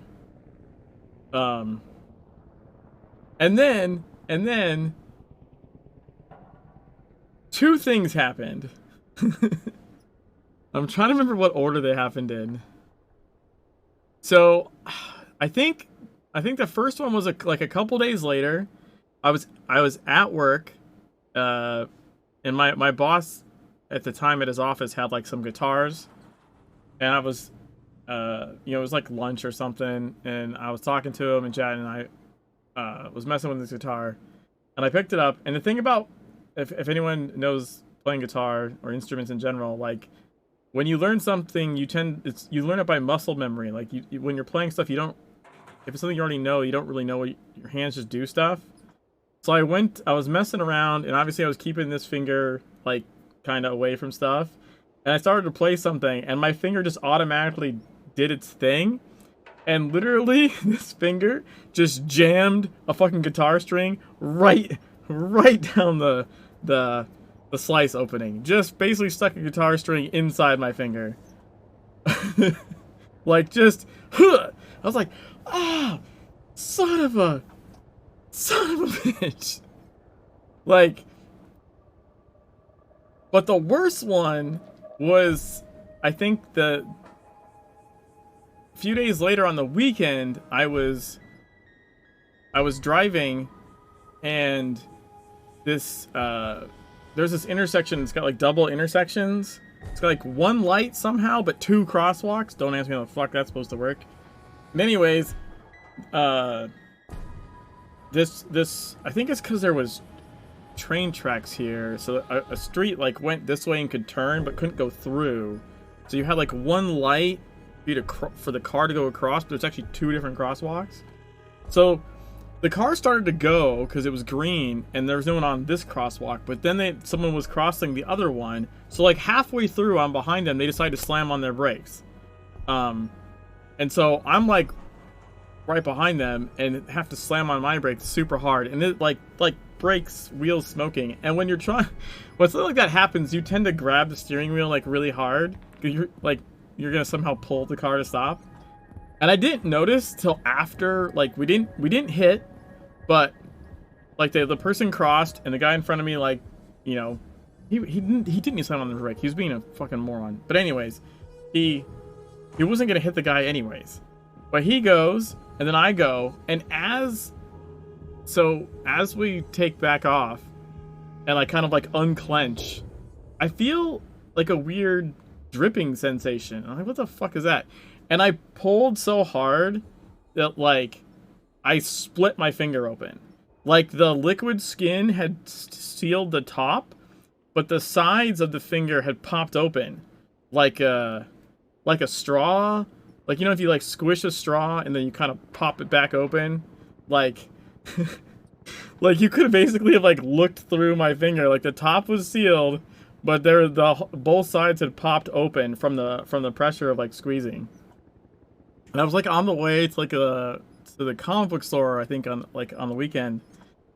And then two things happened. I'm trying to remember what order they happened in. So, I think the first one was like a couple days later. I was at work, and my boss at the time at his office had like some guitars, and I was, it was like lunch or something, and I was talking to him and chatting, and I was messing with this guitar, and I picked it up. And the thing about if anyone knows playing guitar or instruments in general, like when you learn something, you learn it by muscle memory. Like when you're playing stuff, if it's something you already know, you don't really know what your hands just do stuff. So I was messing around, and obviously I was keeping this finger like kind of away from stuff, and I started to play something, and my finger just automatically did its thing, And literally, this finger just jammed a fucking guitar string right down the slice opening. Just basically stuck a guitar string inside my finger. Like just, I was like, ah, son of a bitch. Like, but the worst one was, I think a few days later on the weekend, I was driving, and this there's this intersection. It's got like double intersections. It's got like one light somehow, but two crosswalks. Don't ask me how the fuck that's supposed to work. And anyways, this I think it's because there was train tracks here, so a street like went this way and could turn but couldn't go through. So you had like one light for the car to go across, but there's actually two different crosswalks. So the car started to go because it was green and there was no one on this crosswalk, but then someone was crossing the other one. So like halfway through, I'm behind them, they decided to slam on their brakes. And so I'm like right behind them and have to slam on my brakes super hard, and it like brakes, wheels smoking. And when something like that happens, you tend to grab the steering wheel like really hard because you're gonna somehow pull the car to stop. And I didn't notice till after, like, we didn't hit, but like the person crossed and the guy in front of me, like, you know, he didn't slam on the brake. He was being a fucking moron. But anyways, he wasn't gonna hit the guy anyways. But he goes, and then I go, and as we take back off and I kind of like unclench, I feel like a weird dripping sensation. I'm like, what the fuck is that? And I pulled so hard that like I split my finger open. Like the liquid skin had sealed the top, but the sides of the finger had popped open like a straw. Like, you know, if you like squish a straw and then you kind of pop it back open, like like you could basically have like looked through my finger. Like the top was sealed, but both sides had popped open from the pressure of like squeezing. And I was like on the way to the comic book store, I think on the weekend.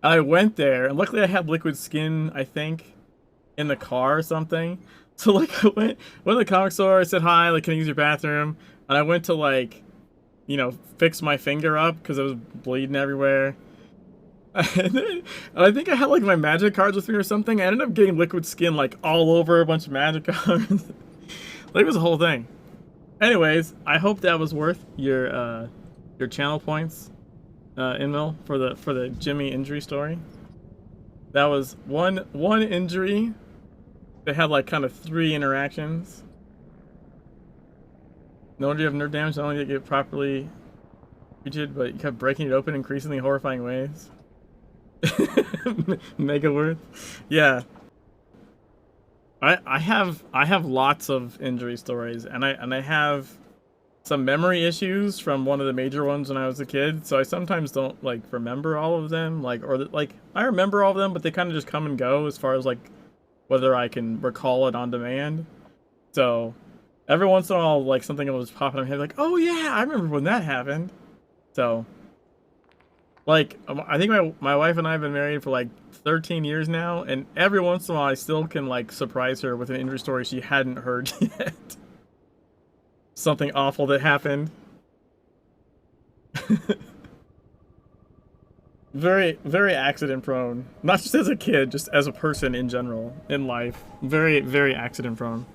And I went there, and luckily I had liquid skin, I think, in the car or something. So like I went to the comic store, I said hi, like, can I use your bathroom? And I went to like, you know, fix my finger up because it was bleeding everywhere. And I think I had like my magic cards with me or something. I ended up getting liquid skin like all over a bunch of magic cards. Like, it was a whole thing. Anyways, I hope that was worth your channel points, Inmil, for the Jimmy injury story. That was one injury. They had like kind of 3 interactions. No wonder you have nerve damage. Not only did it get properly treated, but you kept breaking it open in increasingly horrifying ways. Mega worth. Yeah. I have lots of injury stories, and I have some memory issues from one of the major ones when I was a kid, so I sometimes don't like remember all of them, like I remember all of them, but they kind of just come and go as far as like whether I can recall it on demand. So every once in a while, like something will just pop in my head, like, oh yeah, I remember when that happened. So like, I think my wife and I have been married for like 13 years now, and every once in a while I still can like surprise her with an injury story she hadn't heard yet. Something awful that happened. Very, very accident prone. Not just as a kid, just as a person in general, in life. Very, very accident prone.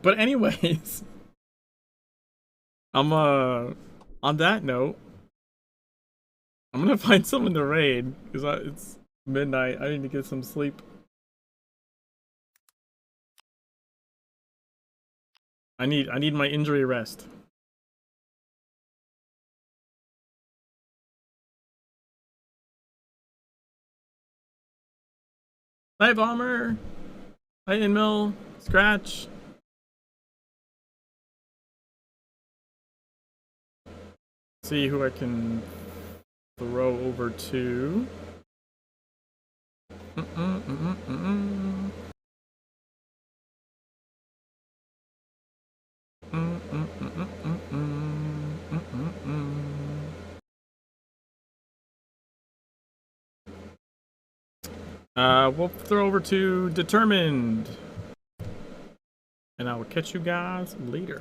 But anyways, I'm on that note, I'm gonna find someone to raid because it's midnight. I need to get some sleep. I need my injury rest. Night Bomber. Night Inmill. Scratch. See who I can throw over to. We'll throw over to Determined. And I will catch you guys later.